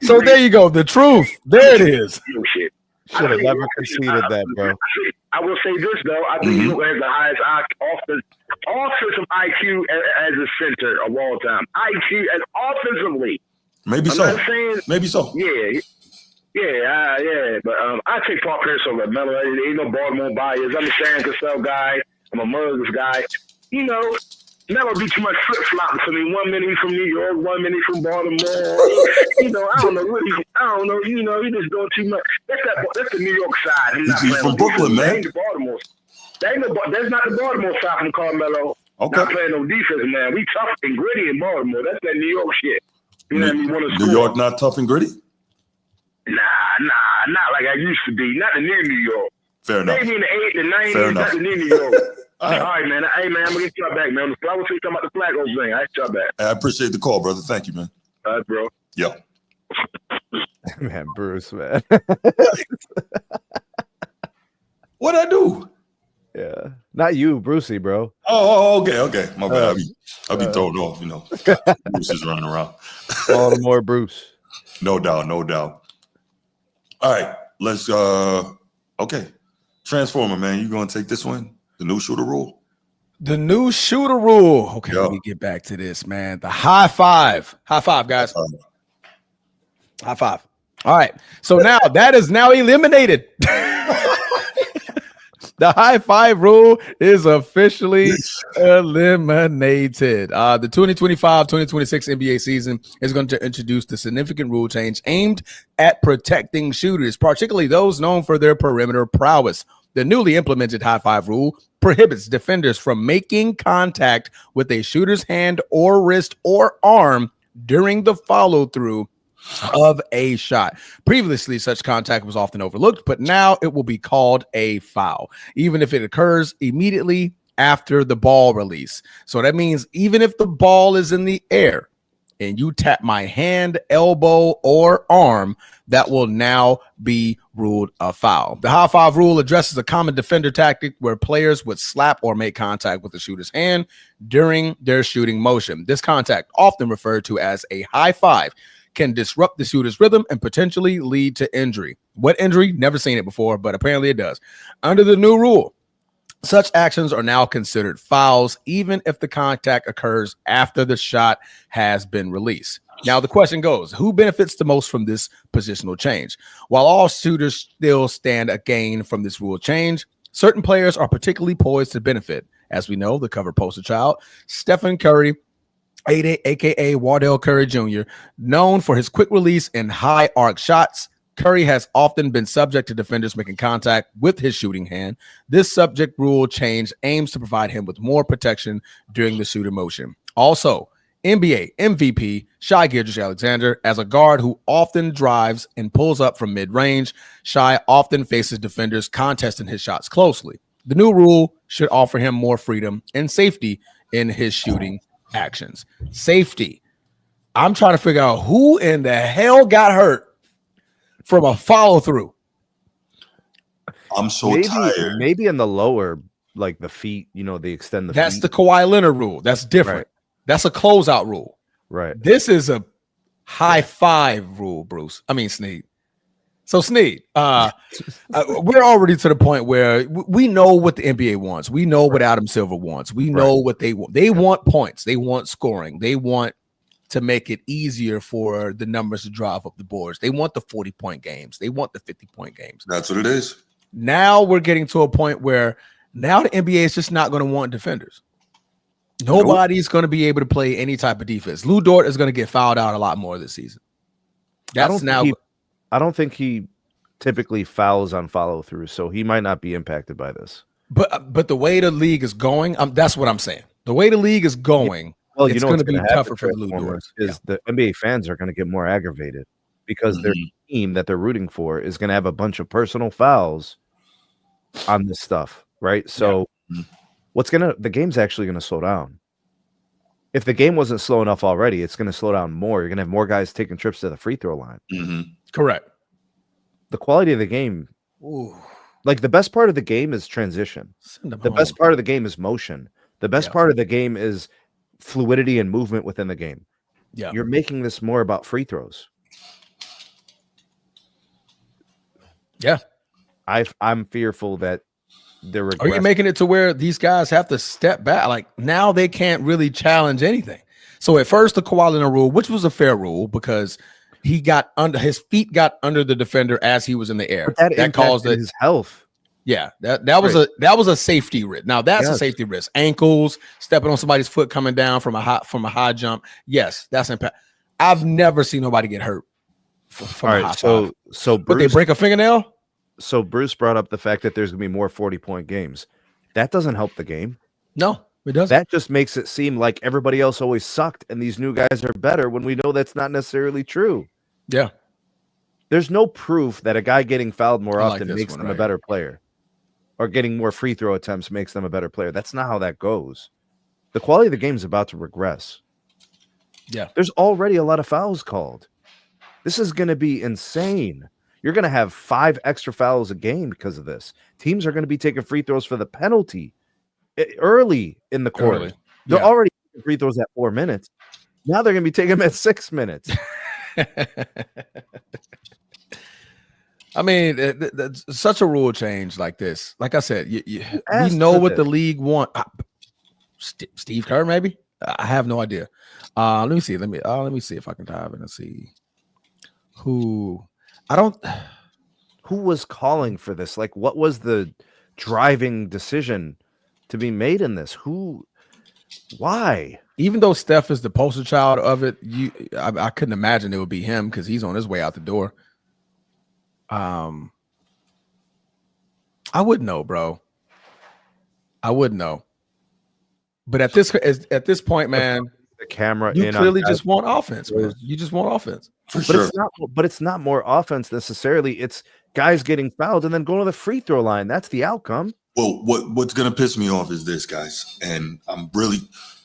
so there you go. The truth. There it is. Shit. Should have never conceded that, bro. I will say this, though. I think Yoke has the highest offensive IQ as a center of all time. IQ as offensively. Maybe so. Maybe so. Yeah. But I take Paul Pierce over Melo. There ain't no Baltimore bias. I'm a Sam Cassell guy. I'm a Muggs guy. Melo be too much flip-flopping for me. 1 minute from New York, 1 minute from Baltimore. I don't know. He just doing too much. That's the New York side. He's from Brooklyn, man. That ain't the Baltimore. That's not the Baltimore side from Carmelo. Okay. Not playing no defense, man. We tough and gritty in Baltimore. That's that New York shit. New York not tough and gritty? Nah, not like I used to be. Not the new New York. Fair enough. Maybe in the 80s and 90s, Fair enough. not the new New York. All right, man. Hey, man, I'm going to get y'all back, man. I was talking about the flag thing. I get y'all back. I appreciate the call, brother. Thank you, man. All right, bro. Yo. Man, Bruce, man. What'd I do? Yeah. Not you, Brucey, bro. Oh, okay. My bad. I'll be thrown off, Bruce is running around. Baltimore Bruce. No doubt. All right. Let's okay. Transformer, man. You gonna take this one? The new shooter rule? The new shooter rule. Okay, let me get back to this, man. The high five. High five, guys. High five. All right. So now that is now eliminated. The high five rule is officially eliminated. The 2025-2026 NBA season is going to introduce the significant rule change aimed at protecting shooters, particularly those known for their perimeter prowess. The newly implemented high five rule prohibits defenders from making contact with a shooter's hand or wrist or arm during the follow-through of a shot. Previously, such contact was often overlooked, but now it will be called a foul, even if it occurs immediately after the ball release. So that means even if the ball is in the air and you tap my hand, elbow, or arm, that will now be ruled a foul. The high five rule addresses a common defender tactic where players would slap or make contact with the shooter's hand during their shooting motion. This contact, often referred to as a high five, can disrupt the shooter's rhythm and potentially lead to injury. What injury? Never seen it before, but apparently it does. Under the new rule, such actions are now considered fouls, even if the contact occurs after the shot has been released. Now, the question goes, who benefits the most from this positional change? While all shooters still stand to gain from this rule change, certain players are particularly poised to benefit. As we know, the cover poster child, Stephen Curry, aka Wardell Curry Jr., known for his quick release and high arc shots. Curry has often been subject to defenders making contact with his shooting hand. This subject rule change aims to provide him with more protection during the shooter motion. Also, NBA MVP Shai Gilgeous-Alexander, as a guard who often drives and pulls up from mid-range, Shai often faces defenders contesting his shots closely. The new rule should offer him more freedom and safety in his shooting actions. Safety. I'm trying to figure out who in the hell got hurt from a follow through. I'm so tired. Maybe in the lower, like the feet, they extend the feet. That's the Kawhi Leonard rule. That's different. Right. That's a closeout rule. Right. This is a high five rule, Bruce. I mean, Sneed. So, Sneed, we're already to the point where we know what the NBA wants. We know what Adam Silver wants. We know what they want. They want points. They want scoring. They want to make it easier for the numbers to drive up the boards. They want the 40-point games. They want the 50-point games. That's what it is. Now we're getting to a point where now the NBA is just not going to want defenders. Nobody's going to be able to play any type of defense. Lou Dort is going to get fouled out a lot more this season. I don't think he typically fouls on follow through, so he might not be impacted by this. But the way the league is going, that's what I'm saying. The way the league is going, it's going to be tougher for the Lou Dort. The NBA fans are going to get more aggravated because their team that they're rooting for is going to have a bunch of personal fouls on this stuff, right? So the game's actually going to slow down. If the game wasn't slow enough already, it's going to slow down more. You're going to have more guys taking trips to the free throw line. Correct. The quality of the game, like the best part of the game is transition. The best part of the game is motion. The best part of the game is fluidity and movement within the game. Yeah, you're making this more about free throws. Yeah, I'm fearful that are you making it to where these guys have to step back? Like now they can't really challenge anything. So at first the Kawhi Leonard rule, which was a fair rule because he got under his feet got under the defender as he was in the air. But that caused his health. Yeah, that was a safety risk. Now that's a safety risk. Ankles, stepping on somebody's foot coming down from a high jump. Yes, that's impact. I've never seen nobody get hurt from a high five. So but they break a fingernail. So Bruce brought up the fact that there's gonna be more 40-point games. That doesn't help the game. No, it doesn't. That just makes it seem like everybody else always sucked and these new guys are better when we know that's not necessarily true. Yeah. There's no proof that a guy getting fouled more often makes them a better player. Or getting more free throw attempts makes them a better player. That's not how that goes. The quality of the game is about to regress. Yeah. There's already a lot of fouls called. This is going to be insane. You're going to have 5 extra fouls a game because of this. Teams are going to be taking free throws for the penalty early in the quarter. They're already taking free throws at 4 minutes. Now they're going to be taking them at 6 minutes. I mean, such a rule change like this. Like I said, we know what the league wants. Steve Kerr, maybe. I have no idea. Let me see. Let me see if I can dive in and see who. I don't. Who was calling for this? Like, what was the driving decision to be made in this? Who? Why? Even though Steph is the poster child of it, I couldn't imagine it would be him because he's on his way out the door. I wouldn't know, bro. I wouldn't know. But at this point, man, the camera you clearly just want offense, man. You just want offense. It's not more offense necessarily. It's guys getting fouled and then going to the free throw line. That's the outcome. Well, what's gonna piss me off is this, guys, and I'm really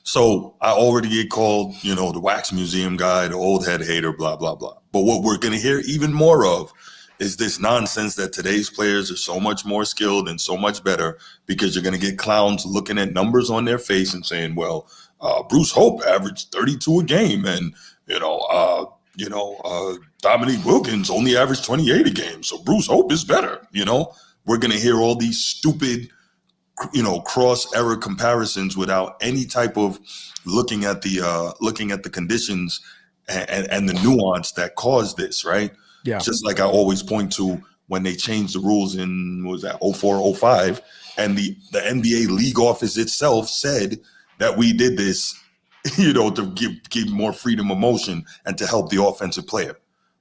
so I already get called, the wax museum guy, the old head hater, blah blah blah. But what we're gonna hear even more of is this nonsense that today's players are so much more skilled and so much better because you're gonna get clowns looking at numbers on their face and saying, well, Bruce Hope averaged 32 a game, and Dominique Wilkins only averaged 28 a game, so Bruce Hope is better. We're going to hear all these stupid, cross error comparisons without any type of looking at the conditions and the nuance that caused this, right? Yeah. Just like I always point to when they changed the rules in, 04, 05, and the NBA league office itself said that we did this, to give more freedom of motion and to help the offensive player.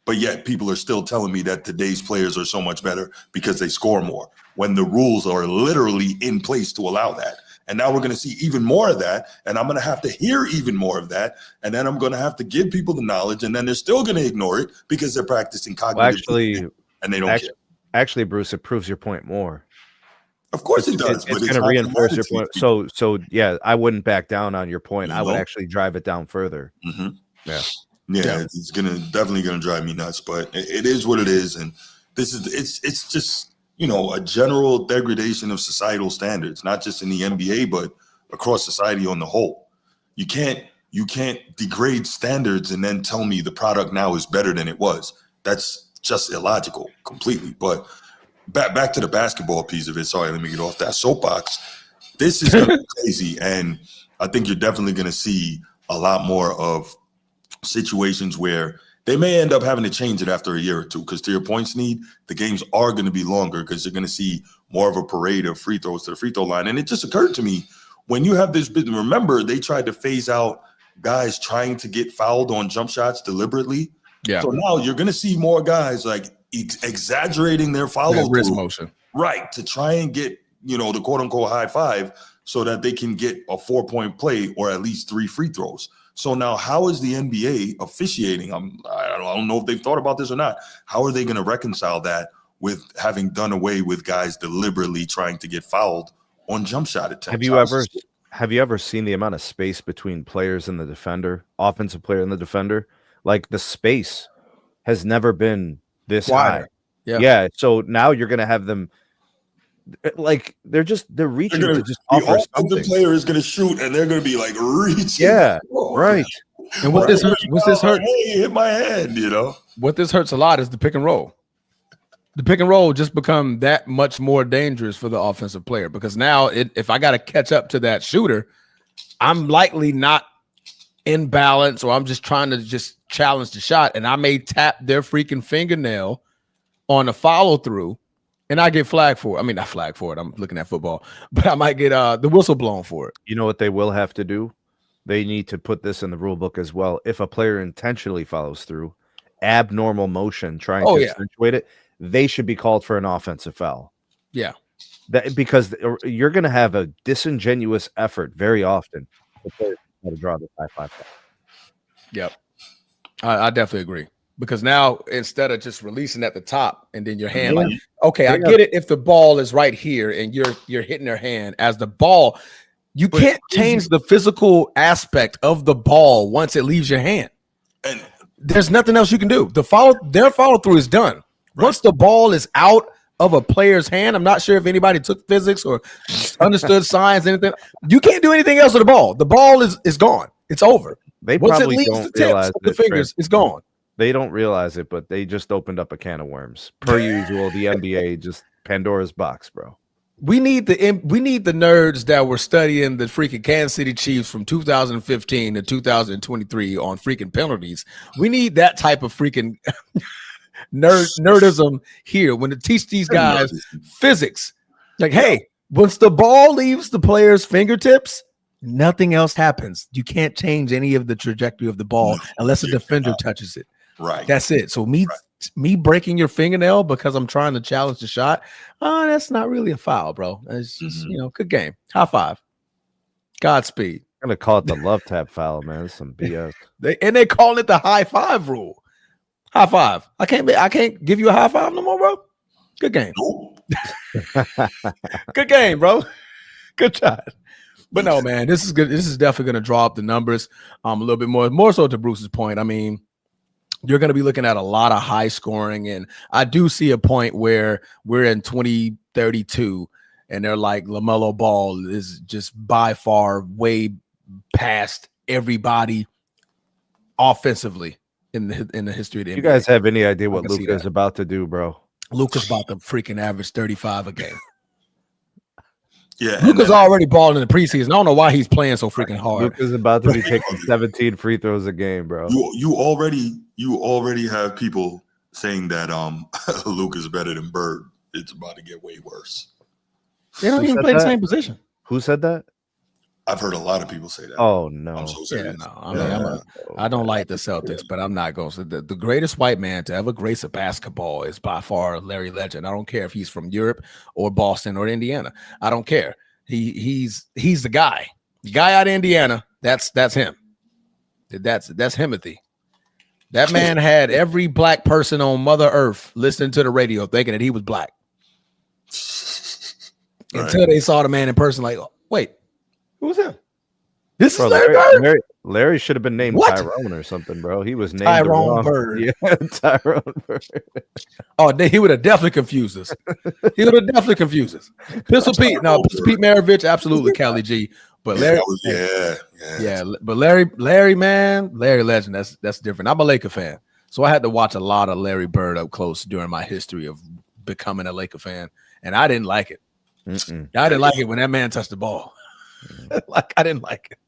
But yet people are still telling me that today's players are so much better because they score more when the rules are literally in place to allow that. And now we're going to see even more of that. And I'm going to have to hear even more of that. And then I'm going to have to give people the knowledge. And then they're still going to ignore it because they're practicing cognitive and they don't care. Actually, Bruce, it proves your point more. Of course it does. It's going to reinforce your point. So yeah, I wouldn't back down on your point. I would actually drive it down further. Mm-hmm. Yeah, it's definitely gonna drive me nuts, but it is what it is, and it's just a general degradation of societal standards, not just in the NBA but across society on the whole. You can't degrade standards and then tell me the product now is better than it was. That's just illogical completely. But back to the basketball piece of it. Sorry, let me get off that soapbox. This is gonna be crazy, and I think you're definitely gonna see a lot more of situations where they may end up having to change it after a year or two, because to your point, Sneed, the games are going to be longer because you're going to see more of a parade of free throws to the free throw line. And it just occurred to me, when you have this business, remember they tried to phase out guys trying to get fouled on jump shots deliberately. Yeah. So now you're going to see more guys like exaggerating their follow wrist motion, right, to try and get the quote unquote high five so that they can get a 4-point play or at least 3 free throws. So now, how is the NBA officiating? I don't know if they've thought about this or not. How are they going to reconcile that with having done away with guys deliberately trying to get fouled on jump shot attempts? Have you ever seen the amount of space between players and the defender, offensive player and the defender? Like, the space has never been this high. Yeah. So now you're going to have them. Like they're reaching to just offer something. The player is going to shoot, and they're going to be like reaching. Yeah, right. And what this hurt? Hey, hit my hand. What this hurts a lot is the pick and roll. The pick and roll just become that much more dangerous for the offensive player, because now if I got to catch up to that shooter, I'm likely not in balance, or I'm just trying to just challenge the shot, and I may tap their freaking fingernail on a follow through. And I get flagged for it. I mean, not flagged for it. I'm looking at football, but I might get the whistle blown for it. You know what they will have to do? They need to put this in the rule book as well. If a player intentionally follows through, abnormal motion trying to accentuate it, they should be called for an offensive foul. Yeah. Because you're going to have a disingenuous effort very often to draw the high five. Yep. I definitely agree. Because now instead of just releasing at the top and then your hand, like, okay, I get it if the ball is right here and you're hitting their hand as the ball, you can't change the physical aspect of the ball once it leaves your hand. And there's nothing else you can do. Their follow through is done. Right. Once the ball is out of a player's hand, I'm not sure if anybody took physics or understood science, anything. You can't do anything else with the ball. The ball is gone. It's over. They once probably it leaves don't the tips of the fingers, it's gone. They don't realize it, but they just opened up a can of worms. Per usual, the NBA just Pandora's box, bro. We need the nerds that were studying the freaking Kansas City Chiefs from 2015 to 2023 on freaking penalties. We need that type of freaking nerdism here when to teach these guys physics. Like, hey, once the ball leaves the player's fingertips, nothing else happens. You can't change any of the trajectory of the ball unless a defender touches it. Right. That's it. So me breaking your fingernail because I'm trying to challenge the shot, that's not really a foul, bro. It's just, good game. High five. Godspeed. I'm gonna call it the love tap foul, man. That's some BS. They calling it the high five rule. High five. I can't give you a high five no more, bro. Good game. Good game, bro. Good shot. But no, man, this is good. This is definitely going to draw up the numbers a little bit more so to Bruce's point. I mean, you're going to be looking at a lot of high scoring, and I do see a point where we're in 2032 and they're like LaMelo Ball is just by far way past everybody offensively in the history of the NBA. You guys have any idea what Luka is about to do, bro? Luka's about to freaking average 35 a game. Yeah, Luka's already balling in the preseason. I don't know why he's playing so freaking hard. Luka's about to be taking 17 free throws a game, bro. You already have people saying that Luka's better than Bird. It's about to get way worse. They don't even play the same position. Who said that? I've heard a lot of people say that. Oh no! I'm so serious. Yeah, no. I don't like the Celtics, but I'm not going to. The greatest white man to ever grace a basketball is by far Larry Legend. I don't care if he's from Europe or Boston or Indiana. I don't care. He's the guy. The guy out of Indiana. That's him. That's Himothy. That man had every black person on Mother Earth listening to the radio, thinking that he was black. Until they saw the man in person, like, oh, wait. Who's him? This is Larry Bird. Larry should have been named Tyrone or something, bro. He was named Tyrone Bird. Yeah, Tyrone Bird. Oh, he would have definitely confused us. Pistol Pete. No, Pistol Pete Maravich, absolutely, Cali G. But Larry, But Larry, man, Larry Legend. That's different. I'm a Laker fan, so I had to watch a lot of Larry Bird up close during my history of becoming a Laker fan, and I didn't like it. I didn't like it when that man touched the ball. I didn't like it.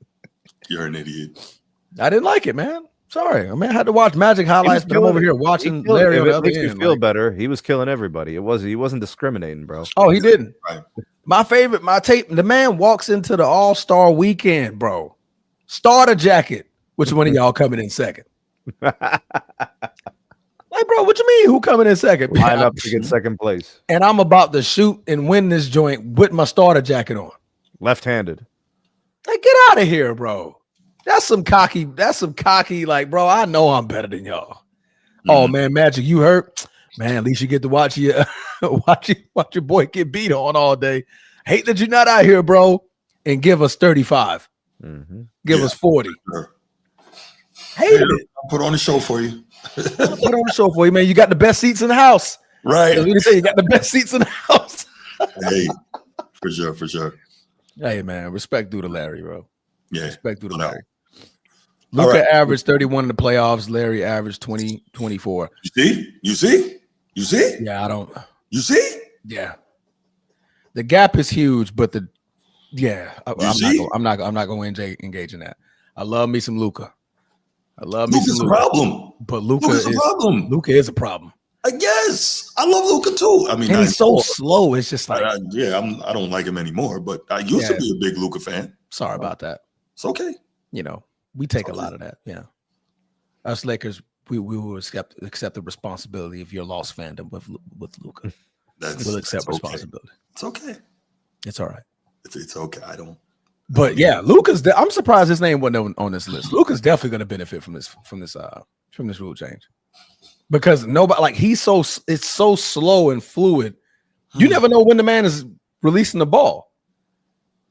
You're an idiot. I didn't like it, man. Sorry. I mean, I had to watch Magic highlights, but I'm over here watching Larry on the other end. It makes me feel better. He was killing everybody. He wasn't discriminating, bro. Oh, he didn't. Right. My tape, the man walks into the All-Star weekend, bro. Starter jacket. Which one of y'all coming in second? Like, bro, what you mean? Who coming in second? Line up to get second place. And I'm about to shoot and win this joint with my starter jacket on. Left-handed. Like, get out of here, bro. That's some cocky, like, bro, I know I'm better than y'all. Oh man, Magic, you hurt? Man, at least you get to watch your watch your boy get beat on all day. Hate that you're not out here, bro, and give us 35. Give us 40. Sure. Hated it. I'll put on a show for you. Put on the show for you, man. You got the best seats in the house. Right. You say you got the best seats in the house. Hey, for sure. Hey, man, respect due to Larry, bro. Yeah. Respect due to Larry. Luka averaged 31 in the playoffs. Larry averaged 20, 24. You see? Yeah, I don't. You see? Yeah. The gap is huge, but I'm not going to engage in that. I love me some Luka. Luka's a problem. But Luka is a problem. Luka is a problem. I guess I love Luka too. I mean, and he's so slow. It's just like, I don't like him anymore. But I used to be a big Luka fan. Sorry about that. It's okay. We take a lot of that. Yeah, us Lakers, we will accept the responsibility of your lost fandom with Luka. We'll accept responsibility. It's okay. It's all right. It's okay. I don't. But yeah, Luka's. I'm surprised his name wasn't on this list. Luka's definitely going to benefit from this rule change. Because nobody, like, it's so slow and fluid. You never know when the man is releasing the ball.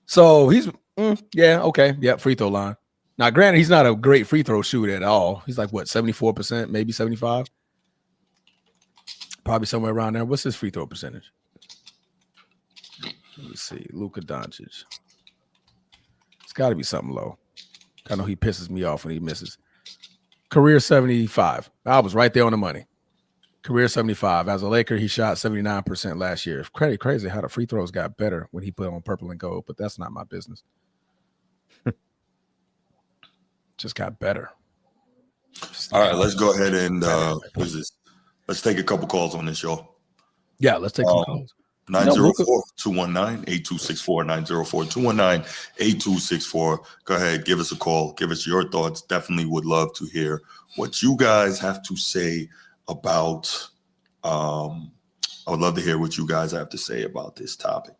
So he's, free throw line. Now, granted, he's not a great free throw shooter at all. He's like, what, 74%, maybe 75? Probably somewhere around there. What's his free throw percentage? Let me see. Luka Doncic. It's got to be something low. I know he pisses me off when he misses. Career 75. I was right there on the money. Career 75. As a Laker, he shot 79% last year. Crazy how the free throws got better when he put on purple and gold, but that's not my business. Just got better. All right, let's go ahead and what is this? Let's take a couple calls on this, y'all. Yeah, let's take some calls. 904-219-8264, 904-219-8264. Go ahead, give us a call. Give us your thoughts. Definitely would love to hear what you guys have to say about I would love to hear what you guys have to say about this topic.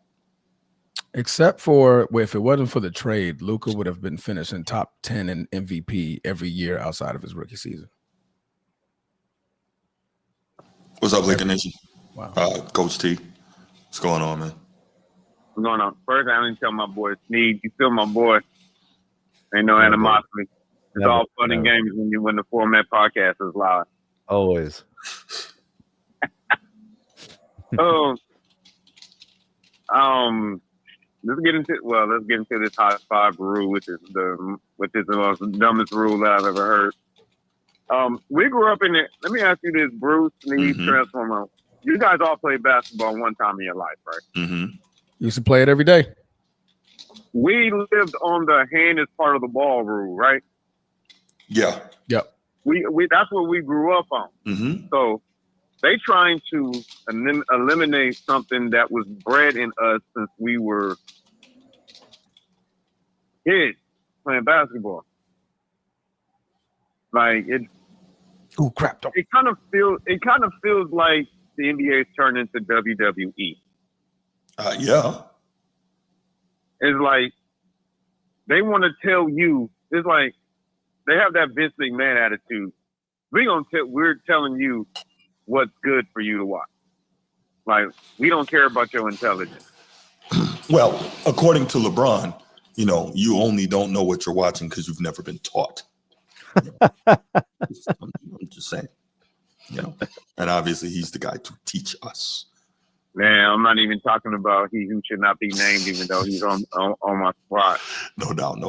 Except for if it wasn't for the trade, Luka would have been finishing top 10 in MVP every year outside of his rookie season. What's up, Laker Nation? Wow. Coach T, what's going on, man? What's going on? First, I didn't tell my boy Sneed. You still my boy. Ain't no animosity. It's all fun and games when the Format Podcast is live. Always. Let's get into this hot five rule, which is the most dumbest rule that I've ever heard. We grew up in it. Let me ask you this, Bruce, Sneed, Transformer. You guys all played basketball one time in your life, right? Mm-hmm. Used to play it every day. We lived on the hand is part of the ball rule, right? Yeah. Yep. We that's what we grew up on. Mm-hmm. So they trying to eliminate something that was bred in us since we were kids playing basketball. Like it. Oh crap! It kind of feels like the NBA has turned into WWE. Yeah. It's like they want to tell you. It's like they have that Vince McMahon attitude. We're telling you what's good for you to watch. Like we don't care about your intelligence. Well, according to LeBron, you only don't know what you're watching because you've never been taught. I'm just saying, and obviously he's the guy to teach us. Man, I'm not even talking about he who should not be named, even though he's on my spot. No doubt.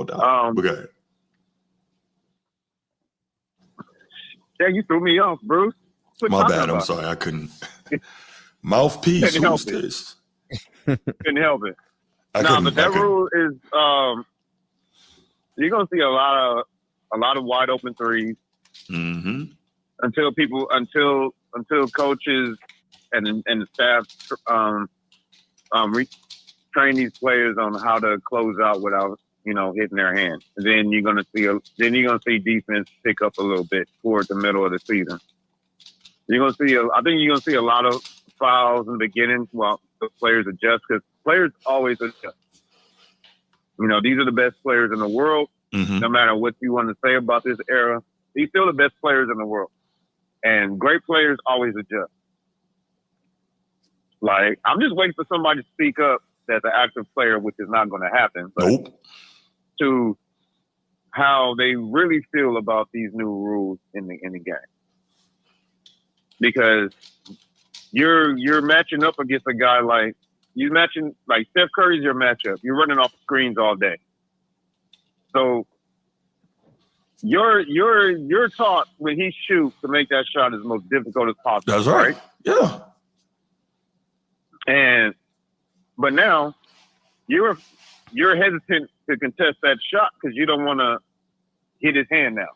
Okay. Yeah, you threw me off, Bruce. My bad. I'm sorry. I couldn't. Mouthpiece. Who's this? Couldn't help it. But that rule is you're gonna see a lot of wide open threes. Mm-hmm. Until coaches and the staff train these players on how to close out without hitting their hand. And then you're gonna see defense pick up a little bit towards the middle of the season. I think you're gonna see a lot of fouls in the beginning while the players adjust, because players always adjust. These are the best players in the world. Mm-hmm. No matter what you want to say about this era, these still the best players in the world. And great players always adjust. Like, I'm just waiting for somebody to speak up that's an active player, which is not going to happen. But nope. To how they really feel about these new rules in the game. Because you're matching up against a guy like Steph Curry's your matchup. You're running off screens all day. So you're taught when he shoots to make that shot as most difficult as possible. That's right. Yeah. But now you're hesitant to contest that shot because you don't want to hit his hand now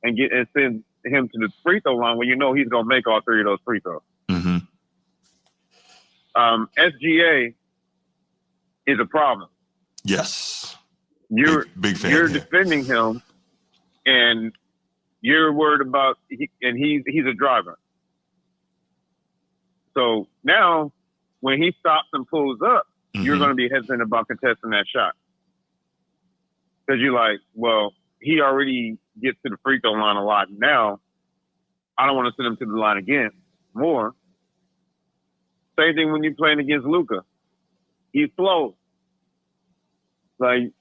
and send him to the free throw line when you know he's gonna make all three of those free throws. Mm-hmm. SGA is a problem. Yes. You're big fan. You're defending him, and you're worried about he's a driver. So now, when he stops and pulls up, mm-hmm. you're going to be hesitant about contesting that shot because you're like, well, he already gets to the free throw line a lot now. I don't want to send him to the line again more. Same thing when you're playing against Luka. He's slow. Like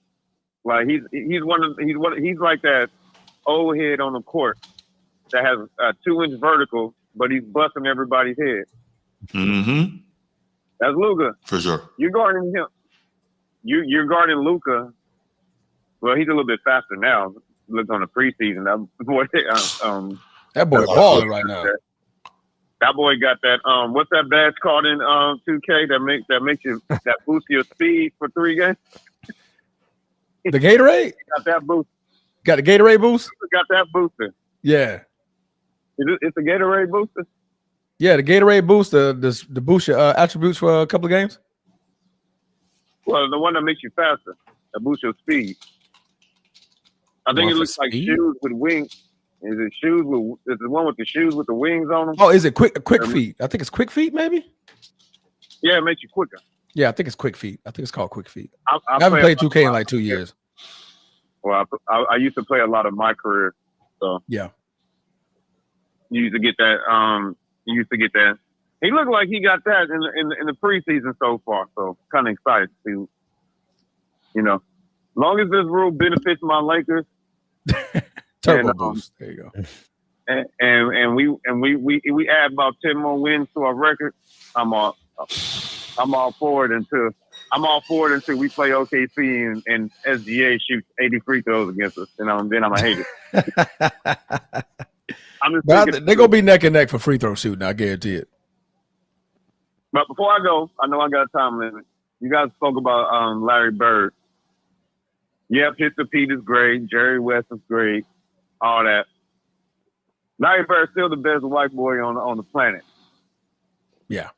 he's like that old head on the court that has a 2-inch vertical, but he's busting everybody's head. Mm-hmm. That's Luka. For sure. You're guarding him. You're guarding Luka. Well, he's a little bit faster now. Look on the preseason. That boy balling right now. That boy got that. What's that badge called in 2K that boosts your speed for 3 games? The Gatorade? Got that boost. Got the Gatorade boost? Got that booster. Yeah. It's a Gatorade booster? Yeah, the Gatorade boost, the boost your attributes for a couple of games. Well, the one that makes you faster, that boosts your speed. I think it looks like shoes with wings. Is it the one with the shoes with the wings on them? Oh, is it quick feet? I think it's quick feet, maybe. Yeah, it makes you quicker. Yeah, I think it's quick feet. I think it's called quick feet. I haven't played 2K in like 2 years. Well, I used to play a lot of my career, so yeah. You used to get that. He looked like he got that in the preseason so far. So kind of excited to see. As long as this rule benefits my Lakers. Turbo boost. There you go. And we add about 10 more wins to our record. I'm all for it until we play OKC and SGA shoots 80 free throws against us. Then I'm gonna hate it. They're gonna be neck and neck for free throw shooting. I guarantee it. But before I go, I know I got a time limit. You guys spoke about Larry Bird. Yep, Mr. Pete is great. Jerry West is great. All that. Larry Bird's still the best white boy on the planet. Yeah,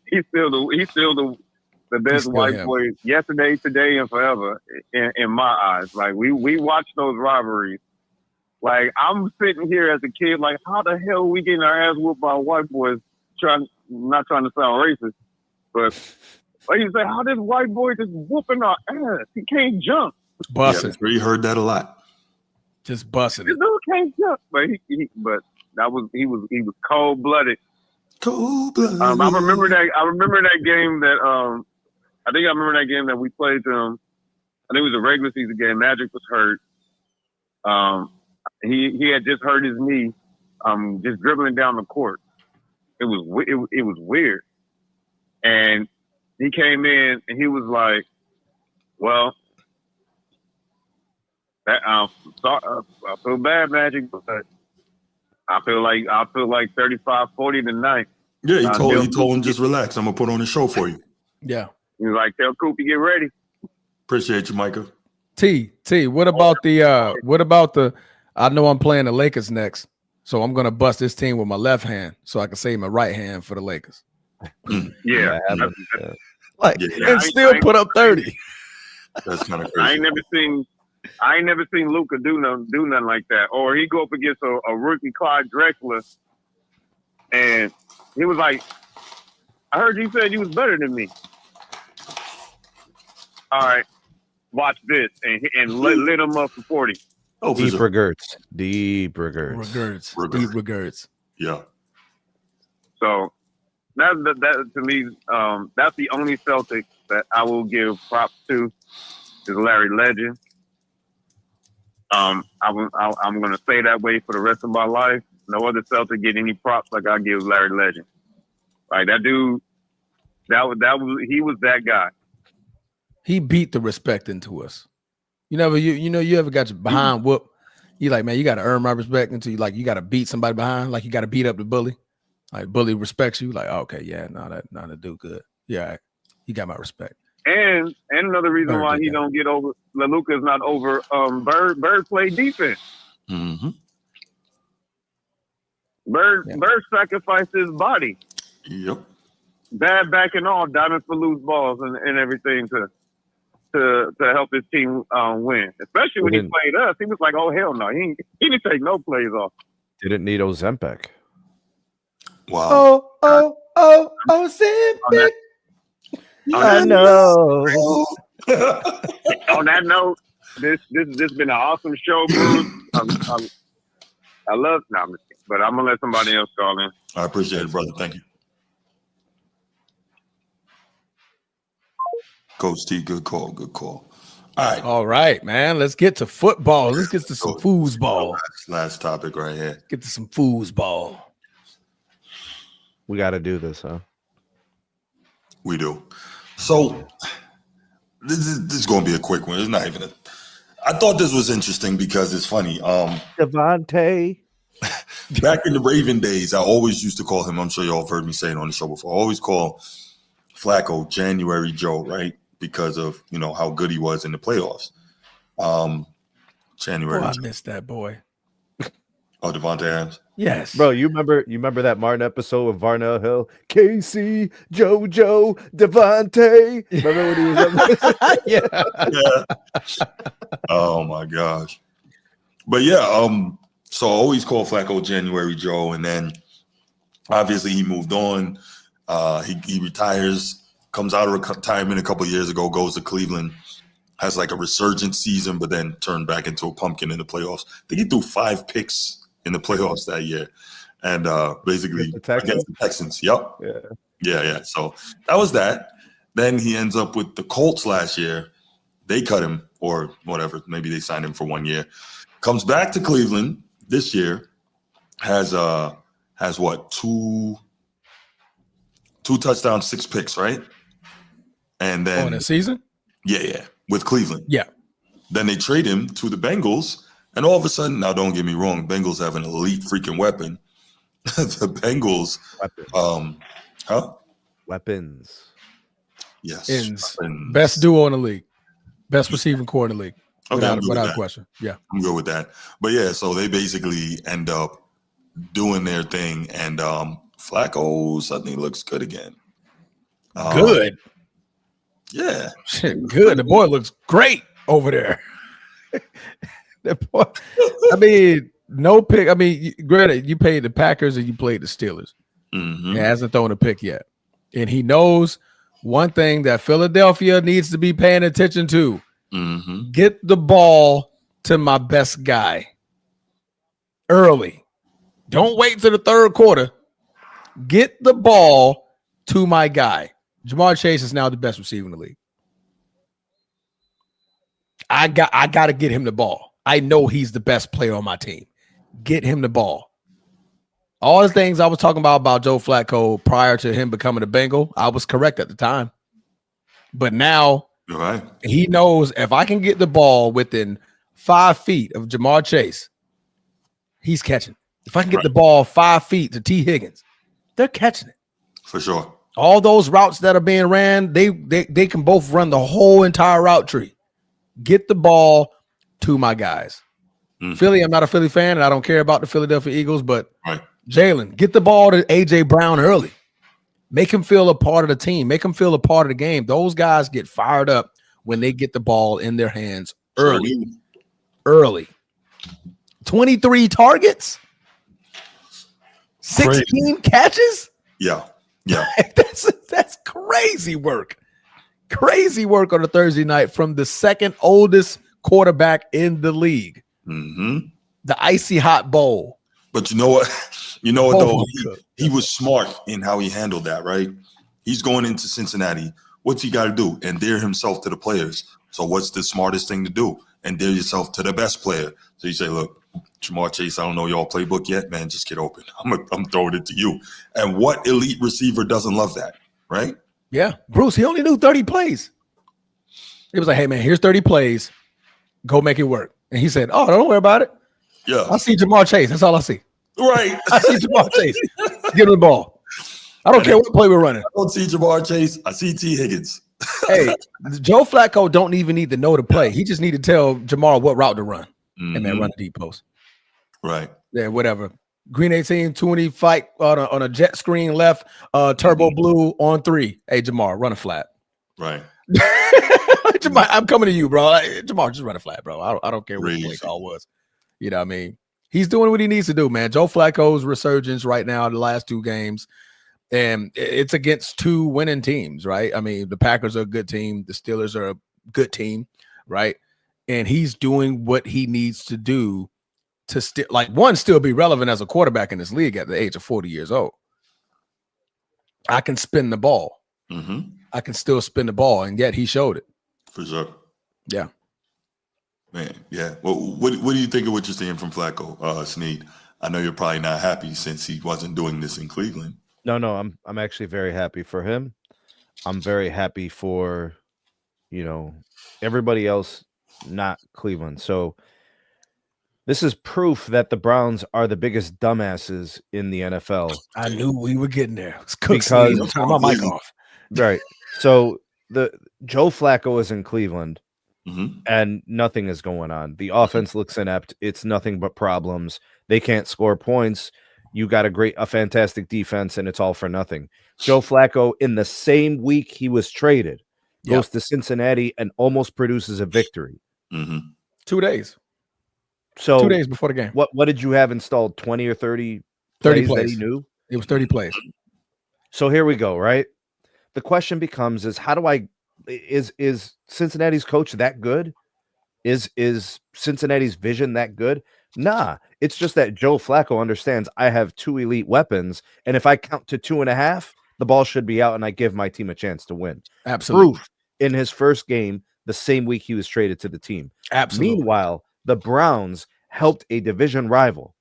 he's still the best white boy yesterday, today, and forever in my eyes. Like we watch those rivalries. Like I'm sitting here as a kid, like how the hell are we getting our ass whooped by white boys? Not trying to sound racist, but like you say, how this white boy just whooping our ass? He can't jump. Busting. Yeah, you heard that a lot. Just busting it. This dude can't jump, but he was cold blooded. Cold blooded. I remember that game that I remember that game that we played them. I think it was a regular season game. Magic was hurt. He had just hurt his knee. Just dribbling down the court. It was weird. And he came in and he was like, "Well, I feel bad, Magic, but I feel like 35-40 tonight." Yeah, he told him just relax. I'm gonna put on a show for you. Yeah. He was like, "Tell Coopy get ready." Appreciate you, Micah. T, what about the I know I'm playing the Lakers next, so I'm gonna bust this team with my left hand so I can save my right hand for the Lakers. Yeah. And still put up 30. That's kind of crazy. I ain't never seen Luka do nothing like that. Or he go up against a rookie Clyde Drexler, and he was like, "I heard you said you was better than me." All right, watch this, and lit him up for 40. Oh, deep regrets. Yeah. So that to me, that's the only Celtic that I will give props to is Larry Legend. I'm going to stay that way for the rest of my life. No other Celtic get any props like I give Larry Legend. Like that dude, he was that guy. He beat the respect into us. You ever got your behind whoop? You like, man, you got to earn my respect until you got to beat somebody behind. Like you got to beat up the bully. Like bully respects you. Like, okay, yeah, that dude good. Yeah, he got my respect. And another reason why he don't get over Luka is not over. Bird played defense. Mm-hmm. Bird sacrificed his body. Yep. Bad back and all, diving for loose balls and everything to help his team win. Especially when he played us, he was like, "Oh hell no, he didn't take no plays off." Didn't need Ozempic. Wow. Ozempic. I know. On that note, this been an awesome show, Bruce. I love but I'm gonna let somebody else call in. I appreciate it, brother. Thank you. Coach T, good call. All right, man. Let's get to football. Let's get to some foosball. Last topic right here. Get to some foosball. We got to do this, huh? We do. So this is going to be a quick one. It's not even I thought this was interesting because it's funny. Devontae. back in the Raven days, I always used to call him, I'm sure y'all have heard me say it on the show before, I always call Flacco January Joe, right? Because of, how good he was in the playoffs. January Boy, I Joe. missed that boy. Oh, Devontae Adams? Yes. Bro, you remember that Martin episode with Varnell Hill? Casey, JoJo, Devontae. Remember when he was up? Yeah. Oh my gosh. But yeah, so I always call Flacco January Joe, and then obviously he moved on. He retires, comes out of retirement a couple of years ago, goes to Cleveland, has like a resurgent season, but then turned back into a pumpkin in the playoffs. I think he threw 5 picks in the playoffs that year. And basically against the Texans. Yep. Yeah. So that was that. Then he ends up with the Colts last year. They cut him or whatever. Maybe they signed him for 1 year. Comes back to Cleveland this year. Has what? 2 touchdowns, 6 picks, right? And then on a season? Yeah. With Cleveland. Yeah. Then they trade him to the Bengals. And all of a sudden, now don't get me wrong, Bengals have an elite freaking weapon. The Bengals, Weapons. Yes. Weapons. Best duo in the league. Best receiving core in the league. Okay, without a question. Yeah. I'm good with that. But yeah, so they basically end up doing their thing, and Flacco suddenly looks good again. Good. Yeah. Shit, good. The boy looks great over there. The boy, I mean, no pick. I mean, granted, you played the Packers and you played the Steelers. Mm-hmm. He hasn't thrown a pick yet. And he knows one thing that Philadelphia needs to be paying attention to. Mm-hmm. Get the ball to my best guy early. Don't wait till the third quarter. Get the ball to my guy. Jamar Chase is now the best receiver in the league. I got to get him the ball. I know he's the best player on my team. Get him the ball. All the things I was talking about Joe Flacco prior to him becoming a Bengal, I was correct at the time. But now he knows if I can get the ball within 5 feet of Jamar Chase, he's catching. If I can get the ball 5 feet to T. Higgins, they're catching it. For sure. All those routes that are being ran, they can both run the whole entire route tree. Get the ball to my guys. Philly, I'm not a Philly fan, and I don't care about the Philadelphia Eagles, but Jalen, get the ball to A.J. Brown early. Make him feel a part of the team. Make him feel a part of the game. Those guys get fired up when they get the ball in their hands early. Early. 23 targets? 16 catches? Yeah. That's crazy work. Crazy work on a Thursday night from the second oldest quarterback in the league. Mm-hmm. The icy hot bowl. But you know what? Though he was smart in how he handled that, right? He's going into Cincinnati. What's he got to do? Endear himself to the players. So what's the smartest thing to do? Endear yourself to the best player. So you say, look, Jamar Chase, I don't know y'all playbook yet, man. Just get open. I'm throwing it to you. And what elite receiver doesn't love that, right? Yeah. Bruce, he only knew 30 plays. He was like, hey, man, here's 30 plays. Go make it work. And he said, oh, don't worry about it. Yeah. I see Jamar Chase. That's all I see. Right. I see Jamar Chase. Give him the ball. I don't care what play we're running. I don't see Jamar Chase. I see T. Higgins. Hey, Joe Flacco don't even need to know the play. He just need to tell Jamar what route to run. And man, run the deep post. Right. Yeah, whatever. Green 18-20 fight on a jet screen left, turbo blue on 3. Hey, Jamar, run a flat. Right. Jamar, I'm coming to you, bro. Jamar, just run a flat, bro. I don't care what the play call was. You know what I mean? He's doing what he needs to do, man. Joe Flacco's resurgence right now, the last 2 games, and it's against 2 winning teams, right? I mean, the Packers are a good team. The Steelers are a good team, right? And he's doing what he needs to do to still be relevant as a quarterback in this league at the age of 40 years old. I can spin the ball. Mm-hmm. I can still spin the ball, and yet he showed it. For sure. Yeah. Man, yeah. Well, what do you think of what you're seeing from Flacco, Sneed? I know you're probably not happy since he wasn't doing this in Cleveland. No, I'm actually very happy for him. I'm very happy for, everybody else, not Cleveland. So This is proof that the Browns are the biggest dumbasses in the NFL. I knew we were getting there. It's because don't turn my mic off. Right. So the Joe Flacco is in Cleveland, and nothing is going on. The offense looks inept. It's nothing but problems. They can't score points. You got a fantastic defense, and it's all for nothing. Joe Flacco, in the same week he was traded, goes to Cincinnati and almost produces a victory. 2 days. So 2 days before the game. What did you have installed? 20 or 30 plays that he knew? It was 30 plays. So here we go, right? The question becomes is is Cincinnati's coach that good? Is Cincinnati's vision that good? Nah, it's just that Joe Flacco understands I have 2 elite weapons, and if I count to 2.5, the ball should be out and I give my team a chance to win. Absolutely. Proof in his first game, the same week he was traded to the team. Absolutely. Meanwhile, the Browns helped a division rival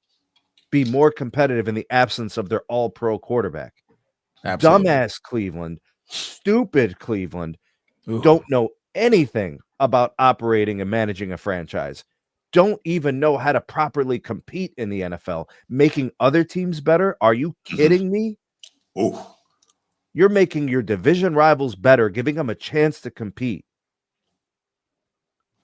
be more competitive in the absence of their all-pro quarterback. Absolutely. Dumbass Cleveland, stupid Cleveland, don't know anything about operating and managing a franchise. Don't even know how to properly compete in the NFL. Making other teams better? Are you kidding me? Oh, You're making your division rivals better, giving them a chance to compete.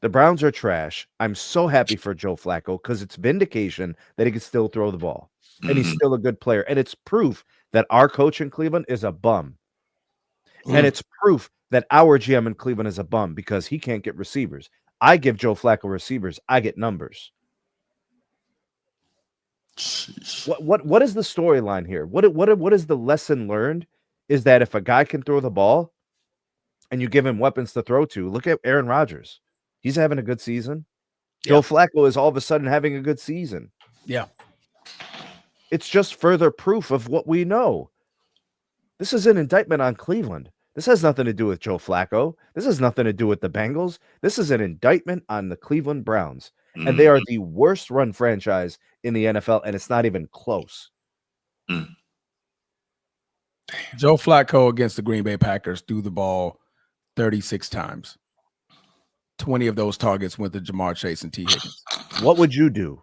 The Browns are trash. I'm so happy for Joe Flacco because it's vindication that he can still throw the ball. And he's still a good player. And it's proof that our coach in Cleveland is a bum. And it's proof that our GM in Cleveland is a bum because he can't get receivers. I give Joe Flacco receivers. I get numbers. What is the storyline here? What is the lesson learned? Is that if a guy can throw the ball and you give him weapons to throw to, look at Aaron Rodgers. He's having a good season. Joe Flacco is all of a sudden having a good season. Yeah. It's just further proof of what we know. This is an indictment on Cleveland. This has nothing to do with Joe Flacco. This has nothing to do with the Bengals. This is an indictment on the Cleveland Browns. And they are the worst run franchise in the NFL, and it's not even close. Joe Flacco against the Green Bay Packers threw the ball 36 times. 20 of those targets went to Jamar Chase and T. Higgins. What would you do?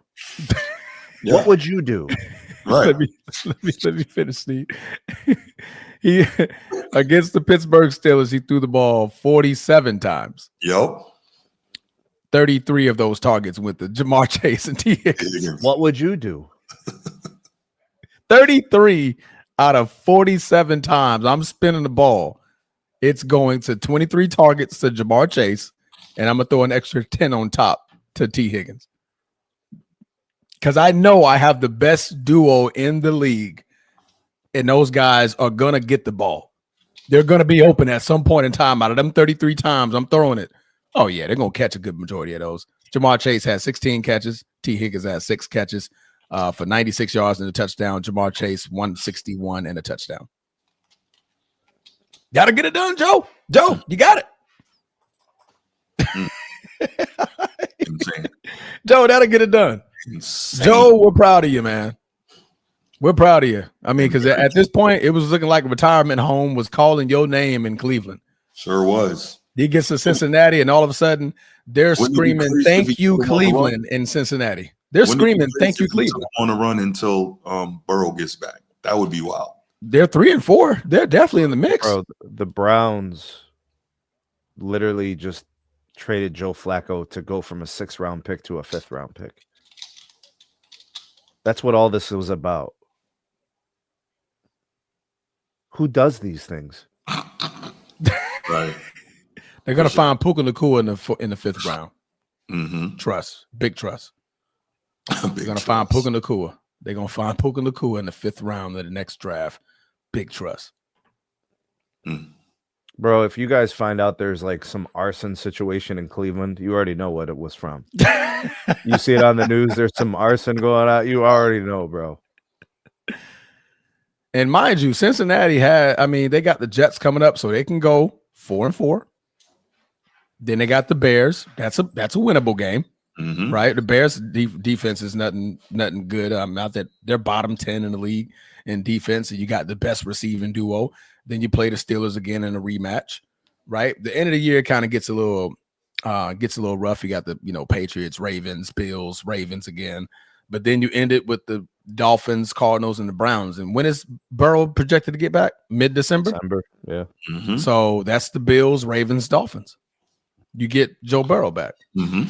What would you do? Right. Let me finish, Steve. He against the Pittsburgh Steelers, he threw the ball 47 times. Yep. 33 of those targets went to Jamar Chase and T. Higgins. What would you do? 33 out of 47 times I'm spinning the ball. It's going to 23 targets to Jamar Chase, and I'm going to throw an extra 10 on top to T. Higgins. Because I know I have the best duo in the league, and those guys are going to get the ball. They're going to be open at some point in time. Out of them 33 times I'm throwing it, oh, yeah, they're going to catch a good majority of those. Jamar Chase has 16 catches. T. Higgins has 6 catches for 96 yards and a touchdown. Jamar Chase, 161 and a touchdown. Got to get it done, Joe. Joe, you got it. Joe, that'll get it done. Insane. Joe, we're proud of you, man. We're proud of you. I mean, because at this point, it was looking like a retirement home was calling your name in Cleveland. Sure was. He gets to Cincinnati, and all of a sudden, they're screaming, "Thank you, Cleveland!" in Cincinnati. They're screaming, "Thank you, Cleveland!" On a run until Burrow gets back. That would be wild. They're 3-4. They're definitely in the mix. Bro, the Browns literally just traded Joe Flacco to go from a 6th-round pick to a 5th-round pick. That's what all this was about. Who does these things? Right. They're gonna find Puka Nacua in the 5th round. Mm-hmm. Trust, big trust. They're gonna find Puka Nacua. They're gonna find Puka Nacua in the 5th round of the next draft. Big trust. Bro, if you guys find out there's like some arson situation in Cleveland, you already know what it was from. You see it on the news, there's some arson going on. You already know, bro. And mind you, Cincinnati they got the Jets coming up, so they can go 4-4. Then they got the Bears. That's a winnable game, right? The Bears defense is nothing good. Not that they're bottom 10 in the league in defense, and you got the best receiving duo. Then you play the Steelers again in a rematch, right? The end of the year kind of gets a little Gets a little rough. You got the Patriots, Ravens, Bills, Ravens again. But then you end it with the Dolphins, Cardinals, and the Browns. And when is Burrow projected to get back? Mid-December? December, yeah. Mm-hmm. So that's the Bills, Ravens, Dolphins. You get Joe Burrow back. Mm-hmm.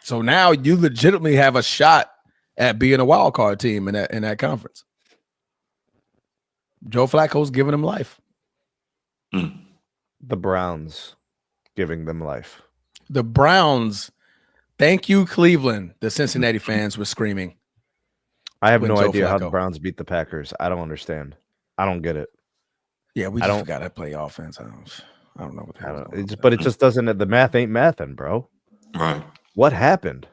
So now you legitimately have a shot at being a wild card team in that conference. Joe Flacco's giving them life. The Browns giving them life. The Browns, thank you, Cleveland. The Cincinnati fans were screaming. I have no idea how the Browns beat the Packers. I don't understand. I don't get it. Yeah, we just forgot to play offense. I don't know what the hell. But it just doesn't. The math ain't mathing, bro. Right. What happened?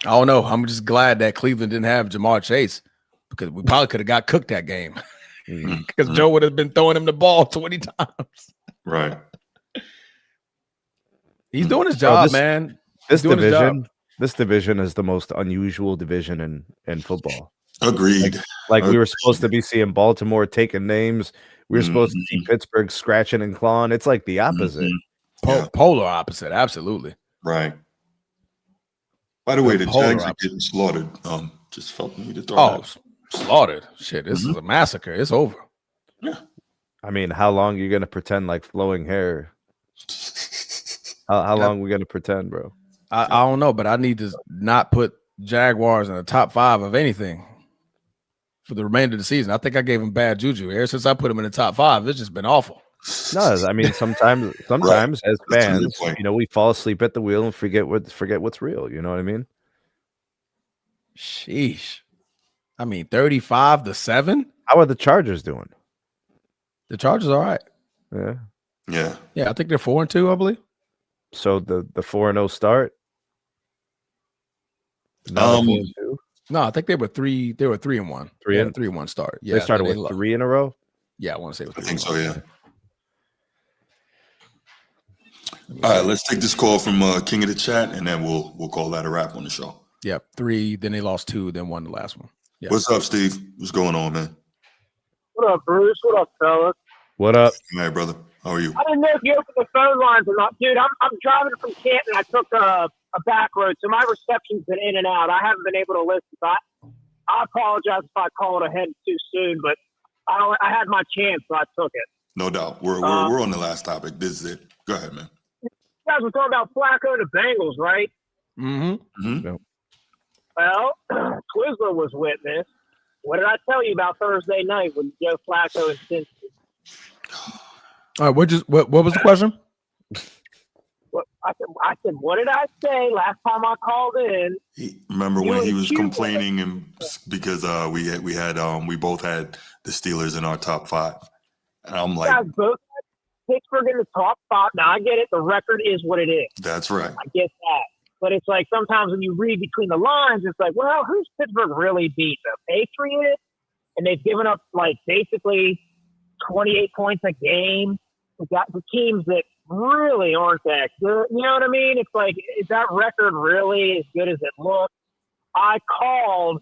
I don't know. I'm just glad that Cleveland didn't have Jamar Chase because we probably could have got cooked that game because Joe would have been throwing him the ball 20 times. Right. He's doing his job, man. This division is the most unusual division in football. Agreed. Like we were supposed to be seeing Baltimore taking names. We were supposed to see Pittsburgh scratching and clawing. It's like the opposite. Polar opposite. Absolutely. Right. By the way, the Jags are getting slaughtered. Just felt me to throw that. Slaughtered. Shit, this is a massacre. It's over. Yeah. I mean, how long are you gonna pretend like flowing hair? How long are we gonna pretend, bro? I don't know, but I need to not put Jaguars in the top 5 of anything for the remainder of the season. I think I gave them bad juju. Ever since I put them in the top 5, it's just been awful. No, I mean sometimes right. As fans, we fall asleep at the wheel and forget what's real. You know what I mean? Sheesh. I mean, 35-7. How are the Chargers doing? The Chargers are all right. Yeah. I think they're 4-2, I believe. So the 4-0 start. No, I think they were 3. They were 3-1. 3-1 start. Yeah, they started with 3 in a row. Yeah, I want to say. I think so. Yeah. All right, let's take this call from King of the Chat, and then we'll call that a wrap on the show. Yep, 3. Then they lost 2. Then won the last one. Yep. What's up, Steve? What's going on, man? What up, Bruce? What up, fellas? What up? Hey, brother. How are you? I didn't know if you opened the phone lines or not, dude. I'm driving from Canton. I took a back road, so my reception's been in and out. I haven't been able to listen. So I apologize if I called ahead too soon, but I had my chance, so I took it. No doubt. We're on the last topic. This is it. Go ahead, man. You guys were talking about Flacco and the Bengals, right? Mm-hmm. Well, Twizzler was witness. What did I tell you about Thursday night with Joe Flacco and Cincy? All right, what was the question? I said, what did I say last time I called in? Remember when he was complaining and because we both had the Steelers in our top 5, and I'm like, you guys both had Pittsburgh in the top 5. Now I get it. The record is what it is. That's right. I get that. But it's like sometimes when you read between the lines, it's like, well, who's Pittsburgh really beat? The Patriots? And they've given up like basically 28 points a game. We got the teams that really aren't that good. You know what I mean? It's like, is that record really as good as it looks? I called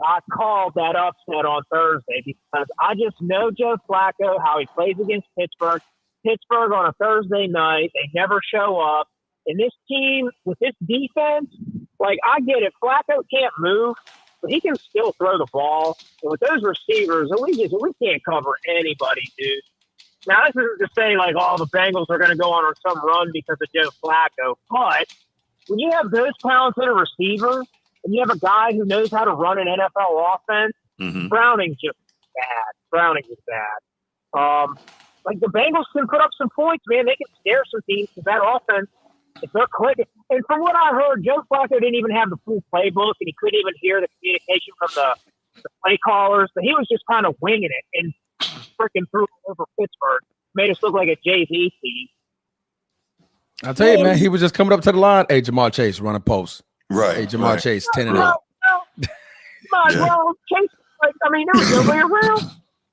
that upset on Thursday because I just know Joe Flacco, how he plays against Pittsburgh. Pittsburgh on a Thursday night, they never show up. And this team, with this defense, like, I get it. Flacco can't move, but he can still throw the ball. And with those receivers, we can't cover anybody, dude. Now, this isn't to say, like, the Bengals are going to go on some run because of Joe Flacco. But when you have those talented receivers and you have a guy who knows how to run an NFL offense, Browning's just bad. Browning is bad. Like, the Bengals can put up some points, man. They can scare some teams because that offense, if they're clicking. And from what I heard, Joe Flacco didn't even have the full playbook, and he couldn't even hear the communication from the play callers. So he was just kind of winging it and freaking threw it over Pittsburgh. Made us look like a Jay-Z team. I'll tell you, man, he was just coming up to the line. Hey, Jamar Chase, run a post. Right. Hey, Jamar Chase, 10-0. Well, Chase, like, I mean, there was nobody around.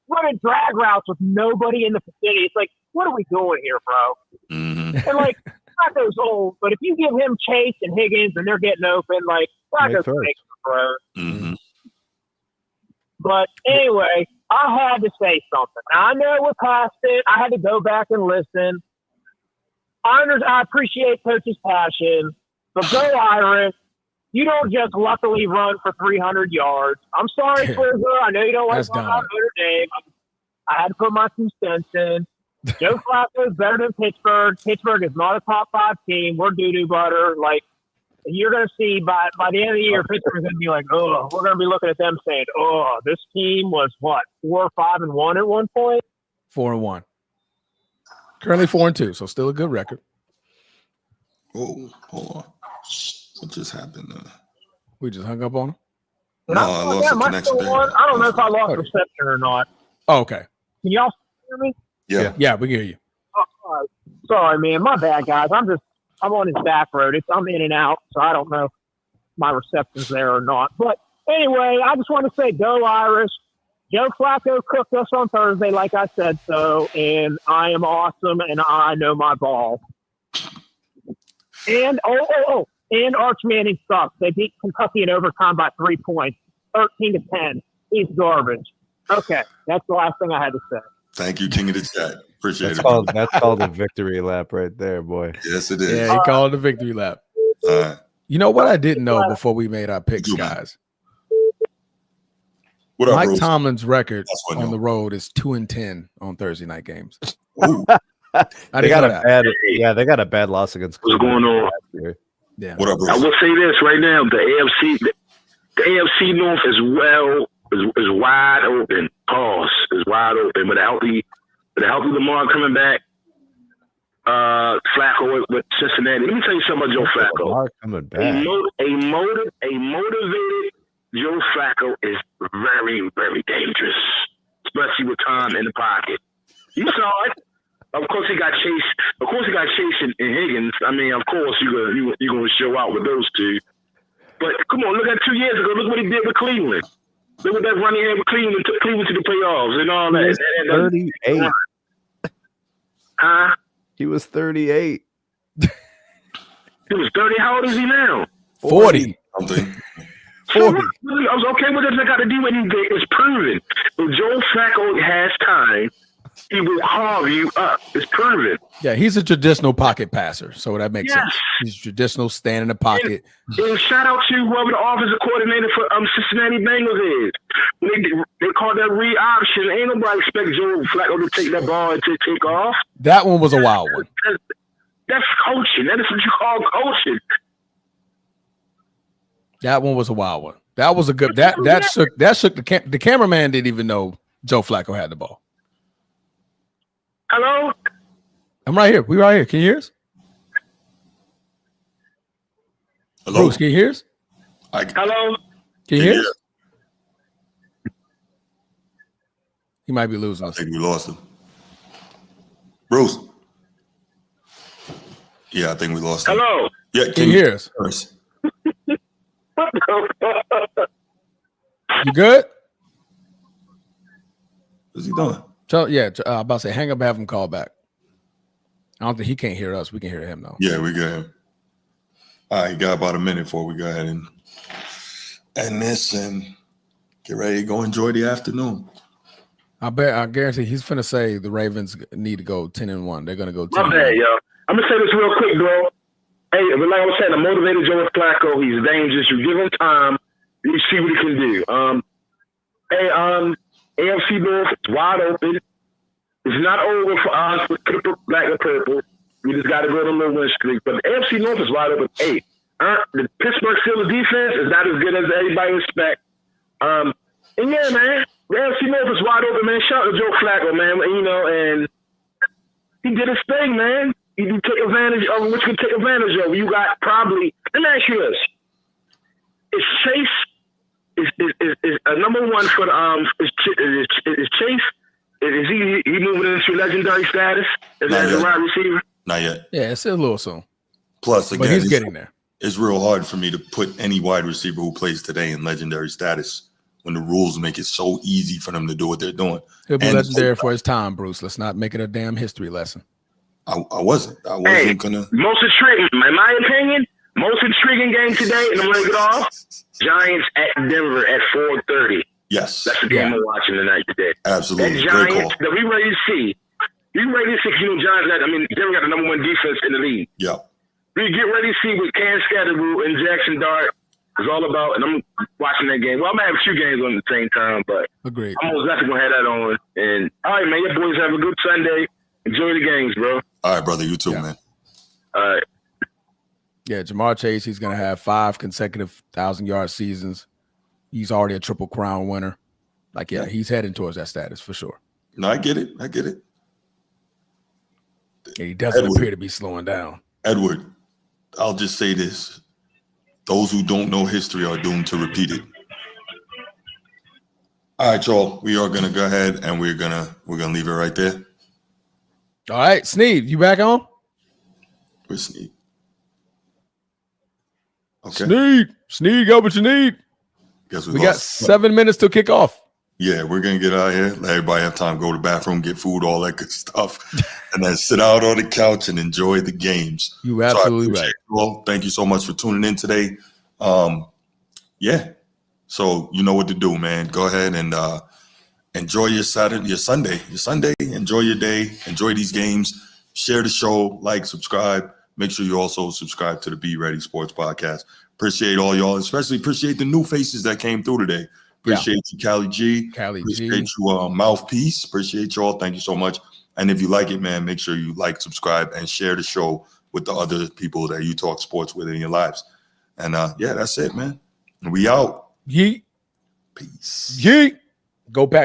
Running drag routes with nobody in the vicinity. It's like, what are we doing here, bro? Mm-hmm. And, like, Flacco's old, but if you give him Chase and Higgins and they're getting open, like, Flacco's makes the throw. Mm-hmm. But anyway, I had to say something. Now, I know we're past it. I had to go back and listen. I appreciate Coach's passion, but go Irish. You don't just luckily run for 300 yards. I'm sorry, Twizzler. I know you don't like talking about Notre Dame. I had to put my 2 cents in. Joe Flacco is better than Pittsburgh. Pittsburgh is not a top 5 team. We're doo-doo butter. Like, you're going to see by the end of the year, Pittsburgh's going to be like, oh, we're going to be looking at them saying, oh, this team was what, 4-5-1 at one point? 4-1. Currently 4-2, so still a good record. Oh, hold on. What just happened? We just hung up on him? No, I lost the connection there. I don't know if I lost reception or not. Oh, okay. Can y'all hear me? Yeah, we can hear you. Oh, sorry, man. My bad, guys. I'm on his back road. I'm in and out, so I don't know if my reception's there or not. But anyway, I just want to say go Irish. Joe Flacco cooked us on Thursday, like I said so, and I am awesome, and I know my ball. And, and Arch Manning sucks. They beat Kentucky in overtime by 3 points, 13-10. He's garbage. Okay, that's the last thing I had to say. Thank you, King of the Chat. Appreciate it. That's called a victory lap right there, boy. Yes, it is. Yeah, he called it a victory lap. You know what I didn't know before we made our picks, guys? What up, Mike Rose? Tomlin's record on the road is 2-10 on Thursday night games. They got a bad loss against Cleveland. What's going on? Yeah. What up, Rose? I will say this right now: the AFC North is wide open. Pause is wide open. With a healthy Lamar coming back, Flacco with Cincinnati. Let me tell you something about Joe Flacco. Lamar coming back. A motivated Joe Flacco is very, very dangerous, especially with time in the pocket. You saw it. Of course, he got chased in Higgins. I mean, of course, you're gonna show out with those two. But come on, look at 2 years ago. Look what he did with Cleveland. Look what that run he had with Cleveland. Took Cleveland to the playoffs and all that. 38. Huh? He was 38. He was 30. How old is he now? 40. Something. 40. I was okay with this. I got to do anything. It's proven. If Joe Flacco has time, he will carve you up. It's proven. Yeah, he's a traditional pocket passer, so that makes sense. He's traditional, stand in the pocket. And shout out to whoever the offensive coordinator for Cincinnati Bengals is. They called that read option. Ain't nobody expect Joe Flacco to take that ball and to take off. That one was a wild one. That's coaching. That is what you call coaching. That one was a wild one. That was a good. That shook the cameraman didn't even know Joe Flacco had the ball. Hello? I'm right here. We right here. Can you hear us? Hello? Bruce, can you hear us? Hello? Can you hear us? He might be losing us. I think we lost him. Bruce. Yeah, I think we lost him. Hello? Yeah, can you hear us? You good? What's he doing? So I'm about to say, hang up, have him call back. I don't think he can't hear us. We can hear him though. Yeah, we got him. All right, got about a minute before we go ahead and end this and get ready to go enjoy the afternoon. I guarantee he's finna say the Ravens need to go 10-1. They're gonna go 10-1. My bad, yo. I'm gonna say this real quick, bro. Hey, but like I was saying, a motivated Joe Flacco, he's dangerous. You give him time, you see what he can do. AFC North is wide open. It's not over for us with black and purple. We just got to go to a little win streak. But the AFC North is wide open. Hey, the Pittsburgh Steelers defense is not as good as everybody expect. And yeah, man, the AFC North is wide open, man. Shout out to Joe Flacco, man. You know, and he did his thing, man. You take advantage of what you can take advantage of. You got probably. Let me ask you this: is Chase is number one for the is Chase? Is he moving into legendary status as a wide receiver? Not yet. Yeah, it's still a little soon. Plus, again, but he's getting there. It's real hard for me to put any wide receiver who plays today in legendary status when the rules make it so easy for them to do what they're doing. He'll be legendary for his time, Bruce. Let's not make it a damn history lesson. I wasn't gonna. Most intriguing, in my opinion, most intriguing game today, and I'm gonna get off. Giants at Denver at 4:30. Yes, that's the game I'm watching tonight today. Absolutely, that Giants that we ready to see. You ready to see, Giants Denver got the number 1 defense in the league. Yeah. We get ready to see what Cam Scatterwood and Jackson Dart is all about, and I'm watching that game. Well, I'm going to have 2 games on at the same time, but agreed. I'm most definitely going to have that on. And, all right, man, your boys have a good Sunday. Enjoy the games, bro. All right, brother. You too, man. All right. Yeah, Jamar Chase, he's going to have 5 consecutive 1,000-yard seasons. He's already a Triple Crown winner. He's heading towards that status for sure. No, I get it. And he doesn't appear to be slowing down. Edward, I'll just say this. Those who don't know history are doomed to repeat it. All right, y'all. We are gonna go ahead and we're gonna leave it right there. All right, Sneed, you back on? Where's Sneed? Okay. Sneed, go what you need. Guess we got 7 minutes to kick off. Yeah, we're gonna get out of here. Let everybody have time, go to the bathroom, get food, all that good stuff, and then sit out on the couch and enjoy the games. You absolutely right. Well, thank you so much for tuning in today. Yeah. So you know what to do, man. Go ahead and enjoy your Saturday, your Sunday. Enjoy your day. Enjoy these games. Share the show. Like, subscribe. Make sure you also subscribe to the Be Ready Sports Podcast. Appreciate all y'all. Especially appreciate the new faces that came through today. Appreciate you, Callie G. Appreciate you, Mouthpiece. Appreciate y'all. Thank you so much. And if you like it, man, make sure you like, subscribe, and share the show with the other people that you talk sports with in your lives. And yeah, that's it, man. We out. Yeet. Peace. Yeet. Go back.